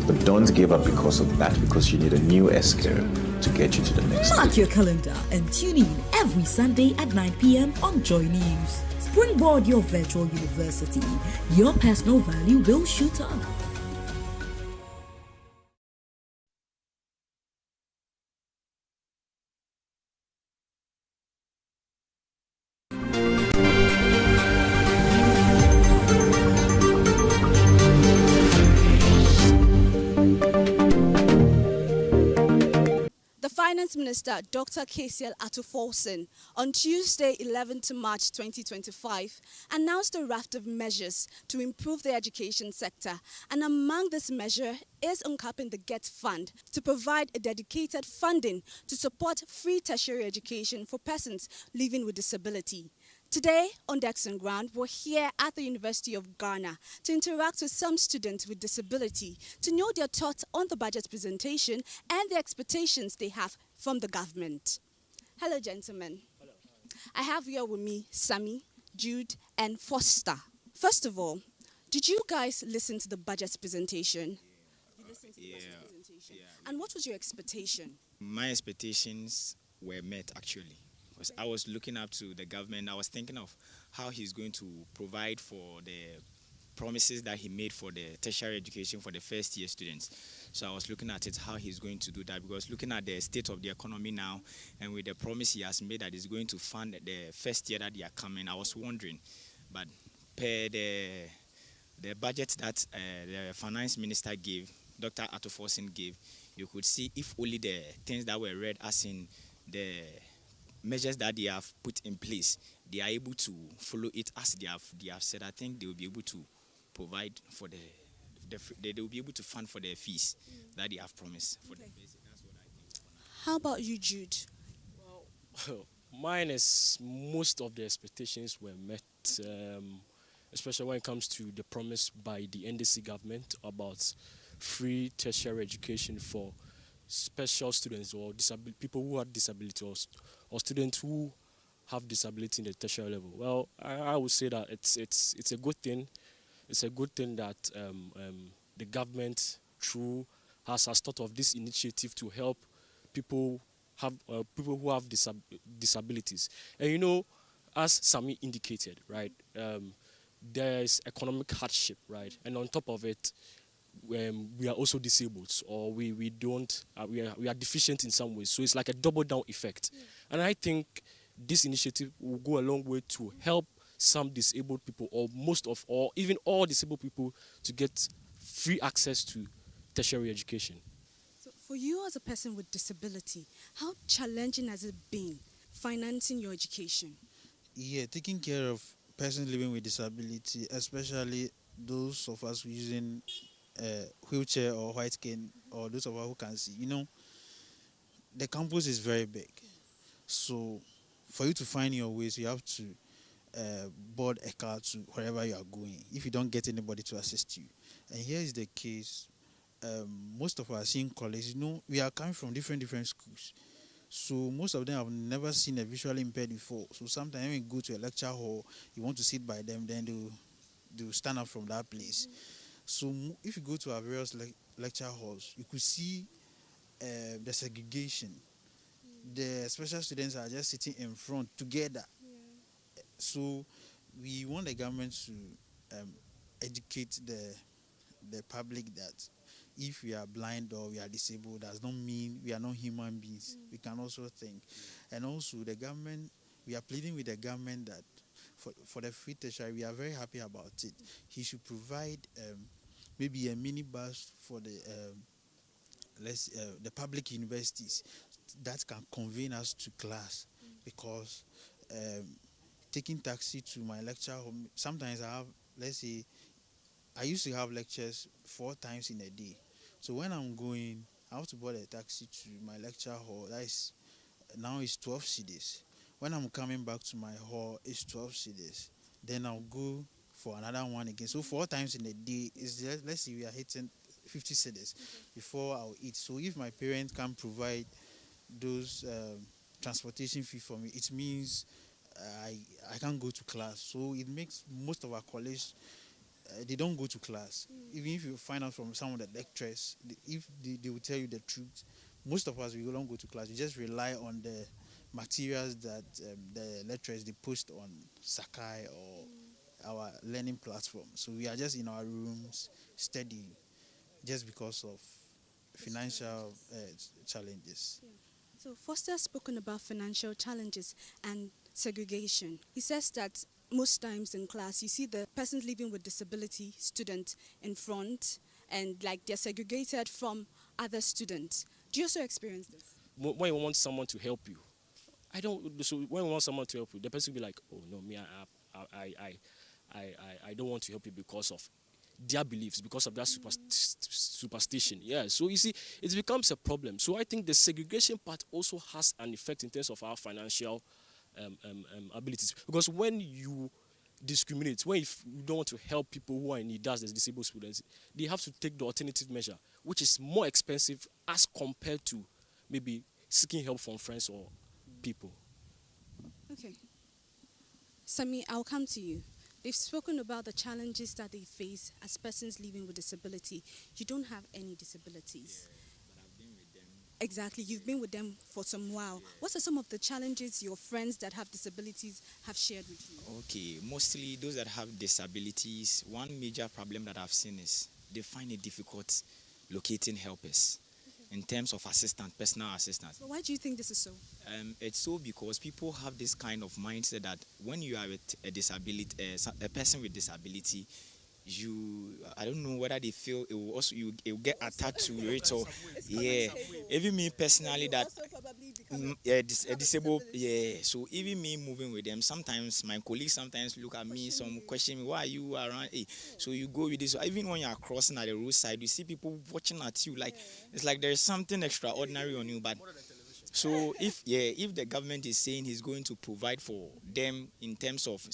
Speaker 18: But don't give up because of that, because you need a new S-curve to get you to the next stage.
Speaker 19: Mark your calendar and tune in every Sunday at 9 p.m. on JoyNews. Springboard your virtual university. Your personal value will shoot up.
Speaker 27: Finance Minister Dr. KCL Atufolsen on Tuesday, 11th March 2025, announced a raft of measures to improve the education sector, and among this measure is uncapping the GET Fund to provide a dedicated funding to support free tertiary education for persons living with disability. Today, on Decks and Ground, we're here at the University of Ghana to interact with some students with disability, to know their thoughts on the budget presentation and the expectations they have from the government. Hello, gentlemen. Hello. I have here with me Sammy, Jude, and Foster. First of all, did you guys listen to the budget presentation? You listened to the budget presentation. Yeah. And what was your expectation?
Speaker 28: My expectations were met, actually. Because I was looking up to the government. I was thinking of how he's going to provide for the promises that he made for the tertiary education for the first year students. So I was looking at it, how he's going to do that, because looking at the state of the economy now and with the promise he has made that he's going to fund the first year that they are coming, I was wondering. But per the budget that the finance minister gave, Dr. Atufolsen gave, you could see if only the things that were read as in the measures that they have put in place, they are able to follow it as they have said. I think they will be able to provide for they will be able to fund for their fees that they have promised for the basic. That's what I think.
Speaker 27: How about you, Jude?
Speaker 29: Well, mine is most of the expectations were met, especially when it comes to the promise by the NDC government about free tertiary education for special students or people who have disability or students who have disability in the tertiary level. Well, I would say that it's a good thing. It's a good thing that the government has thought of this initiative to help people who have disabilities. And as Sami indicated, right, there is economic hardship, right, and on top of it, we are also disabled, or we are deficient in some ways. So it's like a double down effect. And I think this initiative will go a long way to help some disabled people, or even all disabled people, to get free access to tertiary education.
Speaker 27: So for you as a person with disability, how challenging has it been financing your education?
Speaker 1: Yeah, taking care of persons living with disability, especially those of us who using wheelchair or white cane, or those of us who can see. You know, the campus is very big, so for you to find your ways, you have to board a car to wherever you are going. If you don't get anybody to assist you, and here is the case. Most of us in college, you know, we are coming from different schools. So most of them have never seen a visually impaired before. So sometimes when you go to a lecture hall, you want to sit by them, then they'll stand up from that place. So if you go to our various lecture halls, you could see the segregation. The special students are just sitting in front together. So we want the government to educate the public that if we are blind or we are disabled, does not mean we are not human beings. We can also think. And also the government, we are pleading with the government that for the free tertiary, we are very happy about it. He should provide maybe a mini bus for the public universities that can convene us to class, because taking taxi to my lecture home, sometimes I have, let's say, I used to have lectures 4 times in a day. So when I'm going, I have to board a taxi to my lecture hall. Now it's 12 cedis. When I'm coming back to my hall, it's 12 cedis. Then I'll go for another one again. So 4 times in a day is, let's say we are hitting 50 cedis before I'll eat. So if my parents can't provide those transportation fee for me, it means I can't go to class. So it makes most of our college, they don't go to class. Even if you find out from some of the lecturers, if they will tell you the truth, most of us, we don't go to class. We just rely on the materials that the lecturers, they post on Sakai or our learning platform. So we are just in our rooms studying just because of financial challenges.
Speaker 27: Yeah. So Foster has spoken about financial challenges and segregation. He says that most times in class, you see the persons living with disability student in front, and like they're segregated from other students. Do you also experience this?
Speaker 29: When you want someone to help you, So when you want someone to help you, the person will be like, "Oh no, me, I don't want to help you because of their beliefs, because of that superstition." Yeah. So you see, it becomes a problem. So I think the segregation part also has an effect in terms of our financial abilities, because when you discriminate, when you don't want to help people who are in need, as the disabled students, they have to take the alternative measure, which is more expensive as compared to maybe seeking help from friends or people.
Speaker 27: Okay. Sami, I'll come to you. They've spoken about the challenges that they face as persons living with disability. You don't have any disabilities.
Speaker 28: But I've been with them.
Speaker 27: Exactly, you've been with them for some while. What are some of the challenges your friends that have disabilities have shared with you?
Speaker 28: Okay, mostly those that have disabilities, one major problem that I've seen is they find it difficult locating helpers in terms of personal assistance.
Speaker 27: So why do you think this is so?
Speaker 28: It's so because people have this kind of mindset that when you are with a person with disability, I don't know whether they feel it will also it will get attached to it, or even me personally, that disabled, so even me moving with them, sometimes my colleagues sometimes look at me, some question me, why are you around, so you go with this. So even when you are crossing at the roadside, you see people watching at you, like it's like there's something extraordinary on you. But so if the government is saying he's going to provide for them in terms of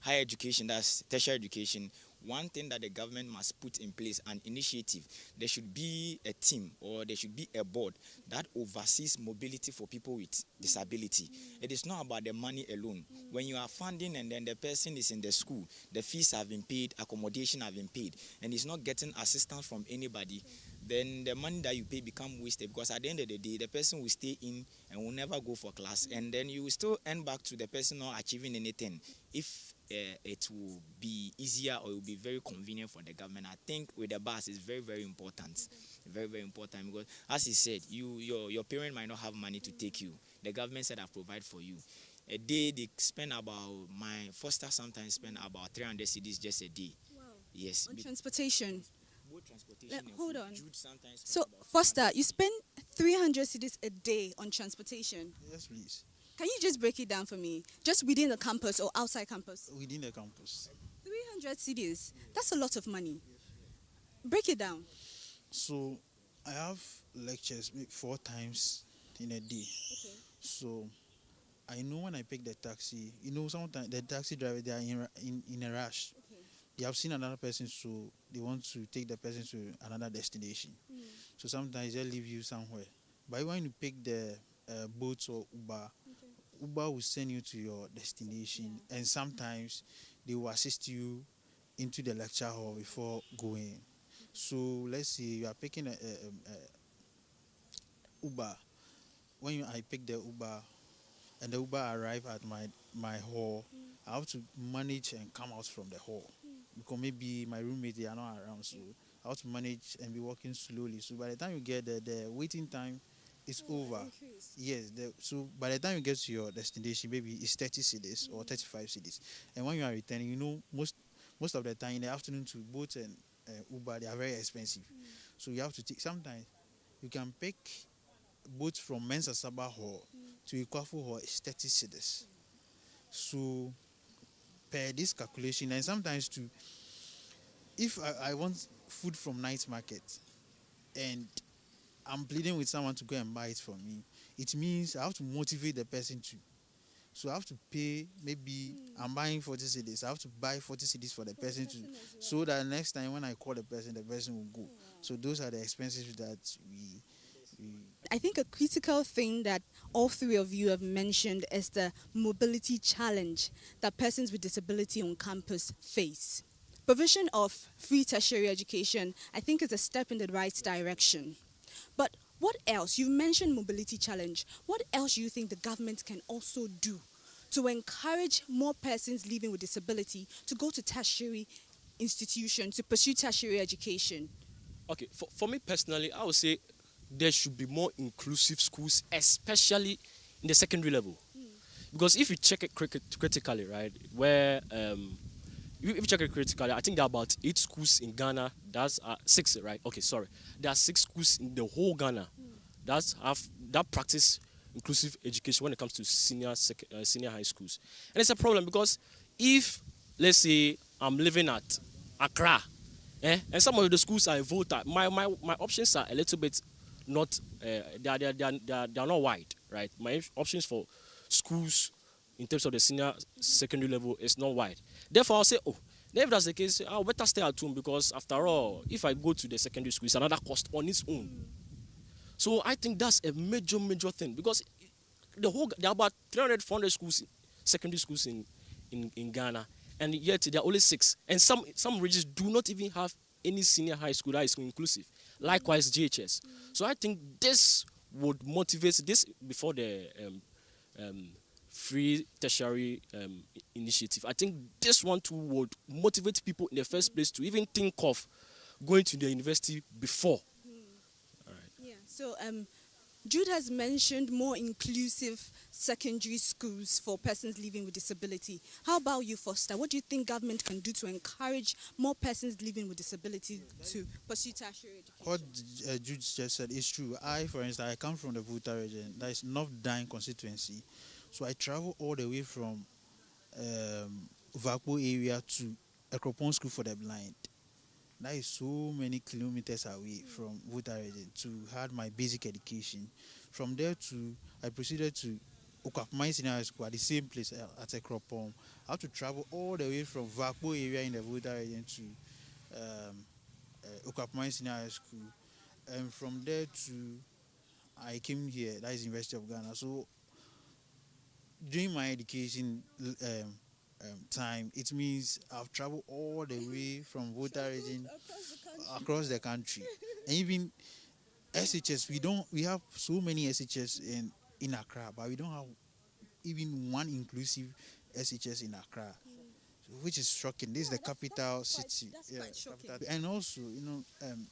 Speaker 28: higher education, that's tertiary education, one thing that the government must put in place, an initiative, there should be a team or there should be a board that oversees mobility for people with disability. It is not about the money alone. When you are funding and then the person is in the school, the fees have been paid, accommodation have been paid, and is not getting assistance from anybody, then the money that you pay become wasted, because at the end of the day, the person will stay in and will never go for class, and then you will still end back to the person not achieving anything. If it will be easier or it will be very convenient for the government, I think with the bus is very, very important. Very, very important, because as he said, your parent might not have money to take you. The government said I provide for you. A day they spend about, my foster sometimes spend about 300 cedis just a day.
Speaker 27: Wow.
Speaker 28: Yes.
Speaker 27: On transportation.
Speaker 28: both transportation and
Speaker 27: hold
Speaker 28: food.
Speaker 27: on.
Speaker 28: Jude sometimes
Speaker 27: So,
Speaker 28: talks about
Speaker 27: Foster, you spend 300 cedis a day on transportation.
Speaker 1: Yes, please.
Speaker 27: Can you just break it down for me? Just within the campus or outside campus?
Speaker 1: Within the campus.
Speaker 27: 300 cedis. That's a lot of money. Break it down.
Speaker 1: So I have lectures 4 times in a day.
Speaker 27: Okay.
Speaker 1: So I know when I pick the taxi, sometimes the taxi driver, they are in a rush.
Speaker 27: Okay.
Speaker 1: They have seen another person, so they want to take the person to another destination. So sometimes they leave you somewhere. But when you pick the boat or Uber, Uber will send you to your destination, and sometimes they will assist you into the lecture hall before going. So let's say you are picking a Uber. When I pick the Uber and the Uber arrive at my hall, I have to manage and come out from the hall because maybe my roommates, they are not around, so I have to manage and be walking slowly. So by the time you get there, the waiting time is over. Yes. So by the time you get to your destination, maybe it's 30 cedis or 35 cedis. And when you are returning, most of the time in the afternoon to boat and Uber, they are very expensive. So you have to take, sometimes you can pick boats from Mensa Sabah Hall to Ikwafu Hall is 30 cedis. So per this calculation, and sometimes if I want food from night market and I'm pleading with someone to go and buy it for me, it means I have to motivate the person to. So I have to pay, maybe I'm buying 40 cedis. I have to buy 40 cedis for the person to, so that next time when I call the person will go. So those are the expenses that we.
Speaker 27: I think a critical thing that all three of you have mentioned is the mobility challenge that persons with disability on campus face. Provision of free tertiary education, I think, is a step in the right direction. But what else? You've mentioned mobility challenge. What else do you think the government can also do to encourage more persons living with disability to go to tertiary institutions, to pursue tertiary education?
Speaker 29: Okay, for me personally, I would say there should be more inclusive schools, especially in the secondary level. Because if you check it critically, right, where if you check it critically, I think there are about 8 schools in Ghana. That's 6, right? Okay, sorry. There are 6 schools in the whole Ghana that practice inclusive education when it comes to senior high schools. And it's a problem because if, let's say, I'm living at Accra, and some of the schools are in Volta, my options are a little bit not, they are not wide, right? My options for schools in terms of the senior secondary level is not wide. Therefore, I'll say, if that's the case, I'll better stay at home because after all, if I go to the secondary school, it's another cost on its own. So I think that's a major thing because there are about 300, 400 schools, secondary schools in Ghana, and yet there are only 6. And some regions do not even have any senior high school that is inclusive. Likewise, GHS. So I think this would motivate this before the free tertiary initiative. I think this one too would motivate people in the first place to even think of going to the university before.
Speaker 27: All right. Yeah. So Jude has mentioned more inclusive secondary schools for persons living with disability. How about you, Foster? What do you think government can do to encourage more persons living with disability to pursue tertiary education?
Speaker 1: What Jude just said is true. For instance, I come from the Volta region. That is North Dine constituency. So I travel all the way from Vakpo area to Ekropon School for the Blind. That is so many kilometers away from Volta region to have my basic education. From there I proceeded to Okapmai Senior School at the same place at Ekropon. I have to travel all the way from Vakpo area in the Volta region to Okapmai Senior School. And from there I came here, that is University of Ghana. So during my education time, it means I've traveled all the way from Volta region across the country. And even SHS, we have so many SHS in Accra, but we don't have even one inclusive SHS in Accra, which is shocking. This is the capital city. Capital. And also,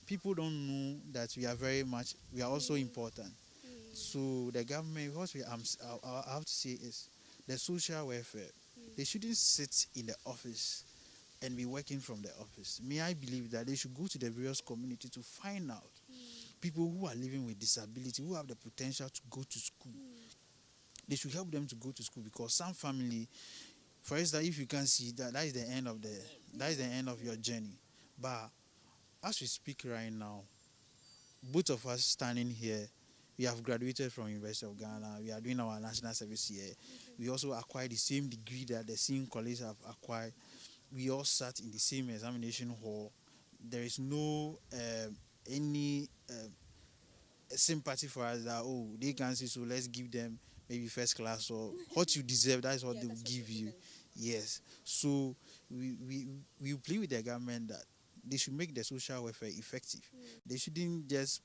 Speaker 1: people don't know that we are also important. So the government, what I have to say is the social welfare. They shouldn't sit in the office and be working from the office. Me, I believe that they should go to the various communities to find out people who are living with disability, who have the potential to go to school. They should help them to go to school, because some family, for instance, if you can see that, that is the end of your journey. But as we speak right now, both of us standing here, we have graduated from University of Ghana. We are doing our national service here. We also acquired the same degree that the same colleagues have acquired. We all sat in the same examination hall. There is no any sympathy for us that, oh, they can see, so let's give them maybe first class, or what you deserve, that is what they will give you. Yes. So we play with the government that they should make the social welfare effective. They shouldn't just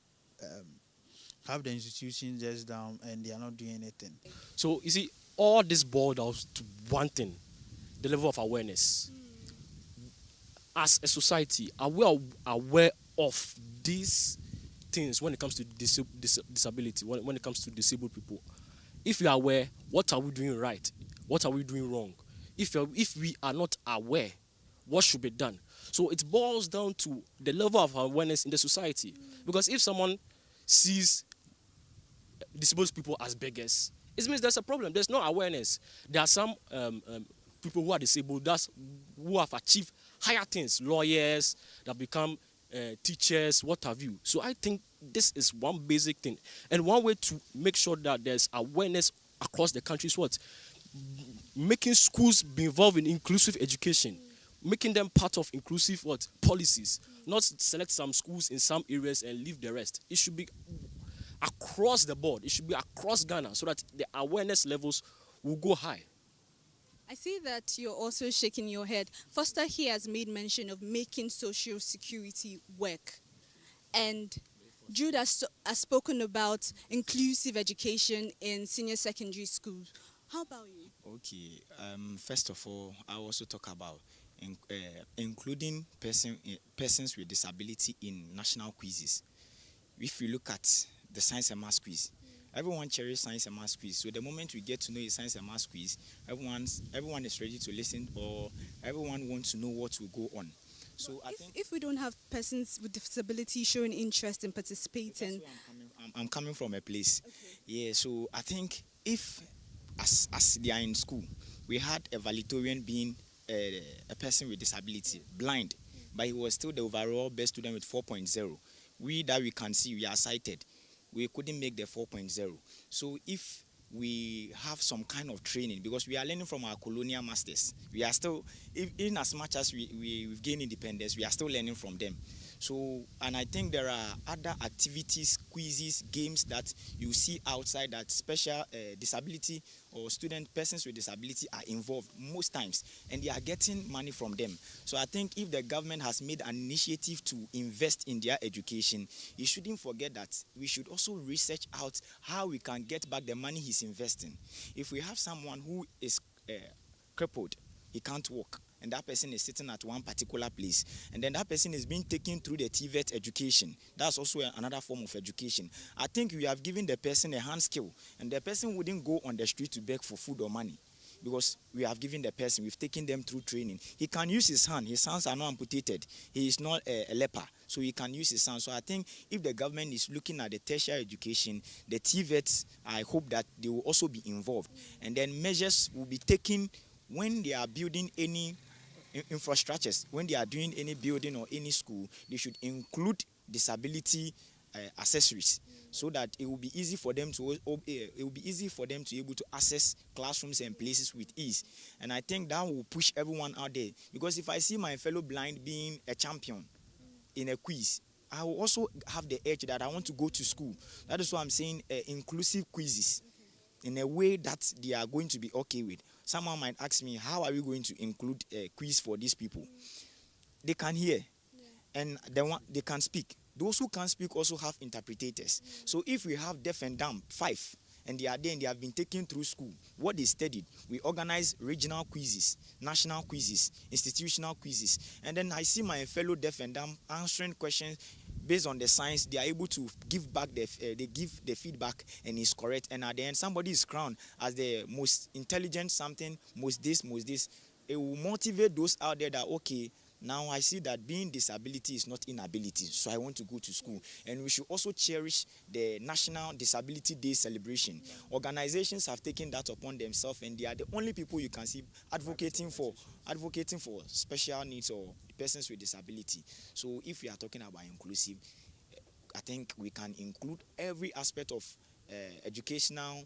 Speaker 1: have the institution just down and they are not doing anything.
Speaker 29: So you see, all this boiled down to one thing: the level of awareness. As a society, are we aware of these things when it comes to disability, when it comes to disabled people? If you are aware, what are we doing right? What are we doing wrong? If we are not aware, what should be done? So it boils down to the level of awareness in the society. Because if someone sees disabled people as beggars, it means there's a problem. There's no awareness. There are some people who are disabled who have achieved higher things, lawyers that become teachers, what have you. So I think this is one basic thing. And one way to make sure that there's awareness across the country is what? Making schools be involved in inclusive education, making them part of inclusive policies, not select some schools in some areas and leave the rest. It should be across the board. It should be across Ghana so that the awareness levels will go high.
Speaker 27: I see that you're also shaking your head. Foster here has made mention of making social security work. And Jude has spoken about inclusive education in senior secondary schools. How about you?
Speaker 28: Okay. First of all, I also talk about including persons with disability in national quizzes. If you look at the science and math quiz, everyone cherishes science and math quiz. So the moment we get to know a science and math quiz, everyone is ready to listen, or everyone wants to know what will go on. So
Speaker 27: if we don't have persons with disability showing interest in participating,
Speaker 28: I'm coming from a place. Okay. Yeah. So I think if as they are in school, we had a valedictorian being a person with disability, blind, but he was still the overall best student with 4.0. We can see, we are sighted. We couldn't make the 4.0. So if we have some kind of training, because we are learning from our colonial masters, we are still, in as much as we've gained independence, we are still learning from them. So, and I think there are other activities, quizzes, games that you see outside that special disability or persons with disability are involved most times, and they are getting money from them. So I think if the government has made an initiative to invest in their education, you shouldn't forget that we should also research out how we can get back the money he's investing. If we have someone who is crippled, he can't walk, and that person is sitting at one particular place, and then that person is being taken through the TVET education. That's also another form of education. I think we have given the person a hand skill, and the person wouldn't go on the street to beg for food or money, because we have given the person, we've taken them through training. He can use his hand. His hands are not amputated. He is not a leper, so he can use his hands. So I think if the government is looking at the tertiary education, the TVETs, I hope that they will also be involved, and then measures will be taken when they are building any infrastructures, when they are doing any building or any school. They should include disability accessories, so that it will be easy for them to be able to access classrooms and places with ease. And I think that will push everyone out there, because if I see my fellow blind being a champion in a quiz, I will also have the edge that I want to go to school. That is why I'm saying inclusive quizzes in a way that they are going to be okay with. Someone might ask me, how are we going to include a quiz for these people? They can hear, and they can speak. Those who can speak also have interpreters. So if we have deaf and dumb, 5, and they are there and they have been taken through school, what they studied, we organize regional quizzes, national quizzes, institutional quizzes. And then I see my fellow deaf and dumb answering questions based on the science. They are able to give back they give the feedback, and it's correct. And at the end, somebody is crowned as the most intelligent something, most this. it will motivate those out there that, okay, now I see that being disability is not inability, so I want to go to school. And we should also cherish the National Disability Day celebration. Organizations have taken that upon themselves, and they are the only people you can see advocating for special needs or persons with disability. So if we are talking about inclusive, I think we can include every aspect of educational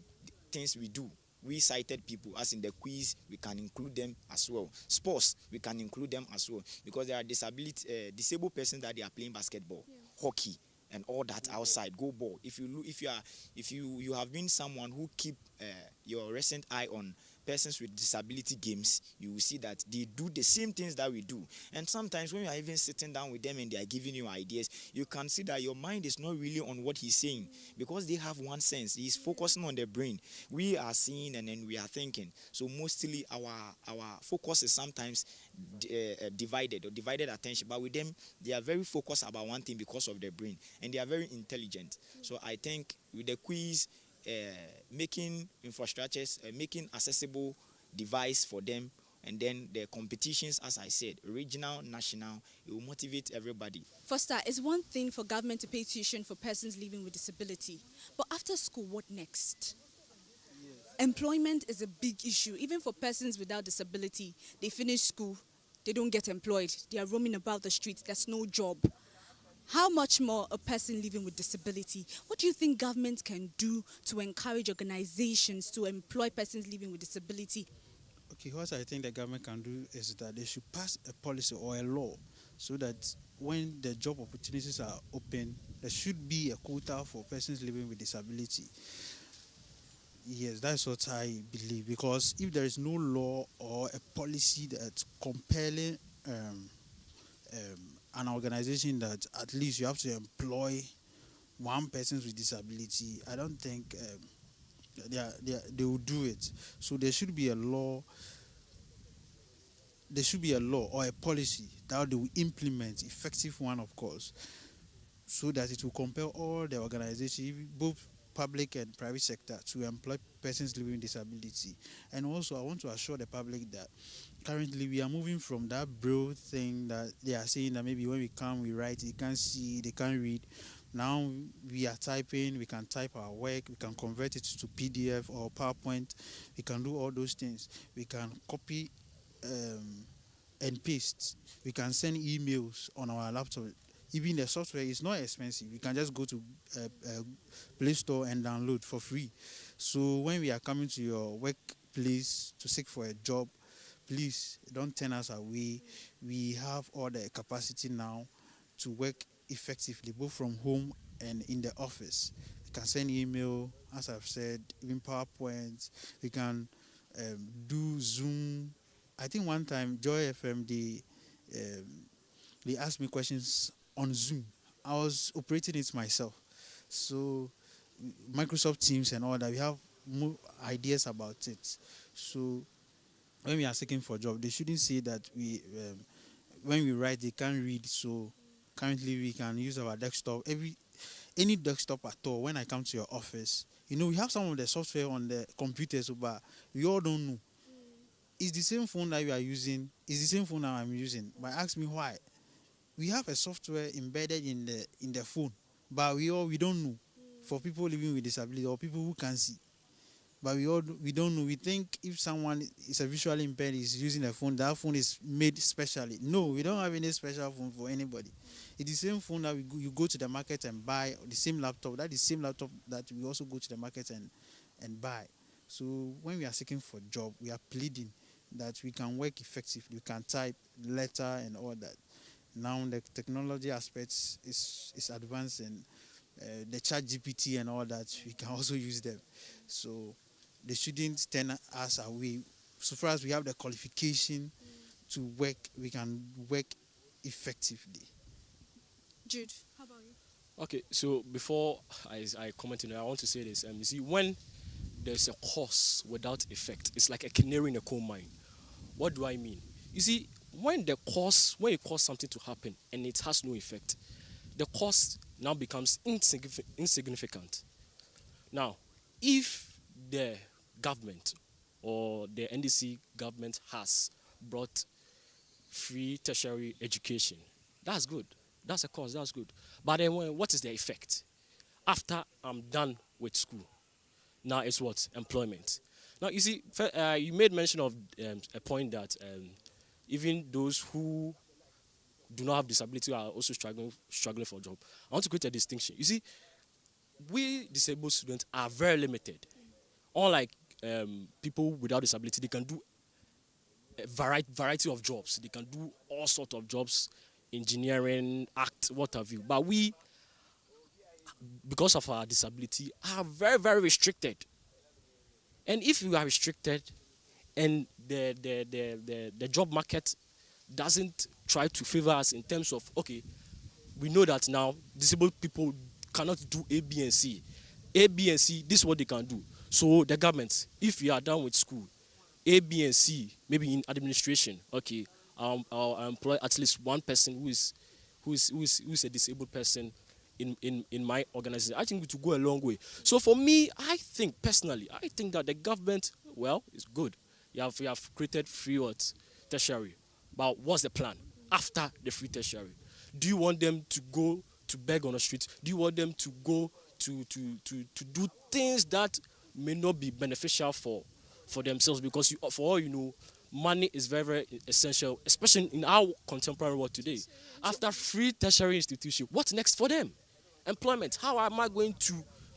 Speaker 28: things we do. We cited people, as in the quiz, we can include them as well. Sports, we can include them as well, because there are disabled persons that they are playing basketball, hockey, and all that outside. Go ball. If you have been someone who keep your recent eye on persons with disability games, you will see that they do the same things that we do. And sometimes when you are even sitting down with them and they are giving you ideas, you can see that your mind is not really on what he's saying, because they have one sense. He's focusing on the brain. We are seeing and then we are thinking. So mostly our focus is sometimes divided attention. But with them, they are very focused about one thing because of their brain, and they are very intelligent. So I think with the quiz, making infrastructures, making accessible device for them, and then the competitions, as I said, regional, national, it will motivate everybody.
Speaker 27: Foster, it's one thing for government to pay tuition for persons living with disability, but after school, what next? Employment is a big issue. Even for persons without disability, they finish school, they don't get employed, they are roaming about the streets, there's no job. How much more a person living with disability? What do you think government can do to encourage organizations to employ persons living with disability?
Speaker 1: Okay, what I think the government can do is that they should pass a policy or a law so that when the job opportunities are open, there should be a quota for persons living with disability. Yes, that's what I believe, because if there is no law or a policy that's compelling an organization that at least you have to employ one person with disability, I don't think they will do it. So there should be a law. There should be a law or a policy that they will implement, effective one, of course, so that it will compel all the organizations, both public and private sector, to employ persons living with disability. And also, I want to assure the public that currently we are moving from that braille thing that they are saying that maybe when we come, we write, they can't see, they can't read. Now we are typing, we can type our work, we can convert it to PDF or PowerPoint, we can do all those things. We can copy and paste. We can send emails on our laptop. Even the software is not expensive. You can just go to Play Store and download for free. So when we are coming to your workplace to seek for a job, please don't turn us away. We have all the capacity now to work effectively, both from home and in the office. We can send email, as I've said, even PowerPoint. We can do Zoom. I think one time, Joy FM, they asked me questions on Zoom. I was operating it myself. So Microsoft Teams and all that, we have more ideas about it. So when we are seeking for a job, they shouldn't say that when we write, they can't read. So currently we can use our desktop. Any desktop at all. When I come to your office, we have some of the software on the computers, but we all don't know. It's the same phone that you are using. It's the same phone that I'm using. But ask me why. We have a software embedded in the phone, but we don't know. For people living with disability or people who can see, but we don't know. We think if someone is a visually impaired is using a phone, that phone is made specially. No, we don't have any special phone for anybody. It's the same phone that you go to the market and buy, the same laptop. That is the same laptop that we also go to the market and buy. So when we are seeking for a job, we are pleading that we can work effectively. We can type letter and all that. Now the technology aspects is advancing. The chat GPT and all that, we can also use them. So they shouldn't turn us away. So far as we have the qualification to work, we can work effectively.
Speaker 27: Jude, how about you?
Speaker 29: Okay, so before I comment on it, I want to say this. You see, when there's a cause without effect, it's like a canary in a coal mine. What do I mean? You see, when you cause something to happen and it has no effect, the cause now becomes insignificant. Now, if the government or the NDC government has brought free tertiary education. That's good. That's a cause, that's good. But then what is the effect? After I'm done with school, now it's what? Employment. Now, you see, you made mention of a point that even those who do not have disability are also struggling for a job. I want to create a distinction. You see, we disabled students are very limited. Unlike people without disability, they can do a variety of jobs. They can do all sorts of jobs, engineering, art, what have you. But we, because of our disability, are very, very restricted. And if we are restricted and the job market doesn't try to favor us in terms of, okay, we know that now disabled people cannot do A, B, and C. A, B, and C, this is what they can do. So the government, if you are done with school, A, B, and C, maybe in administration, okay, I'll employ at least one person who is a disabled person in my organization. I think it will go a long way. So for me, I think that the government, well, is good. You have created free tertiary. But what's the plan after the free tertiary? Do you want them to go to beg on the street? Do you want them to go to do things that may not be beneficial for themselves? Because for all you know, money is very, very essential, especially in our contemporary world today. After free tertiary institution, what's next for them? Employment. How am I going to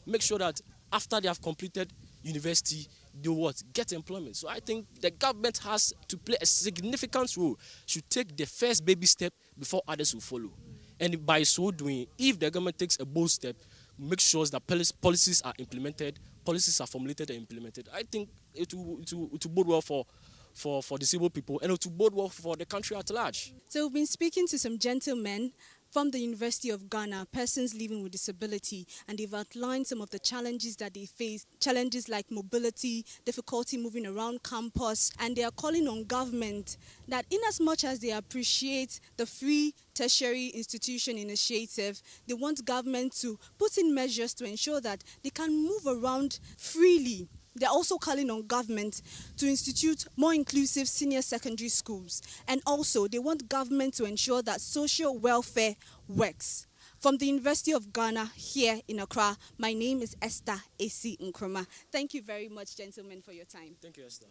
Speaker 29: make sure that after they have completed university, they get employment? So I think the government has to play a significant role, should take the first baby step before others will follow. And by so doing, if the government takes a bold step, make sure that policies are implemented, policies are formulated and implemented, I think it will bode well for disabled people, and it will bode well for the country at large.
Speaker 27: So we've been speaking to some gentlemen from the University of Ghana, persons living with disability, and they've outlined some of the challenges that they face, challenges like mobility, difficulty moving around campus, and they are calling on government that in as much as they appreciate the free tertiary institution initiative, they want government to put in measures to ensure that they can move around freely. They're also calling on government to institute more inclusive senior secondary schools. And also, they want government to ensure that social welfare works. From the University of Ghana here in Accra, my name is Esther A.C. Nkrumah. Thank you very much, gentlemen, for your time.
Speaker 29: Thank you, Esther.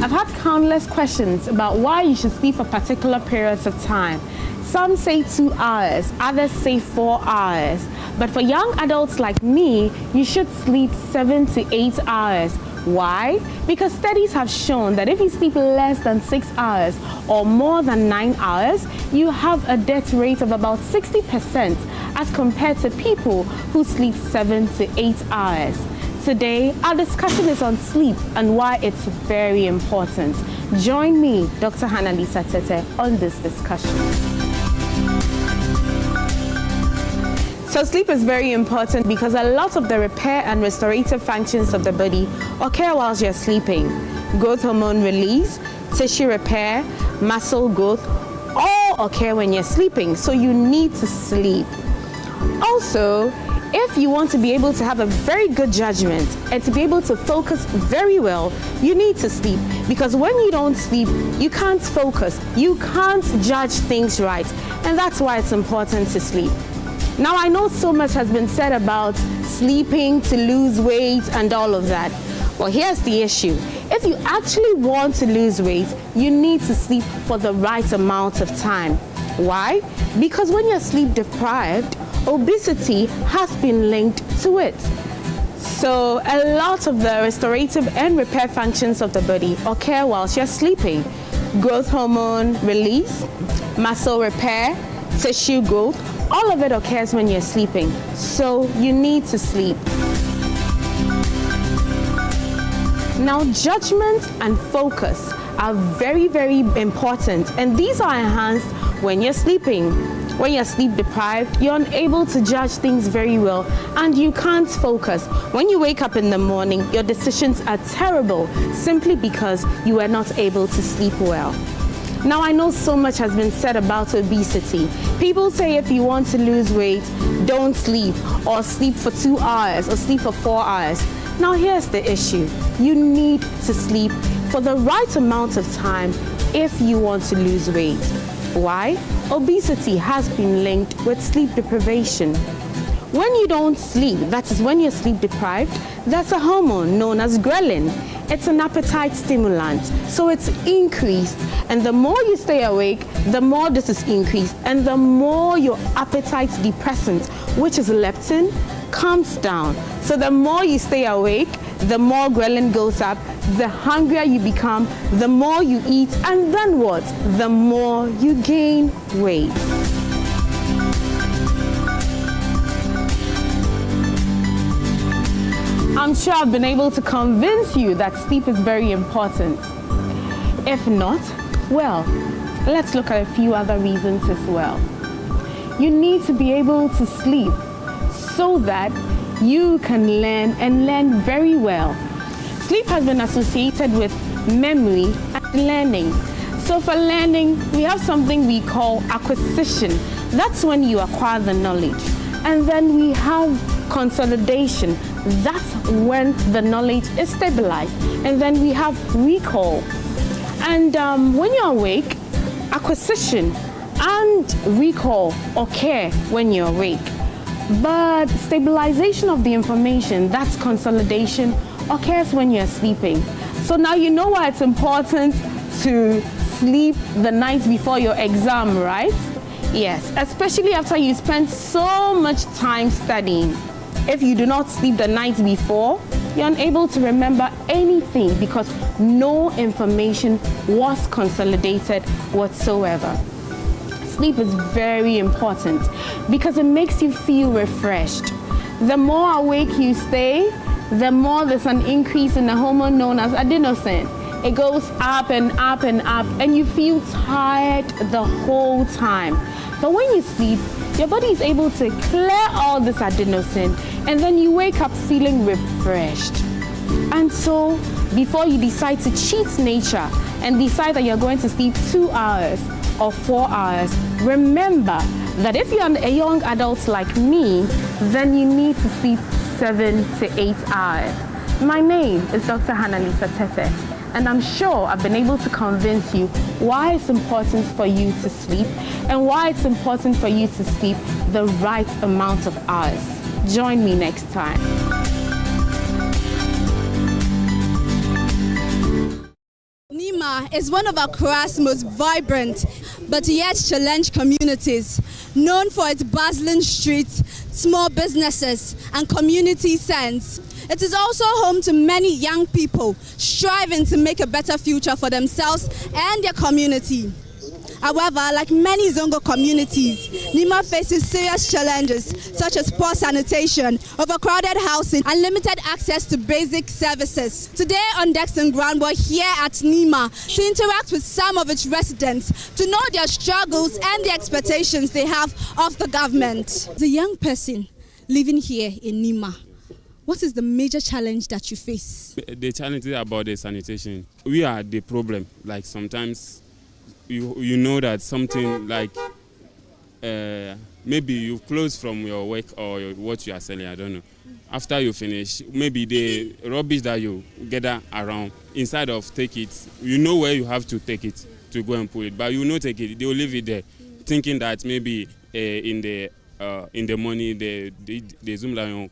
Speaker 7: I've had countless questions about why you should sleep for particular periods of time. Some say 2 hours, others say 4 hours. But for young adults like me, you should sleep 7 to 8 hours. Why? Because studies have shown that if you sleep less than 6 hours or more than 9 hours, you have a death rate of about 60% as compared to people who sleep 7 to 8 hours. Today, our discussion is on sleep and why it's very important. Join me, Dr. Hannah-Lisa Tete, on this discussion. So sleep is very important because a lot of the repair and restorative functions of the body occur whilst you're sleeping. Growth hormone release, tissue repair, muscle growth, all occur when you're sleeping, so you need to sleep. Also, if you want to be able to have a very good judgment and to be able to focus very well, you need to sleep. Because when you don't sleep, you can't focus, you can't judge things right. And that's why it's important to sleep. Now, I know so much has been said about sleeping to lose weight and all of that. Well, here's the issue. If you actually want to lose weight, you need to sleep for the right amount of time. Why? Because when you're sleep deprived, obesity has been linked to it. So a lot of the restorative and repair functions of the body occur whilst you're sleeping. Growth hormone release, muscle repair, tissue growth, all of it occurs when you're sleeping. So you need to sleep. Now, judgment and focus are very, very important, and these are enhanced when you're sleeping. When you're sleep deprived, you're unable to judge things very well and you can't focus. When you wake up in the morning, your decisions are terrible simply because you were not able to sleep well. Now, I know so much has been said about obesity. People say if you want to lose weight, don't sleep, or sleep for 2 hours, or sleep for 4 hours. Now, here's the issue. You need to sleep for the right amount of time if you want to lose weight. Why? Obesity has been linked with sleep deprivation. When you don't sleep, that is when you're sleep deprived, there's a hormone known as ghrelin. It's an appetite stimulant, so it's increased. And the more you stay awake, the more this is increased. And the more your appetite depressant, which is leptin, comes down. So the more you stay awake, the more ghrelin goes up, the hungrier you become, the more you eat, and then what? The more you gain weight. I'm sure I've been able to convince you that sleep is very important. If not, well, let's look at a few other reasons as well. You need to be able to sleep so that you can learn and learn very well. Sleep has been associated with memory and learning. So for learning, we have something we call acquisition. That's when you acquire the knowledge. And then we have consolidation. That's when the knowledge is stabilized. And then we have recall. And when you're awake, acquisition and recall occur when you're awake. But stabilization of the information, that's consolidation, occurs when you're sleeping. So now you know why it's important to sleep the night before your exam, right? Yes, especially after you spend so much time studying. If you do not sleep the night before, you're unable to remember anything because no information was consolidated whatsoever. Sleep is very important because it makes you feel refreshed. The more awake you stay, the more there's an increase in the hormone known as adenosine. It goes up and up and up, and you feel tired the whole time. But when you sleep, your body is able to clear all this adenosine, and then you wake up feeling refreshed. And so, before you decide to cheat nature and decide that you're going to sleep 2 hours or 4 hours, remember that if you're a young adult like me, then you need to sleep 7 to 8 hours. My name is Dr. Hannalisa Tete, and I'm sure I've been able to convince you why it's important for you to sleep and why it's important for you to sleep the right amount of hours. Join me next time.
Speaker 27: Nima is one of Accra's most vibrant but yet challenged communities, known for its bustling streets, small businesses, and community sense. It is also home to many young people striving to make a better future for themselves and their community. However, like many Zongo communities, Nima faces serious challenges such as poor sanitation, overcrowded housing, and limited access to basic services. Today on Decks and Ground, we're here at Nima to interact with some of its residents to know their struggles and the expectations they have of the government. As a young person living here in Nima, what is the major challenge that you face?
Speaker 3: The challenge is about the sanitation. We are the problem. Like sometimes you know that something like maybe you close from your work or what you are selling, I don't know. After you finish, maybe the rubbish that you gather around, instead of take it, you know where you have to take it to go and put it, but you will not take it. They will leave it there, thinking that maybe in the morning the Zoom Lion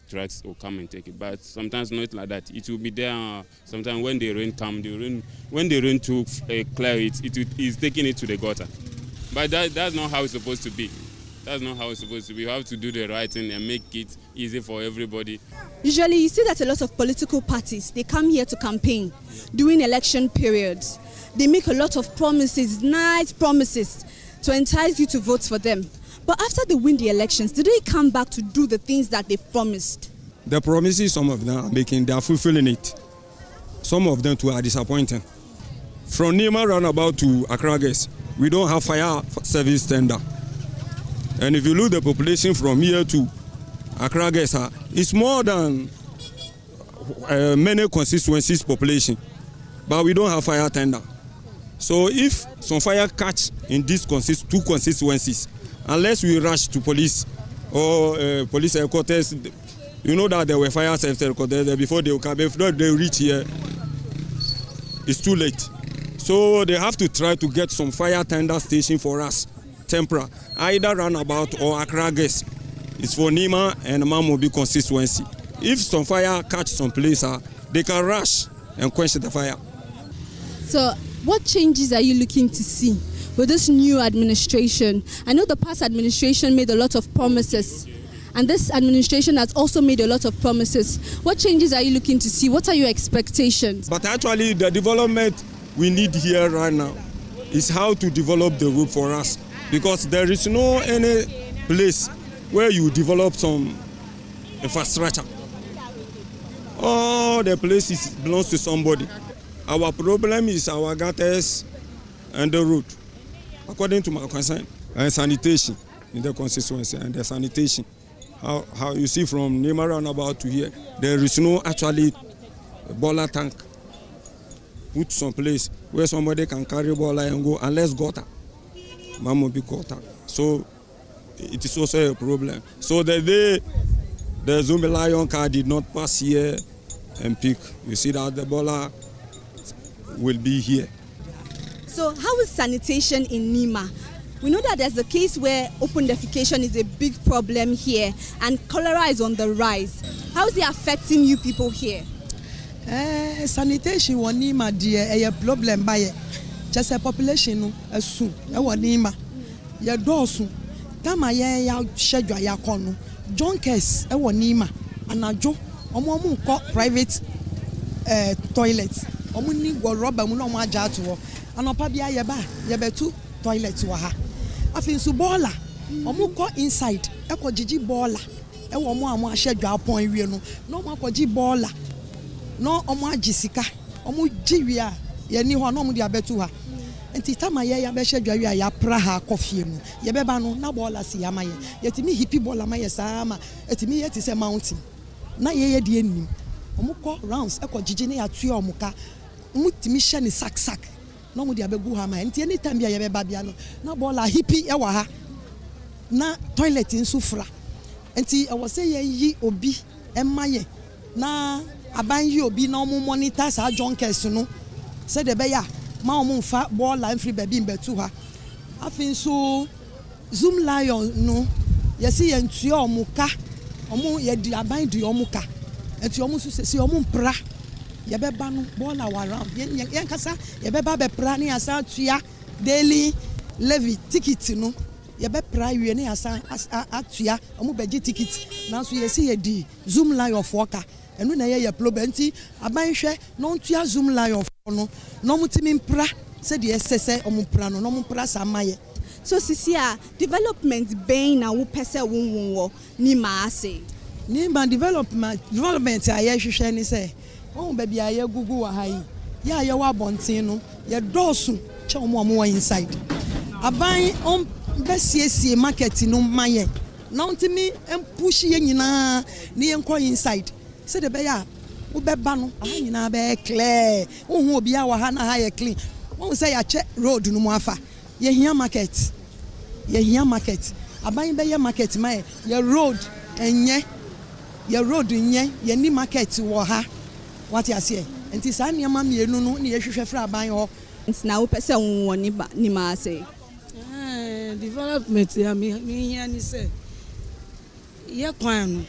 Speaker 3: trucks will come and take it, but sometimes not like that. It will be there. Sometimes when the rain comes, when the rain to clear it, it is taking it to the gutter. But that's not how it's supposed to be. That's not how it's supposed to be. You have to do the right thing and make it easy for everybody.
Speaker 27: Usually you see that a lot of political parties, they come here to campaign during election periods. They make a lot of promises, nice promises, to entice you to vote for them. But after they win the elections, do they come back to do the things that they promised?
Speaker 12: The promises some of them are making, they are fulfilling it. Some of them too are disappointing. From Nima roundabout to Accra Gas, we don't have fire service tender. And if you look the population from here to Accra Gesa, it's more than many constituencies population, but we don't have fire tender. So if some fire catch in these two constituencies, unless we rush to police or police headquarters, you know that there were fire headquarters there before they will come. If not, they reach here, it's too late. So they have to try to get some fire tender station for us, temporary, either roundabout or Accra Gas. It's for Nima and Mamobi constituency. If some fire catch some place, they can rush and quench the fire.
Speaker 27: So what changes are you looking to see with this new administration? I know the past administration made a lot of promises, and this administration has also made a lot of promises. What changes are you looking to see? What are your expectations?
Speaker 12: But actually, the development we need here right now is how to develop the road for us, because there is no any place where you develop some infrastructure. All the places belongs to somebody. Our problem is our gutters and the road, according to my concern, and sanitation in the constituency and the sanitation. How you see from Nima roundabout to here, there is no actually boiler tank. Put some place where somebody can carry boiler and go, unless gutter. Mama be gutter. So it is also a problem. So the day the Zumbi Lion car did not pass here and pick, you see that the boiler will be here.
Speaker 27: So how is sanitation in Nima? We know that there's a case where open defecation is a big problem here and cholera is on the rise. How is it affecting you people here?
Speaker 4: Sanitation in Nima is a problem by just a population soon. Nima, ya dosu. Kama ya schedule ya kono. Junkers Nima anajo omo ko private toilets. Omo ni go rubber mu no mo aja to. Anopa bia ye ba ye betu toilet wa ha. Afin su bola omo ko inside eko jiji bola e wo mo amo schedule apon wie no mo akoji bola no omo agisika omo jiwi a ye ni ho no mo dia betu ha. Enti tama ye ya be schedule wi ya pra ha coffee no ye be ba no na bola si ya maye yetimi hippie bola maye sama etimi yeti se mountain na ye de anim omo ko rounds eko jiji ne ya tue omo ka omo timi hye ne sak no mo dia be gu ha ma enti anytime ya ye be ba bia no na bola hippie e wa ha na toilet nso fra enti e wo se ye yi obi e maye na aban yi obi na omo monitor sa junkers no se de be ya ma omo fa bola en free baby mbetu ha afin so zoom lion no ye si ye ntue omo ka omo ye di aban di omo ka enti omo so se omo mpra ye be ba no bola wa round ye kasa ye be ba be pra ni asa tua daily levy ticket no ye be pra wie ni asa atua omo beji ticket na so ye si ye di zoom lion for ka enu na ye problem nti aban hwe no ntua zoom lion for no no mutimi mpra se de sese omo mpra no mo mpra sa maye.
Speaker 27: So sisia development ben na wo pese wonwo ni ma ase
Speaker 4: ni ban development aye hwehwe ni se won ba bia ye gugu wa hayi ya ye wa bontin no ye dosu che omo wa inside aban on besiesie market no maye na ntimi push ye nyina ni ye nko inside se de be ya wo be ba no aha nyina be clear wo hu obi a wa ha na ha ye clean won say ya che road no mu afa ye hia market aban be ye market maye ye road enye ye ni market wo ha what you say enti sa niam mienu no ne ye hwehwe fra aban ho
Speaker 27: na wo pese won ni ma say
Speaker 4: development ya me hia ni say ye kwan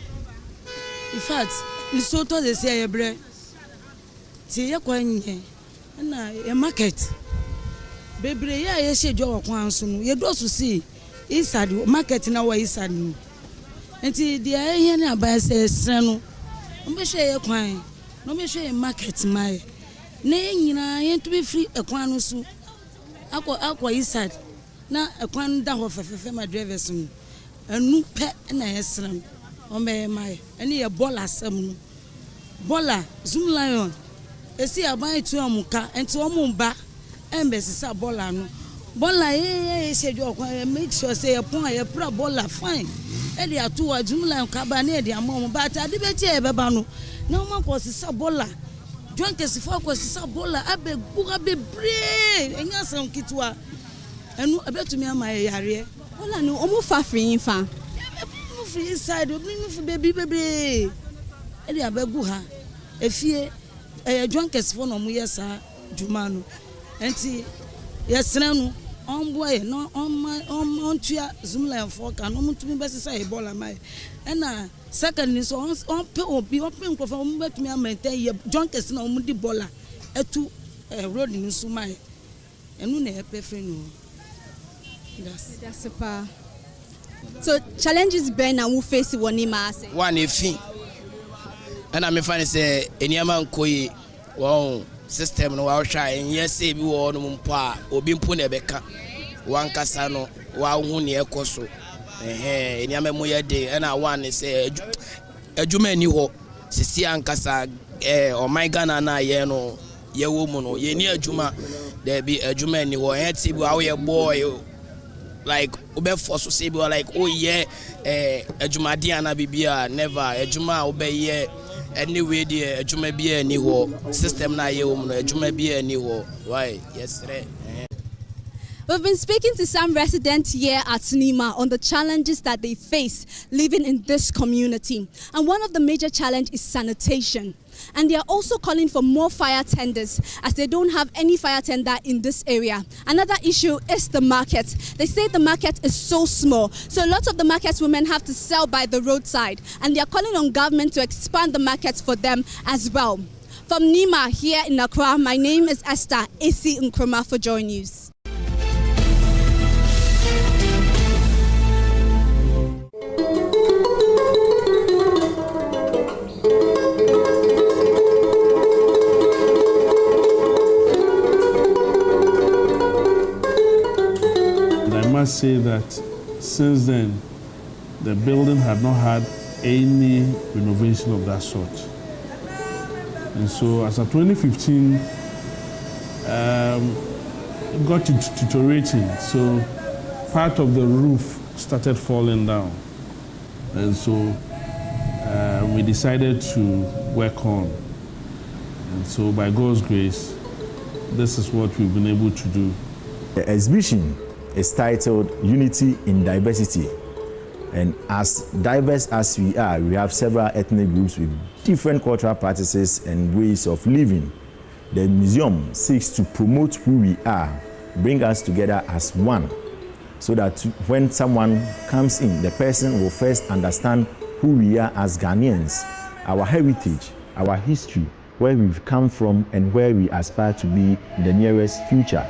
Speaker 4: in fact ni so to dey say ye bre ti ye kwan nye na ye market bebre ya ye shejo kwan so no ye do so see inside market na wa inside no enti dia ye na aban say sre no mbe hwe ye kwan no me hwe market mai na nyina ye to be free ekwan no so akwa inside na ekwan da ho fefefe ma drivers no anu pe na ye sram o me mai eni ye bola sam no bola zoom lion esi aban tu amuka enti o mu ba embesi sa bola no bola say you make sure say a point a pra bola fine e dey atu wa jumla kaba na e dey amom but adibeti e beba no na ma ko sisa bola Jonkes for ko sisa bola abeguga bebre enya sam kitwa enu abetumi ama yare
Speaker 27: bola no omo fa free fa
Speaker 4: omo free inside omo fu baby bebre e dey abegu ha efie Jonkes for no mo yesa juma no enti yesra no onboy no on tua zumla for kan no mutumi besisa e bola mai ena second so on pe obi open ko fa mo betumi amenta ye Jonkes na omo di bola etu road ni so mai enu na e perfect no that's
Speaker 27: super. So challenges ben and who face wonima say
Speaker 8: one efi and I me find say eniama nkoyi wow system no wa hwa enye say bi wo no mpo a obi mpo na ebeka wan kasa no wa hu ne ekoso eniama mo ye de and one say adwuma ni ho sisi ankasa o my Ghana na ye no ye wo mu no ye ni adwuma there be adwuma ni ho ti bi wa ye boy like obe force say be like oh yeah adwuma dia na bibia never adwuma obe ye anyway the adwuma bia ni ho system na ye wo mu no adwuma bia ni ho why yes right.
Speaker 27: We've been speaking to some residents here at Nima on the challenges that they face living in this community. And one of the major challenges is sanitation. And they are also calling for more fire tenders as they don't have any fire tender in this area. Another issue is the market. They say the market is so small, so lots of the market women have to sell by the roadside. And they are calling on government to expand the markets for them as well. From Nima here in Accra, my name is Esther AC Nkrumah for JoyNews.
Speaker 9: I must say that since then, the building had not had any renovation of that sort. And so as of 2015, it got to deteriorating. So part of the roof started falling down. And so we decided to work on. And so by God's grace, this is what we've been able to do.
Speaker 15: The exhibition is titled Unity in Diversity. And as diverse as we are, we have several ethnic groups with different cultural practices and ways of living. The museum seeks to promote who we are, bring us together as one, so that when someone comes in, the person will first understand who we are as Ghanaians, our heritage, our history, where we've come from and where we aspire to be in the nearest future.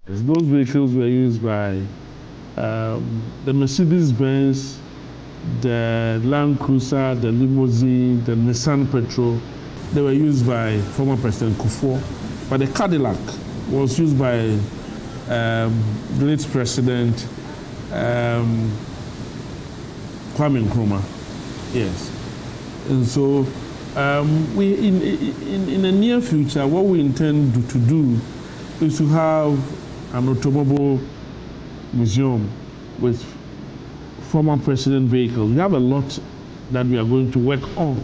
Speaker 9: Those vehicles were used by the Mercedes-Benz, the Land Cruiser, the limousine, the Nissan Petrol. They were used by former President Kufuor. But the Cadillac was used by the late President Kwame Nkrumah. Yes. And so we in the near future, what we intend to do is to have an automobile museum with former president vehicles. We have a lot that we are going to work on.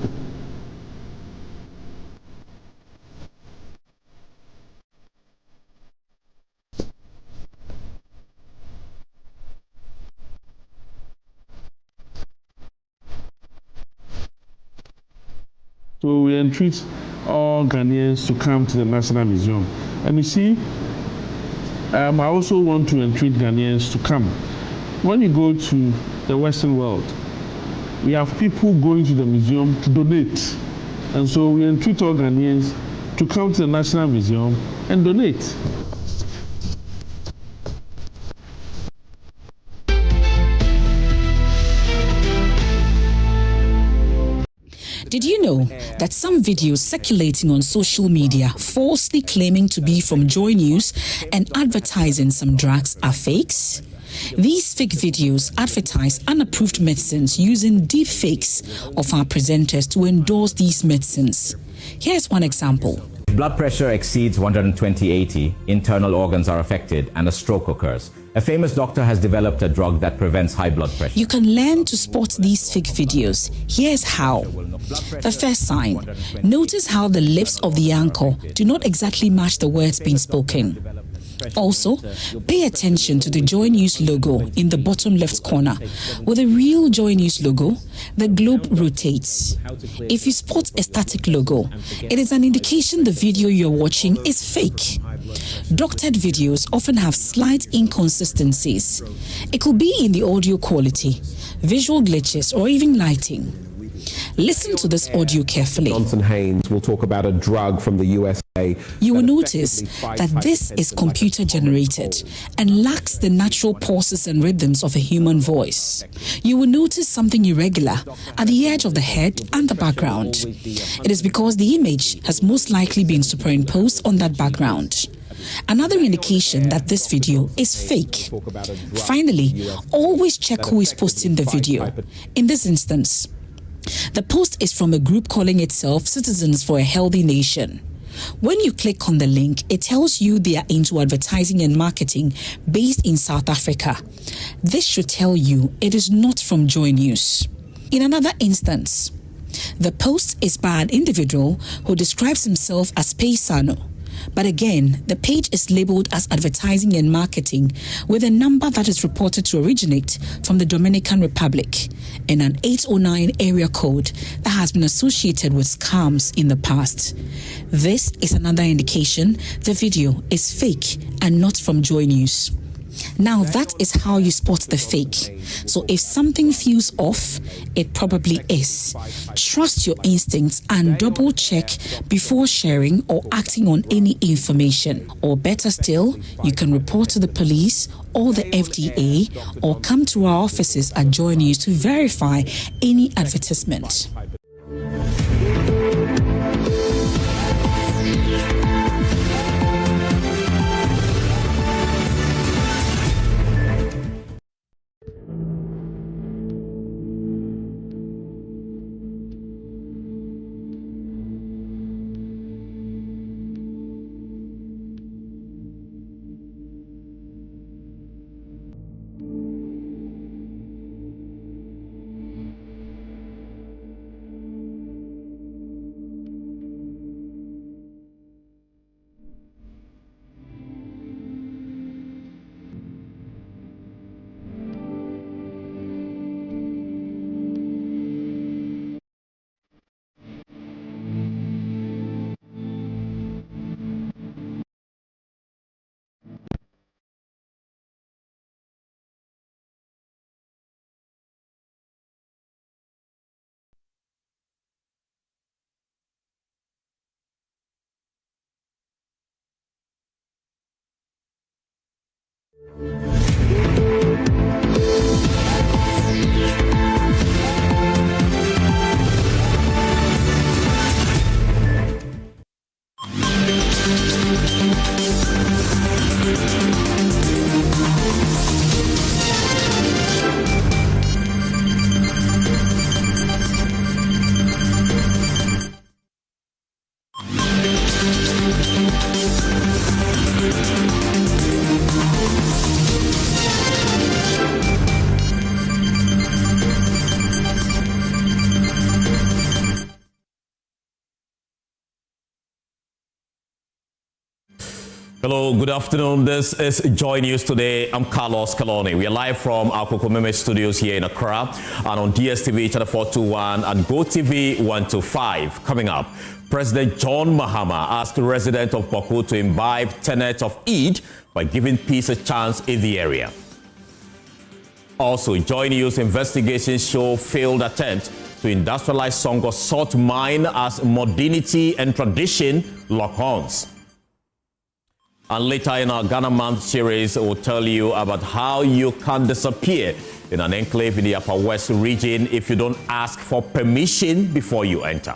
Speaker 9: So we entreat all Ghanaians to come to the National Museum. And you see, I also want to entreat Ghanaians to come. When you go to the Western world, we have people going to the museum to donate. And so we entreat all Ghanaians to come to the National Museum and donate.
Speaker 2: Did you know that some videos circulating on social media falsely claiming to be from JoyNews and advertising some drugs are fakes? These fake videos advertise unapproved medicines using deep fakes of our presenters to endorse these medicines. Here's one example.
Speaker 10: Blood pressure exceeds 120/80, internal organs are affected, and a stroke occurs. A famous doctor has developed a drug that prevents high blood pressure.
Speaker 2: You can learn to spot these fake videos. Here's how. The first sign. Notice how the lips of the anchor do not exactly match the words being spoken. Also, pay attention to the JoyNews logo in the bottom left corner. With a real JoyNews logo, the globe rotates. If you spot a static logo, it is an indication the video you're watching is fake. Doctored videos often have slight inconsistencies. It could be in the audio quality, visual glitches, or even lighting. Listen to this audio carefully.
Speaker 20: Johnson Haynes will talk about a drug from the USA.
Speaker 2: You will notice that this is computer generated and lacks the natural pauses and rhythms of a human voice. You will notice something irregular at the edge of the head and the background. It is because the image has most likely been superimposed on that background. Another indication that this video is fake. Finally, always check who is posting the video. In this instance, the post is from a group calling itself Citizens for a Healthy Nation. When you click on the link, it tells you they are into advertising and marketing based in South Africa. This should tell you it is not from JoyNews. In another instance, the post is by an individual who describes himself as Paisano. But again, the page is labeled as advertising and marketing with a number that is reported to originate from the Dominican Republic and an 809 area code that has been associated with scams in the past. This is another indication the video is fake and not from JoyNews. Now that is how you spot the fake. So if something feels off, it probably is. Trust your instincts and double check before sharing or acting on any information. Or better still, you can report to the police or the FDA or come to our offices at JoyNews to verify any advertisement.
Speaker 11: Hello, good afternoon. This is Joy News Today. I'm Carlos Kaloni. We are live from our Kokomeme studios here in Accra and on DSTV channel 421 and GoTV 125. Coming up, President John Mahama asked the resident of Baku to imbibe tenets of Eid by giving peace a chance in the area. Also, Joy News investigations show failed attempt to industrialize Songo salt mine as modernity and tradition lock horns. And later in our Ghana Month series, we'll tell you about how you can disappear in an enclave in the Upper West region if you don't ask for permission before you enter.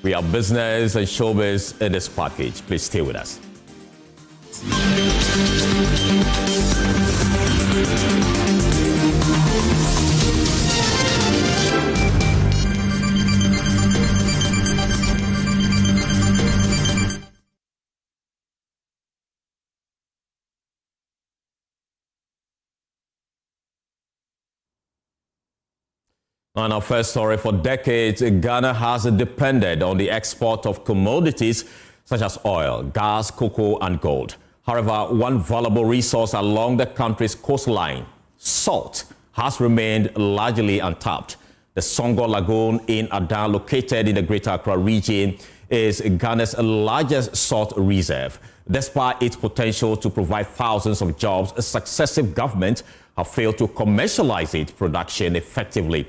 Speaker 11: We have business and showbiz in this package. Please stay with us. On our first story, for decades, Ghana has depended on the export of commodities such as oil, gas, cocoa, and gold. However, one valuable resource along the country's coastline, salt, has remained largely untapped. The Songo Lagoon in Adan, located in the Greater Accra region, is Ghana's largest salt reserve. Despite its potential to provide thousands of jobs, successive governments have failed to commercialize its production effectively.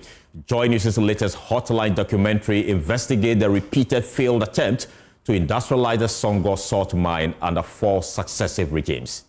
Speaker 11: Joy News' latest Hotline documentary investigates the repeated failed attempt to industrialize the Songo salt mine under 4 successive regimes.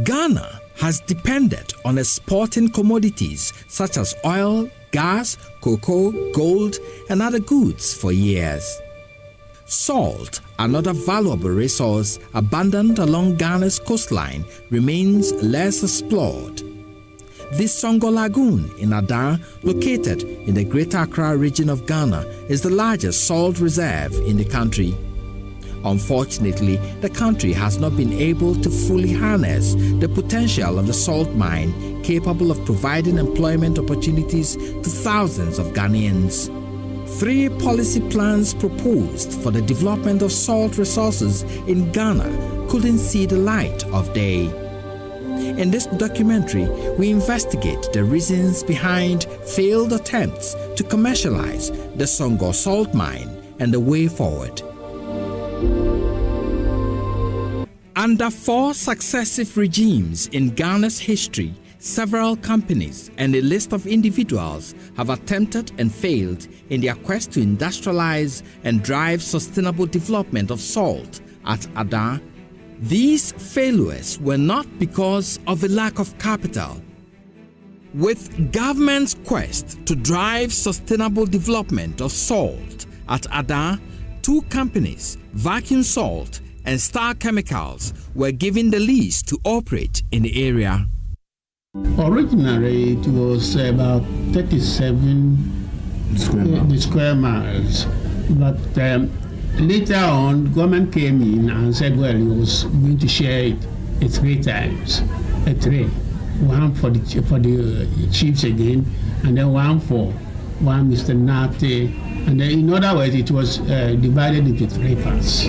Speaker 13: Ghana has depended on exporting commodities such as oil, gas, cocoa, gold, and other goods for years. Salt, another valuable resource abundant along Ghana's coastline, remains less explored. The Songo Lagoon in Adan, located in the Greater Accra region of Ghana, is the largest salt reserve in the country. Unfortunately, the country has not been able to fully harness the potential of the salt mine, capable of providing employment opportunities to thousands of Ghanaians. 3 policy plans proposed for the development of salt resources in Ghana couldn't see the light of day. In this documentary, we investigate the reasons behind failed attempts to commercialize the Songo salt mine and the way forward. Under 4 successive regimes in Ghana's history, several companies and a list of individuals have attempted and failed in their quest to industrialize and drive sustainable development of salt at Adan. These failures were not because of a lack of capital. With government's quest to drive sustainable development of salt at Adan, 2 companies, Vacuum Salt and Star Chemicals, were given the lease to operate in the area.
Speaker 16: Originally, it was about 37 square miles, but later on, government came in and said, well, it was going to share it 3 times, a 3. One for the chiefs again, and then one for Mr. Nate, and then in other words, it was divided into 3 parts.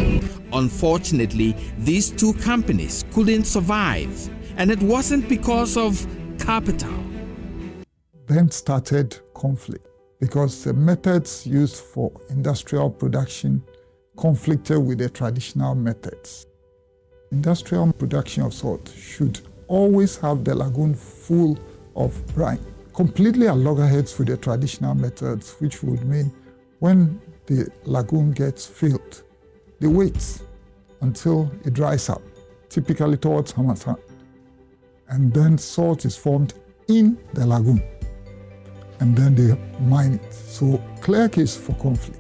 Speaker 13: Unfortunately, these 2 companies couldn't survive, and it wasn't because of capital.
Speaker 5: Then started conflict because the methods used for industrial production conflicted with the traditional methods. Industrial production of salt should always have the lagoon full of brine, completely at loggerheads with the traditional methods, which would mean when the lagoon gets filled, they wait until it dries up, typically towards Hamatan, and then salt is formed in the lagoon, and then they mine it. So clear case for conflict.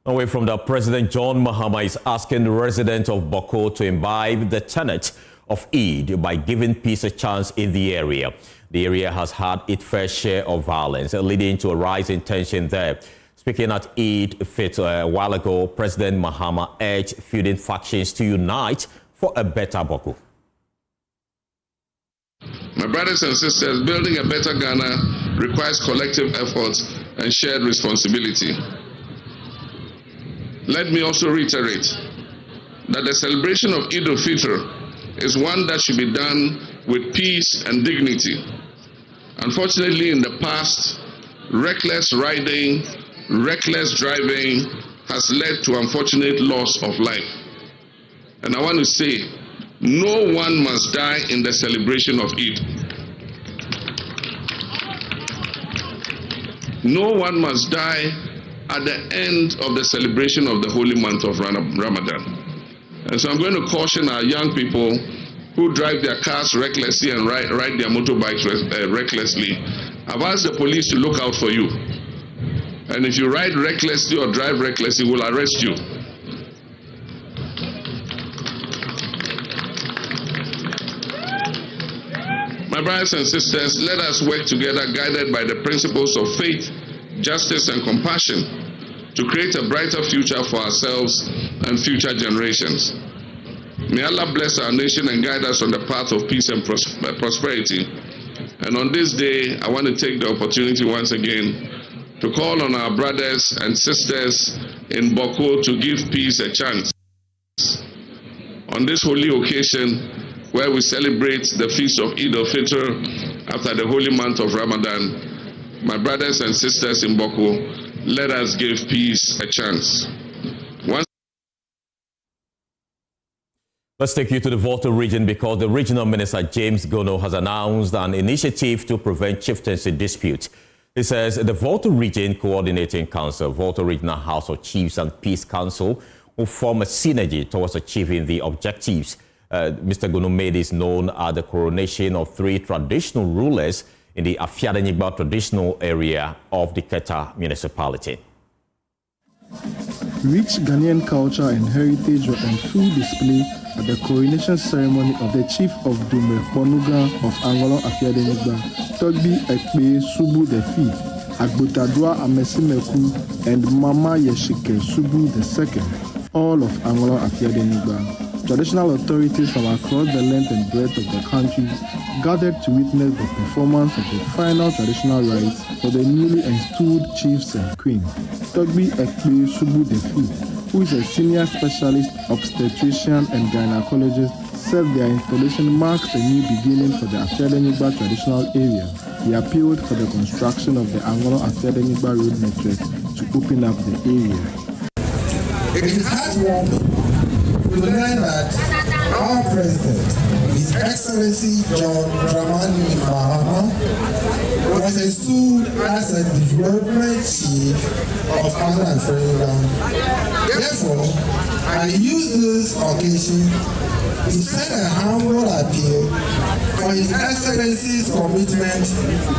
Speaker 11: Away from that, President John Mahama is asking the residents of Boko to imbibe the tenet of Eid by giving peace a chance in the area. The area has had its fair share of violence, leading to a rise in tension there. Speaking at al-Fitr a while ago, President Mahama urged feuding factions to unite for a better Boko.
Speaker 6: My brothers and sisters, building a better Ghana requires collective efforts and shared responsibility. Let me also reiterate that the celebration of Eid al-Fitr is one that should be done with peace and dignity. Unfortunately, in the past, reckless riding, reckless driving has led to unfortunate loss of life. And I want to say, no one must die in the celebration of Eid. No one must die at the end of the celebration of the holy month of Ramadan. And so I'm going to caution our young people who drive their cars recklessly and ride their motorbikes recklessly. I've asked the police to look out for you. And if you ride recklessly or drive recklessly, we'll arrest you. My brothers and sisters, let us work together, guided by the principles of faith, justice, and compassion, to create a brighter future for ourselves and future generations. May Allah bless our nation and guide us on the path of peace and prosperity. And on this day, I want to take the opportunity once again to call on our brothers and sisters in Boko to give peace a chance. On this holy occasion, where we celebrate the feast of Eid al-Fitr after the holy month of Ramadan, my brothers and sisters in Boko, let us give peace a chance.
Speaker 11: Let's take you to the Volta region because the regional minister, James Gono, has announced an initiative to prevent chieftaincy disputes. He says the Volta Region Coordinating Council, Volta Regional House of Chiefs and Peace Council will form a synergy towards achieving the objectives. Mr. Gono made this known at the coronation of 3 traditional rulers in the Afiadenigba traditional area of the Keta municipality.
Speaker 14: Rich Ghanaian culture and heritage were on full display at the coronation ceremony of the Chief of Dume Ponuga of Angolon Afiadenigba, Togbi Ekpe Subu II, Agbotadua Amesimeku, and Mama Yeshike Subu II, all of Angolon Afiadenigba. Traditional authorities from across the length and breadth of the country gathered to witness the performance of the final traditional rites for the newly installed chiefs and queen. Togbi Ekpe Subu II, who is a senior specialist obstetrician and gynecologist, said their installation marks a new beginning for the Afiadenigba traditional area. He appealed for the construction of the Angolo Afiadenigba road network to open up the area.
Speaker 21: It is heartwarming to learn that our President, His Excellency John Dramani Mahama, was installed as a development chief of Ghana and Freeland. Therefore, I use this occasion to send a humble appeal for His Excellency's commitment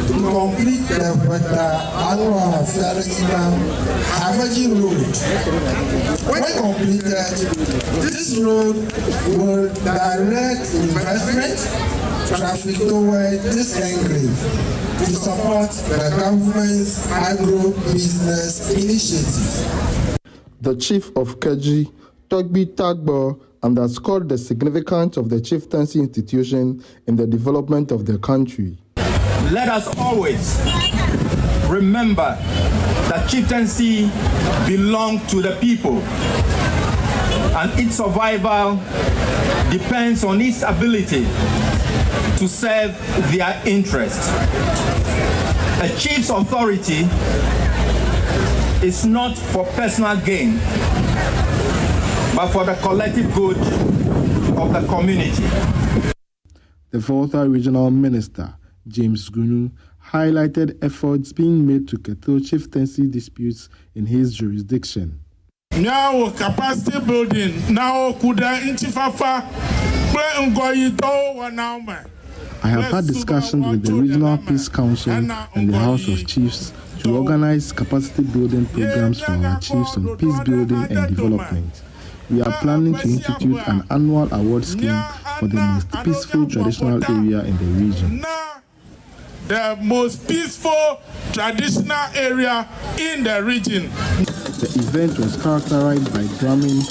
Speaker 21: to complete the Anglo Afiadenigba Road. When completed, this road will direct investment traffic toward this enclave to support the government's agro-business initiative.
Speaker 14: The Chief of Keji, Togbi Tagbo, underscored the significance of the chieftaincy institution in the development of the country.
Speaker 22: Let us always remember that chieftaincy belongs to the people. and its survival depends on its ability to serve their interests. A chief's authority is not for personal gain, but for the collective good of the community.
Speaker 14: The Volta Regional Minister, James Gunu, highlighted efforts being made to curtail chieftaincy disputes in his jurisdiction.
Speaker 1: Now capacity building now kuda intifafa
Speaker 14: I have had discussions with the Regional Peace Council and the House of Chiefs to organize capacity building programs for our chiefs on peace building and development. We are planning to institute an annual award scheme for the most peaceful traditional area in the region.
Speaker 1: The most peaceful traditional area in the region.
Speaker 14: The event was characterized by drumming.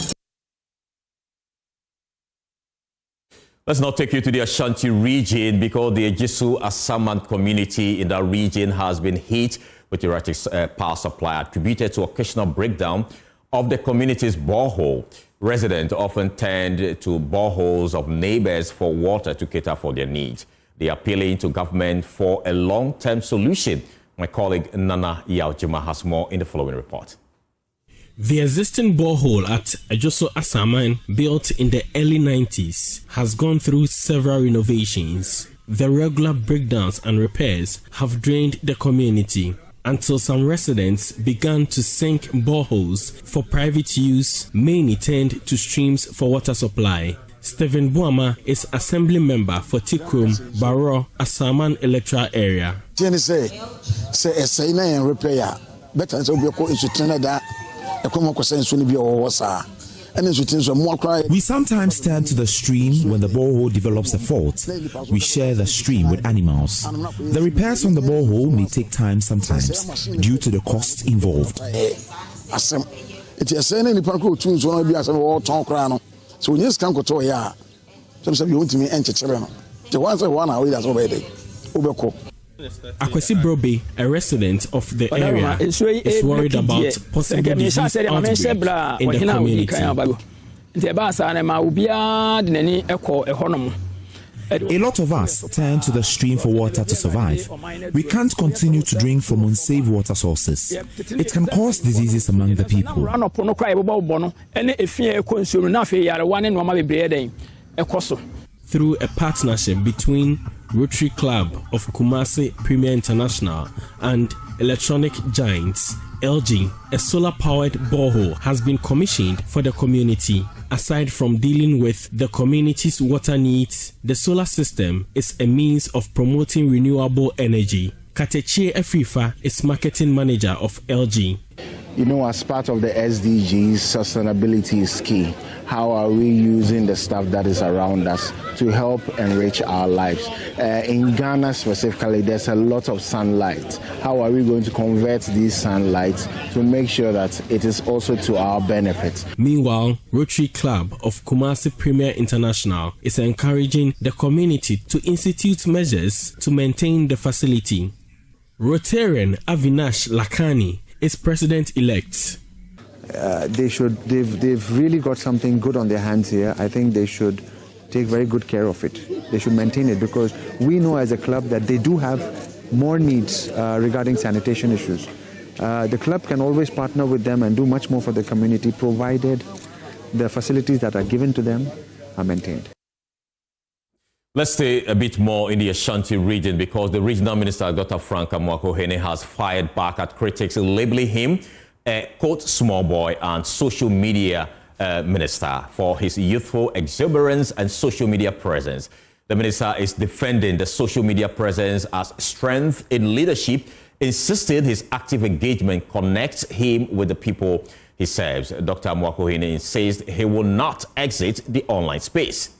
Speaker 11: Let's now take you to the Ashanti region because the Ejisu Asaman community in that region has been hit with erratic power supply attributed to occasional breakdown of the community's borehole. Residents often tend to boreholes of neighbors for water to cater for their needs. They are appealing to government for a long-term solution. My colleague Nana Yaujima has more in the following report.
Speaker 17: The existing borehole at Ejisu Asaman, built in the early 90s, has gone through several renovations. The regular breakdowns and repairs have drained the community until some residents began to sink boreholes for private use, mainly turned to streams for water supply. Stephen Buama is assembly member for Tikrum, Baro, Asaman electoral area.
Speaker 18: We sometimes turn to the stream when the borehole develops a fault. We share the stream with animals. The repairs on the borehole may take time sometimes due to the costs involved.
Speaker 17: Akwesi Brobe, a resident of the area, is worried about possible disease outbreak in the community.
Speaker 18: A lot of us turn to the stream for water to survive. We can't continue to drink from unsafe water sources. It can cause diseases among the people.
Speaker 17: Through a partnership between Rotary Club of Kumasi Premier International and electronic giants LG, a solar-powered borehole has been commissioned for the community. Aside from dealing with the community's water needs, the solar system is a means of promoting renewable energy. Katechie Afrifa is marketing manager of LG.
Speaker 19: You know, as part of the SDGs, sustainability is key. How are we using the stuff that is around us to help enrich our lives? In Ghana specifically, there's a lot of sunlight. How are we going to convert these sunlight to make sure that it is also to our benefit?
Speaker 17: Meanwhile, Rotary Club of Kumasi Premier International is encouraging the community to institute measures to maintain the facility. Rotarian Avinash Lakani is president-elect.
Speaker 23: They've really got something good on their hands here. I think they should take very good care of it. They should maintain it because we know as a club that they do have more needs regarding sanitation issues. The club can always partner with them and do much more for the community provided the facilities that are given to them are maintained.
Speaker 11: Let's stay a bit more in the Ashanti region because the regional minister, Dr. Frank Amoako-Hene, has fired back at critics, labeling him a, quote, small boy and social media minister for his youthful exuberance and social media presence. The minister is defending the social media presence as strength in leadership, insisting his active engagement connects him with the people he serves. Dr. Amoako-Hene insists he will not exit the online space.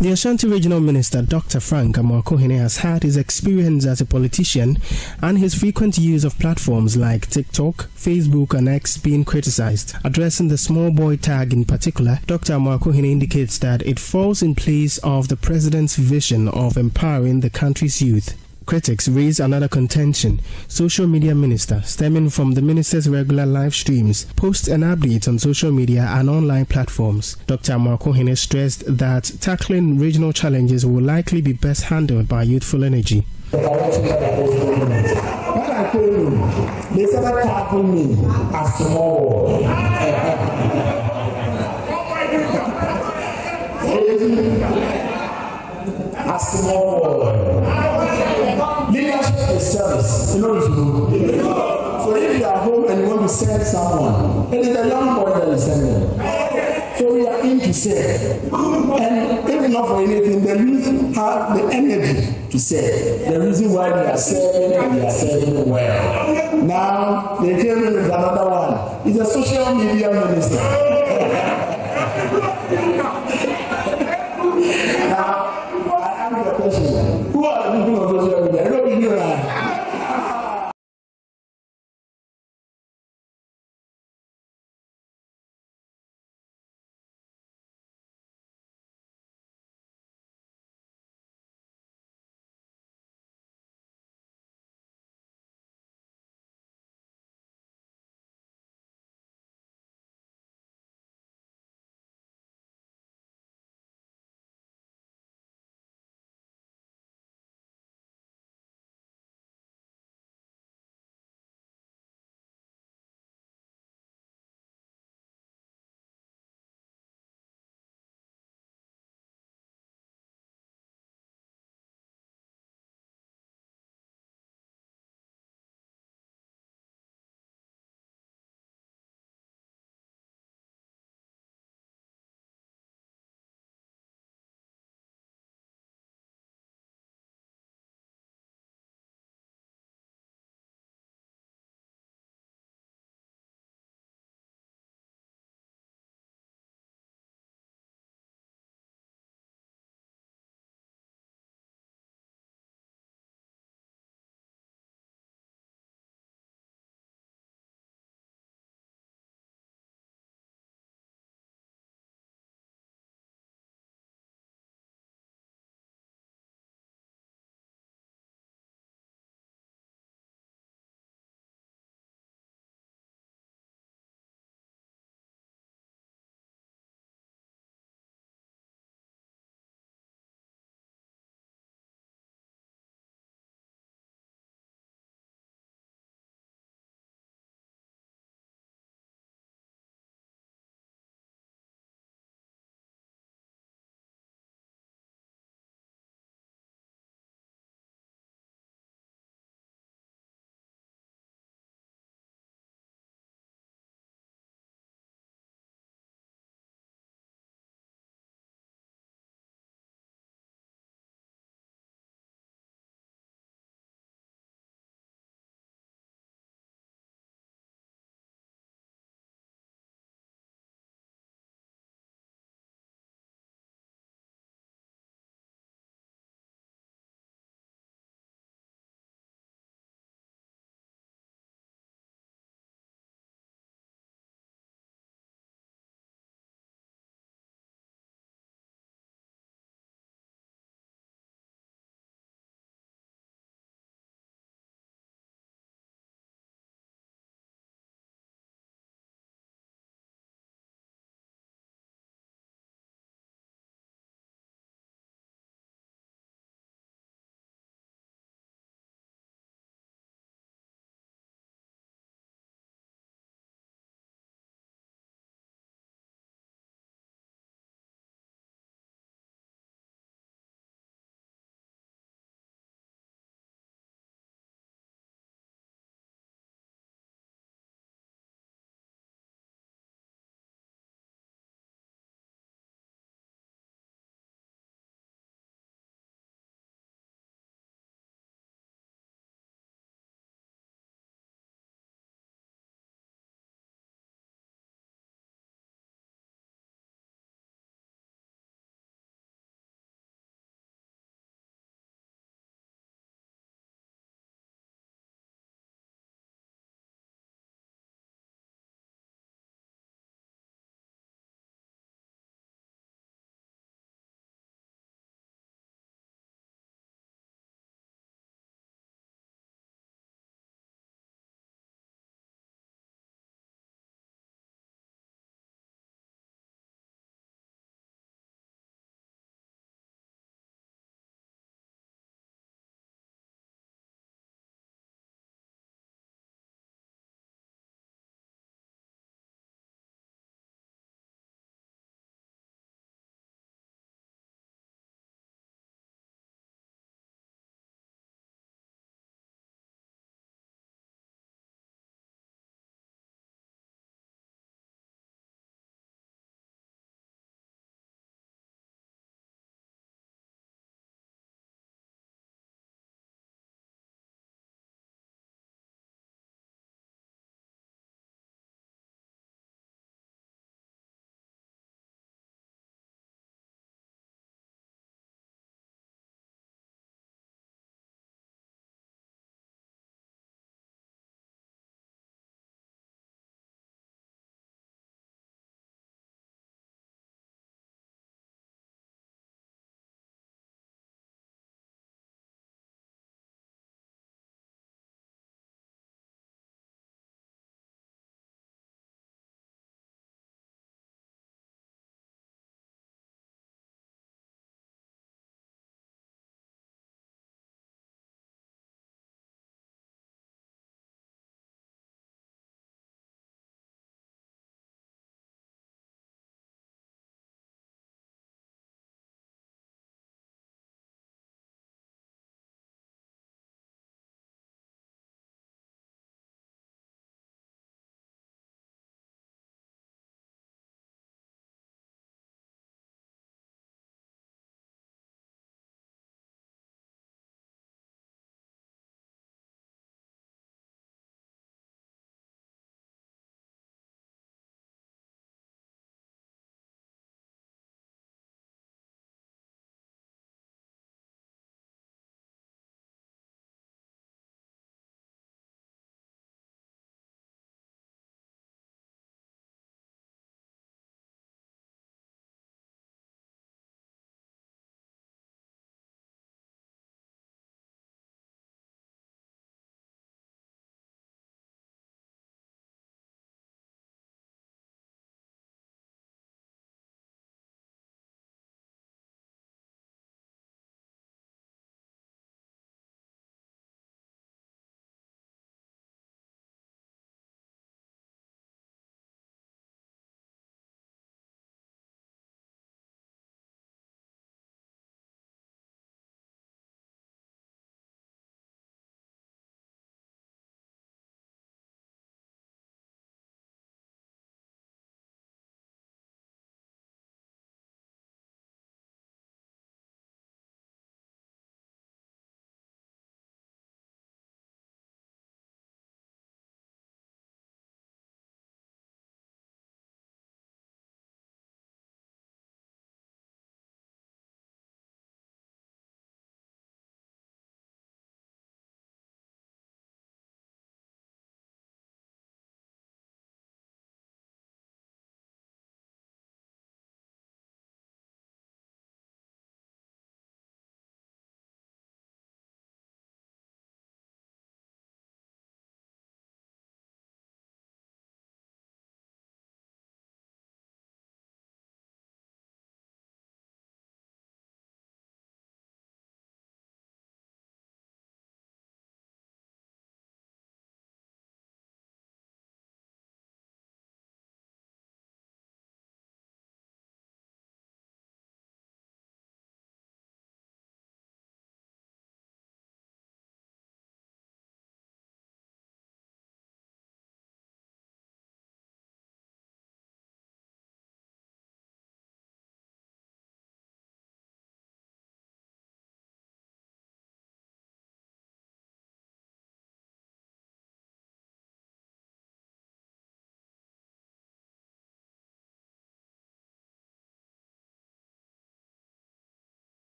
Speaker 24: The Ashanti Regional Minister, Dr. Frank Amoako-Hene, has had his experience as a politician and his frequent use of platforms like TikTok, Facebook and X being criticized. Addressing the small boy tag in particular, Dr. Amoako-Hene indicates that it falls in place of the president's vision of empowering the country's youth. Critics raise another contention. Social media minister, stemming from the minister's regular live streams, posts and updates on social media and online platforms. Dr. Amoako-Hene stressed that tackling regional challenges will likely be best handled by youthful energy.
Speaker 3: When I told you, they started tackling me as tomorrow. As tomorrow. Leadership is service. You know what to do. So if you are home and you want to send someone, it is the young boy that is sending. So we are in to serve. And if not for anything, the youth have the energy to serve. The reason why they are serving well. Now, they came in with another one. He's a social media minister.